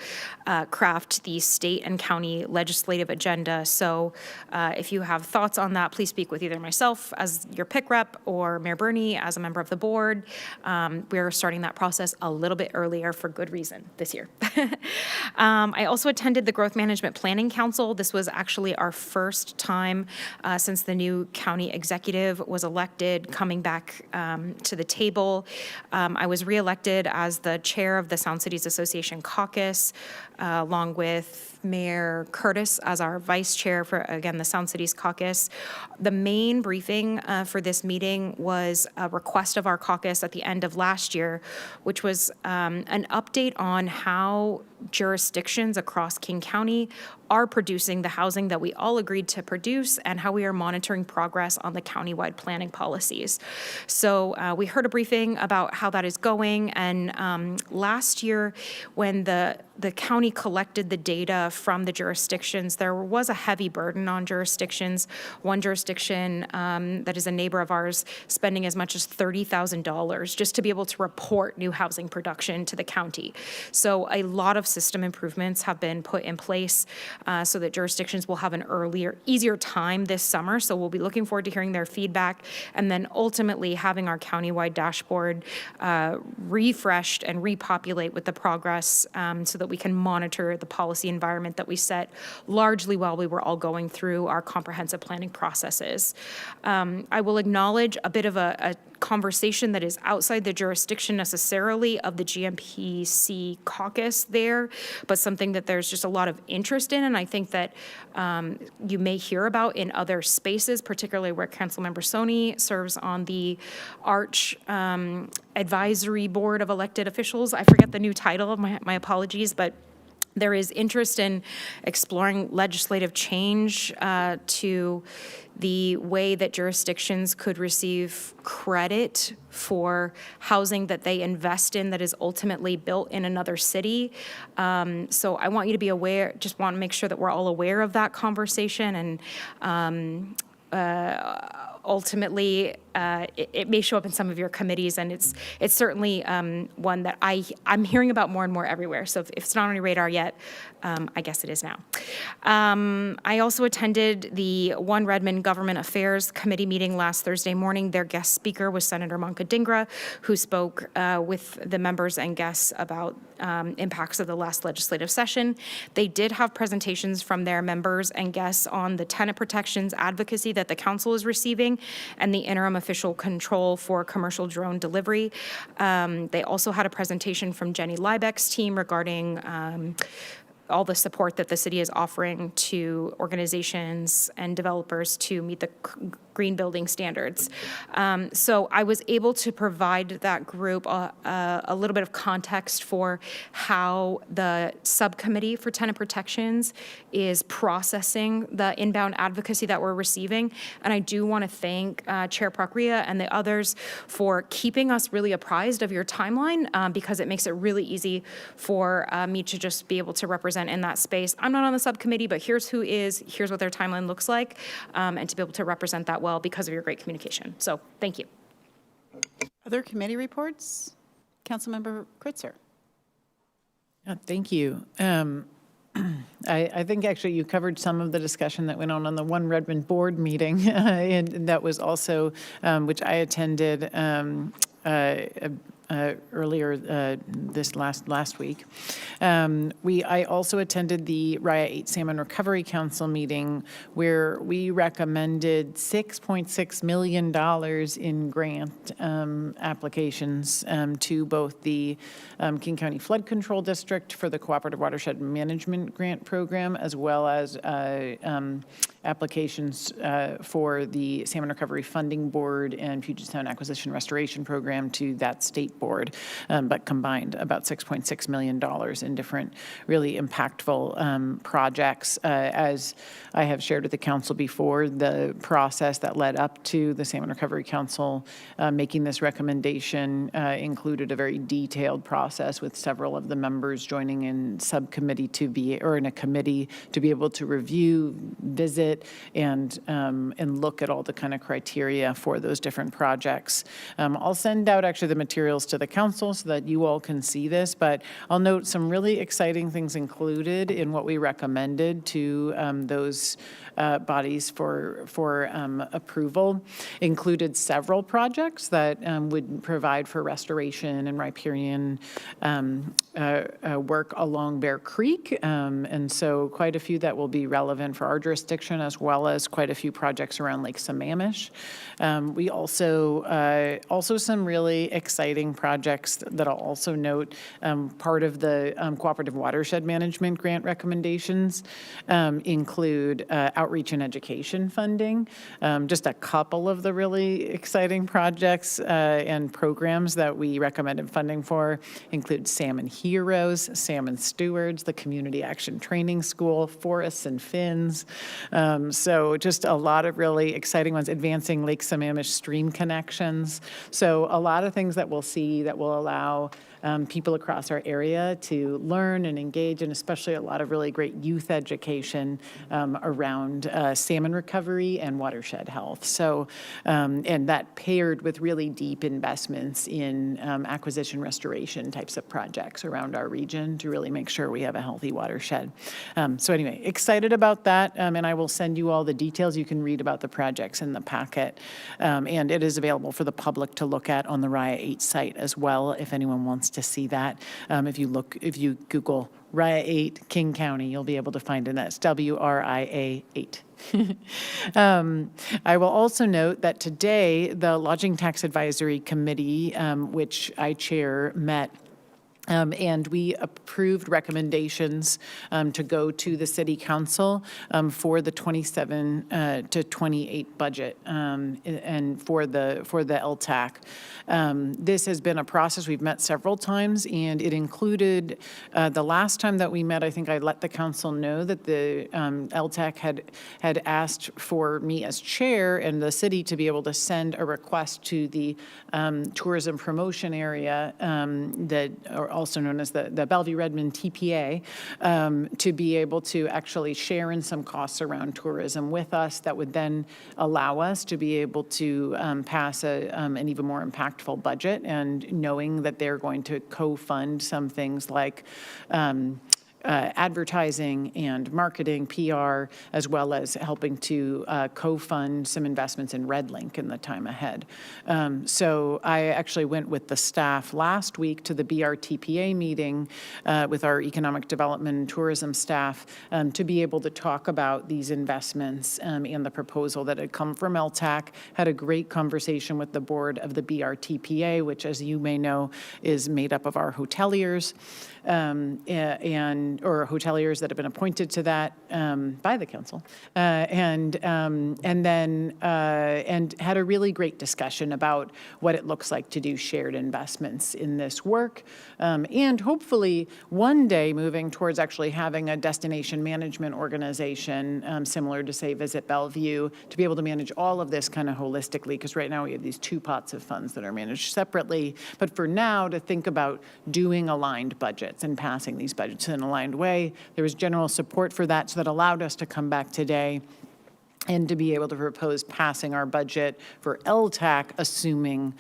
Speaker 6: craft the state and county legislative agenda. So if you have thoughts on that, please speak with either myself as your PIC rep or Mayor Bernie as a member of the board. We're starting that process a little bit earlier for good reason this year. I also attended the Growth Management Planning Council. This was actually our first time since the new county executive was elected coming back to the table. I was reelected as the chair of the Sound Cities Association Caucus, along with Mayor Curtis as our vice chair for, again, the Sound Cities Caucus. The main briefing for this meeting was a request of our caucus at the end of last year, which was an update on how jurisdictions across King County are producing the housing that we all agreed to produce and how we are monitoring progress on the countywide planning policies. So we heard a briefing about how that is going, and last year when the county collected the data from the jurisdictions, there was a heavy burden on jurisdictions. One jurisdiction that is a neighbor of ours spending as much as $30,000 just to be able to report new housing production to the county. So a lot of system improvements have been put in place so that jurisdictions will have an easier time this summer. So we'll be looking forward to hearing their feedback and then ultimately having our countywide dashboard refreshed and repopulate with the progress so that we can monitor the policy environment that we set largely while we were all going through our comprehensive planning processes. I will acknowledge a bit of a conversation that is outside the jurisdiction necessarily of the GMPC caucus there, but something that there's just a lot of interest in, and I think that you may hear about in other spaces, particularly where Councilmember Soni serves on the ARCH Advisory Board of Elected Officials. I forget the new title of my apologies, but there is interest in exploring legislative change to the way that jurisdictions could receive credit for housing that they invest in that is ultimately built in another city. So I want you to be aware, just want to make sure that we're all aware of that conversation, and ultimately, it may show up in some of your committees, and it's certainly one that I'm hearing about more and more everywhere. So if it's not on your radar yet, I guess it is now. I also attended the One Redmond Government Affairs Committee meeting last Thursday morning. Their guest speaker was Senator Moncadingra, who spoke with the members and guests about impacts of the last legislative session. They did have presentations from their members and guests on the tenant protections advocacy that the council is receiving and the interim official control for commercial drone delivery. They also had a presentation from Jenny Liebeck's team regarding all the support that the city is offering to organizations and developers to meet the green building standards. So I was able to provide that group a little bit of context for how the subcommittee for tenant protections is processing the inbound advocacy that we're receiving. And I do want to thank Chair Procria and the others for keeping us really apprised of your timeline, because it makes it really easy for me to just be able to represent in that space. I'm not on the subcommittee, but here's who is, here's what their timeline looks like, and to be able to represent that well because of your great communication. So thank you.
Speaker 1: Other committee reports? Councilmember Kritzer.
Speaker 13: Thank you. I think actually you covered some of the discussion that went on the One Redmond board meeting, and that was also, which I attended earlier this last week. I also attended the RIA 8 Salmon Recovery Council meeting, where we recommended $6.6 million in grant applications to both the King County Flood Control District for the Cooperative Watershed Management Grant Program, as well as applications for the Salmon Recovery Funding Board and Puget Sound Acquisition Restoration Program to that state board, but combined about $6.6 million in different really impactful projects. As I have shared with the council before, the process that led up to the Salmon Recovery Council making this recommendation included a very detailed process with several of the members joining in subcommittee to be, or in a committee to be able to review, visit, and look at all the kind of criteria for those different projects. I'll send out actually the materials to the council so that you all can see this, but I'll note some really exciting things included in what we recommended to those bodies for approval. Included several projects that would provide for restoration and riparian work along Bear Creek, and so quite a few that will be relevant for our jurisdiction, as well as quite a few projects around Lake Sammamish. We also some really exciting projects that I'll also note. Part of the Cooperative Watershed Management Grant recommendations include outreach and education funding. Just a couple of the really exciting projects and programs that we recommended funding for include Salmon Heroes, Salmon Stewards, the Community Action Training School, Forests and Fins. So just a lot of really exciting ones, advancing Lake Sammamish stream connections. So a lot of things that we'll see that will allow people across our area to learn and engage, and especially a lot of really great youth education around salmon recovery and watershed health. So, and that paired with really deep investments in acquisition restoration types of projects around our region to really make sure we have a healthy watershed. So anyway, excited about that, and I will send you all the details. You can read about the projects in the packet, and it is available for the public to look at on the RIA 8 site as well, if anyone wants to see that. If you Google RIA 8 King County, you'll be able to find it. That's WRIA 8. I will also note that today the Lodging Tax Advisory Committee, which I chair, met. And we approved recommendations to go to the City Council for the 27 to 28 budget and for the LTAC. This has been a process. We've met several times, and it included the last time that we met. I think I let the council know that the LTAC had asked for me as chair and the city to be able to send a request to the tourism promotion area that are also known as the Bellevue Redmond TPA, to be able to actually share in some costs around tourism with us that would then allow us to be able to pass an even more impactful budget, and knowing that they're going to co-fund some things like advertising and marketing, PR, as well as helping to co-fund some investments in RedLink in the time ahead. So I actually went with the staff last week to the BRTPA meeting with our economic development and tourism staff to be able to talk about these investments and the proposal that had come from LTAC. Had a great conversation with the board of the BRTPA, which, as you may know, is made up of our hoteliers. And or hoteliers that have been appointed to that by the council, and had a really great discussion about what it looks like to do shared investments in this work, and hopefully one day moving towards actually having a destination management organization similar to, say, Visit Bellevue, to be able to manage all of this kind of holistically, because right now we have these two pots of funds that are managed separately. But for now, to think about doing aligned budgets and passing these budgets in an aligned way. There was general support for that, so that allowed us to come back today and to be able to propose passing our budget for LTAC, assuming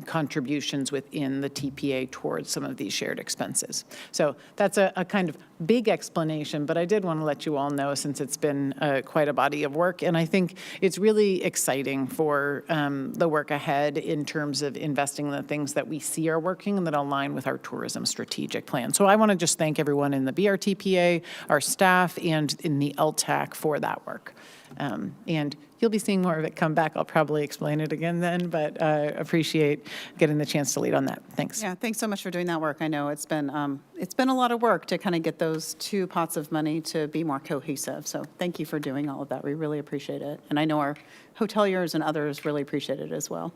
Speaker 13: contributions within the TPA towards some of these shared expenses. So that's a kind of big explanation, but I did want to let you all know, since it's been quite a body of work, and I think it's really exciting for the work ahead in terms of investing in the things that we see are working and that align with our tourism strategic plan. So I want to just thank everyone in the BRTPA, our staff, and in the LTAC for that work. And you'll be seeing more of it come back. I'll probably explain it again then, but appreciate getting the chance to lead on that. Thanks.
Speaker 1: Yeah, thanks so much for doing that work. I know it's been a lot of work to kind of get those two pots of money to be more cohesive. So thank you for doing all of that. We really appreciate it. And I know our hoteliers and others really appreciate it as well.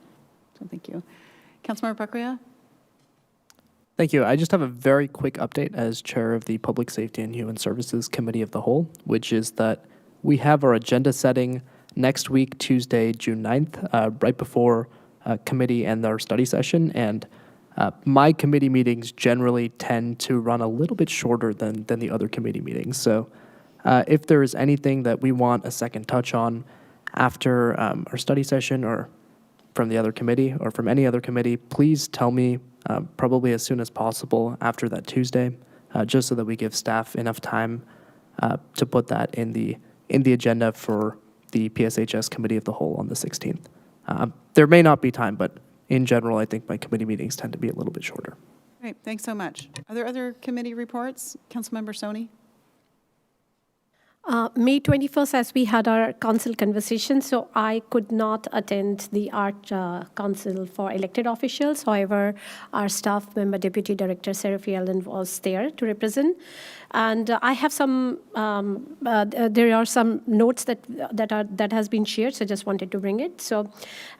Speaker 1: So thank you. Councilmember Bacria?
Speaker 17: Thank you. I just have a very quick update as chair of the Public Safety and Human Services Committee of the Whole, which is that we have our agenda setting next week, Tuesday, June 9th, right before committee and our study session. And my committee meetings generally tend to run a little bit shorter than the other committee meetings. So if there is anything that we want a second touch on after our study session, or from the other committee or from any other committee, please tell me probably as soon as possible after that Tuesday, just so that we give staff enough time to put that in the agenda for the PSHS Committee of the Whole on the 16th. There may not be time, but in general, I think my committee meetings tend to be a little bit shorter.
Speaker 1: Great, thanks so much. Are there other committee reports? Councilmember Soni?
Speaker 8: May 21st, as we had our council conversation, so I could not attend the Art Council for elected officials. However, our staff member, Deputy Director Seraphy Ellen, was there to represent. And I have some, there are some notes that has been shared, so I just wanted to bring it. So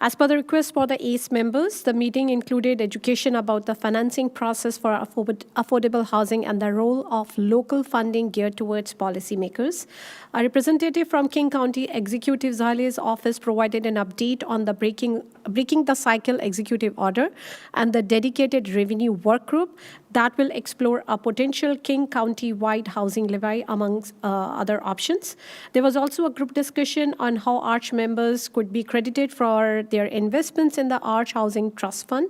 Speaker 8: as per the request for the ACE members, the meeting included education about the financing process for affordable housing and the role of local funding geared towards policymakers. A representative from King County Executive Zale's office provided an update on the Breaking the Cycle executive order and the dedicated revenue work group that will explore a potential King County-wide housing levy amongst other options. There was also a group discussion on how Arch members could be credited for their investments in the Arch Housing Trust Fund,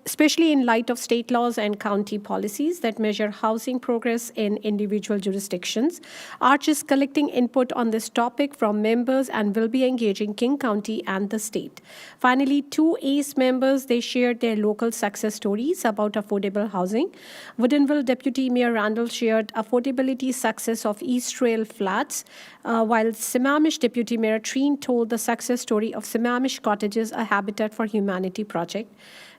Speaker 8: especially in light of state laws and county policies that measure housing progress in individual jurisdictions. Arch is collecting input on this topic from members and will be engaging King County and the state. Finally, two ACE members, they shared their local success stories about affordable housing. Woodinville Deputy Mayor Randall shared affordability success of East Rail Flats, while Sammamish Deputy Mayor Treen told the success story of Sammamish Cottages, a Habitat for Humanity project.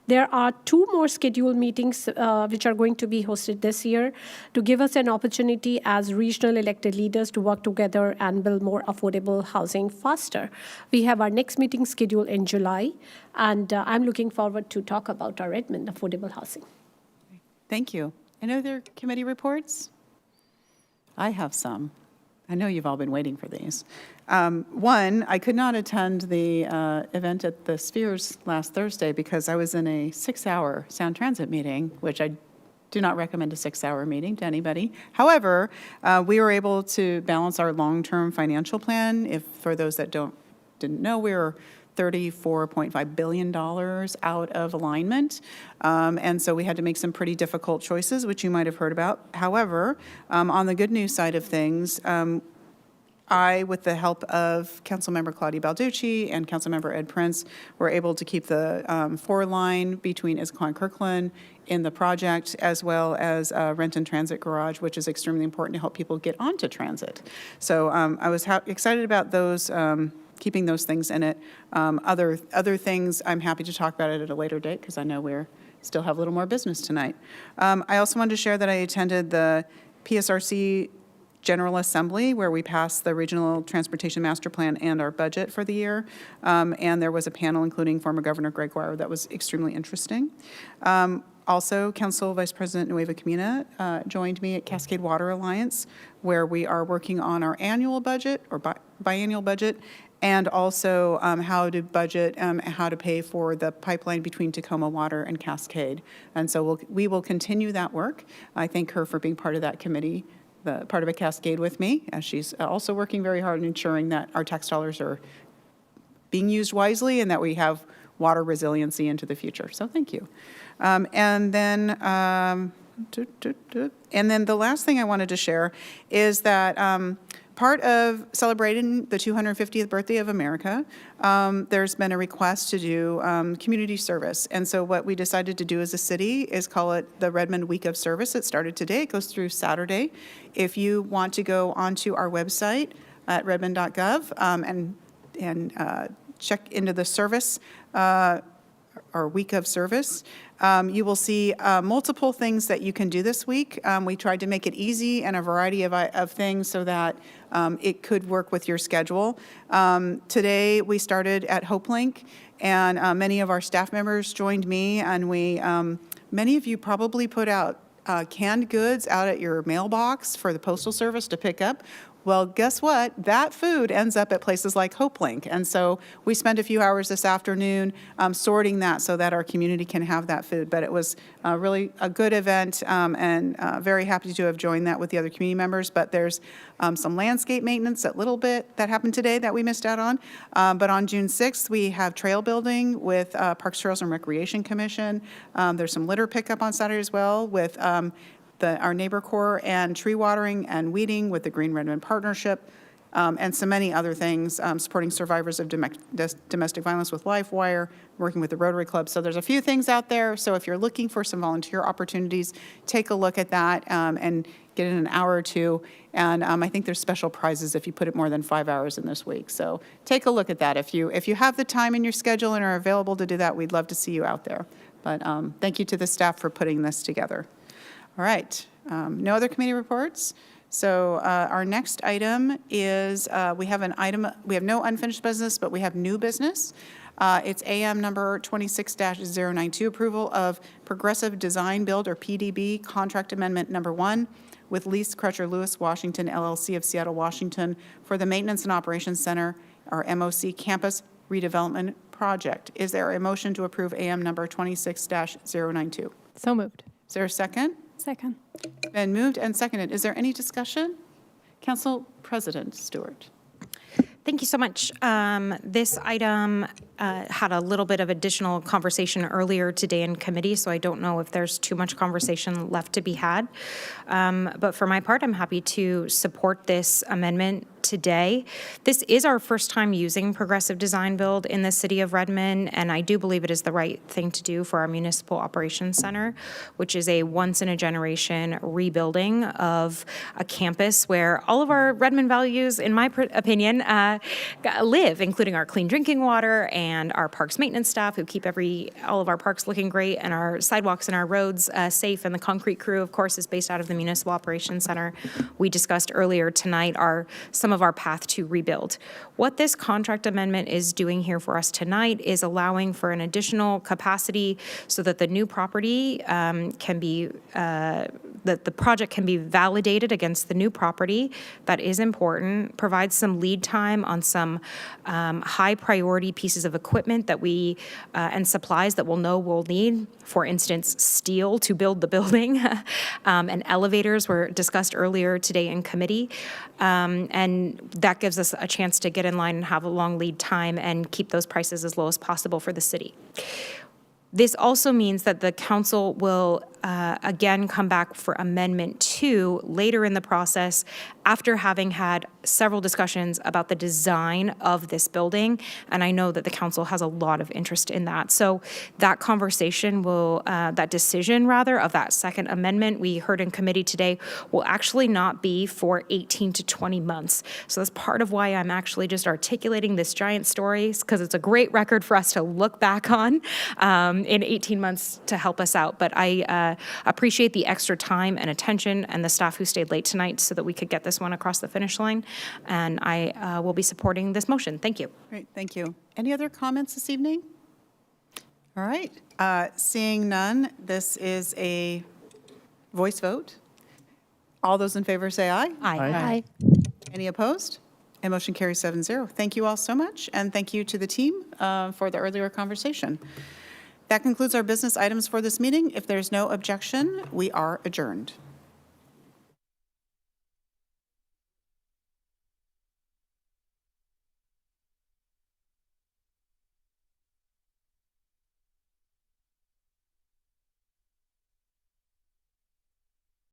Speaker 8: There are two more scheduled meetings which are going to be hosted this year to give us an opportunity as regional elected leaders to work together and build more affordable housing faster. We have our next meeting scheduled in July, and I'm looking forward to talk about our Redmond affordable housing.
Speaker 1: Thank you. Any other committee reports? I have some. I know you've all been waiting for these. One, I could not attend the event at the Spheres last Thursday because I was in a 6-hour Sound Transit meeting, which I do not recommend a 6-hour meeting to anybody. However, we were able to balance our long-term financial plan. For those that didn't know, we were $34.5 billion out of alignment. And so we had to make some pretty difficult choices, which you might have heard about. However, on the good news side of things, I, with the help of Councilmember Claudia Balducci and Councilmember Ed Prince, were able to keep the 4 line between Issaquah and Kirkland in the project, as well as Renton Transit Garage, which is extremely important to help people get onto transit. So I was excited about those, keeping those things in it. Other things, I'm happy to talk about it at a later date because I know we're still have a little more business tonight. I also wanted to share that I attended the PSRC General Assembly, where we passed the Regional Transportation Master Plan and our budget for the year. And there was a panel including former Governor Gregoire that was extremely interesting. Also, Council Vice President Nueva Camina joined me at Cascade Water Alliance, where we are working on our annual budget or biannual budget, and also how to budget, how to pay for the pipeline between Tacoma Water and Cascade. And so we will continue that work. I thank her for being part of that committee, the part of a Cascade with me, as she's also working very hard in ensuring that our tax dollars are being used wisely and that we have water resiliency into the future. So thank you. And then the last thing I wanted to share is that part of celebrating the 250th birthday of America, there's been a request to do community service. And so what we decided to do as a city is call it the Redmond Week of Service. It started today. It goes through Saturday. If you want to go onto our website at redmond.gov and check into the service, our week of service, you will see multiple things that you can do this week. We tried to make it easy and a variety of things so that it could work with your schedule. Today, we started at HopeLink, and many of our staff members joined me, and many of you probably put out canned goods out at your mailbox for the Postal Service to pick up. Well, guess what? That food ends up at places like HopeLink. And so we spent a few hours this afternoon sorting that so that our community can have that food. But it was really a good event, and very happy to have joined that with the other community members. But there's some landscape maintenance at Little Bit that happened today that we missed out on. But on June 6th, we have trail building with Parks, Trails, and Recreation Commission. There's some litter pickup on Saturday as well with our Neighbor Corps, and tree watering and weeding with the Green Redmond Partnership, and so many other things, supporting survivors of domestic violence with LifeWire, working with the Rotary Club. So there's a few things out there. So if you're looking for some volunteer opportunities, take a look at that and get in an hour or two. And I think there's special prizes if you put it more than 5 hours in this week. So take a look at that. If you have the time in your schedule and are available to do that, we'd love to see you out there. But thank you to the staff for putting this together. All right, no other committee reports. So our next item is we have no unfinished business, but we have new business. It's AM number 26-092, approval of Progressive Design Build, or PDB, contract amendment number 1 with Lease Crutcher Lewis Washington LLC of Seattle, Washington for the Maintenance and Operations Center, or MOC Campus Redevelopment Project. Is there a motion to approve AM number 26-092?
Speaker 2: So moved.
Speaker 1: Is there a second?
Speaker 12: Second.
Speaker 1: Been moved and seconded. Is there any discussion? Council President Stewart.
Speaker 6: Thank you so much. This item had a little bit of additional conversation earlier today in committee, so I don't know if there's too much conversation left to be had. But for my part, I'm happy to support this amendment today. This is our first time using Progressive Design Build in the city of Redmond, and I do believe it is the right thing to do for our Municipal Operations Center, which is a once-in-a-generation rebuilding of a campus where all of our Redmond values, in my opinion, live, including our clean drinking water and our parks maintenance staff who keep all of our parks looking great, and our sidewalks and our roads safe, and the concrete crew, of course, is based out of the Municipal Operations Center. We discussed earlier tonight some of our path to rebuild. What this contract amendment is doing here for us tonight is allowing for an additional capacity so that the new property can be, that the project can be validated against the new property. That is important. Provides some lead time on some high priority pieces of equipment that we and supplies that we'll know we'll need. For instance, steel to build the building, and elevators were discussed earlier today in committee. And that gives us a chance to get in line and have a long lead time and keep those prices as low as possible for the city. This also means that the council will again come back for Amendment 2 two, later in the process, after having had several discussions about the design of this building, and I know that the council has a lot of interest in that. So that conversation will, that decision rather, of that second amendment we heard in committee today will actually not be for 18 to 20 months. So that's part of why I'm actually just articulating this giant story, because it's a great record for us to look back on in 18 months to help us out. But I appreciate the extra time and attention and the staff who stayed late tonight so that we could get this one across the finish line. And I will be supporting this motion. Thank you.
Speaker 1: Great, thank you. Any other comments this evening? All right, seeing none, this is a voice vote. All those in favor say aye.
Speaker 6: Aye.
Speaker 1: Any opposed? And motion carries 7-0. Thank you all so much, and thank you to the team for the earlier conversation. That concludes our business items for this meeting. If there's no objection, we are adjourned.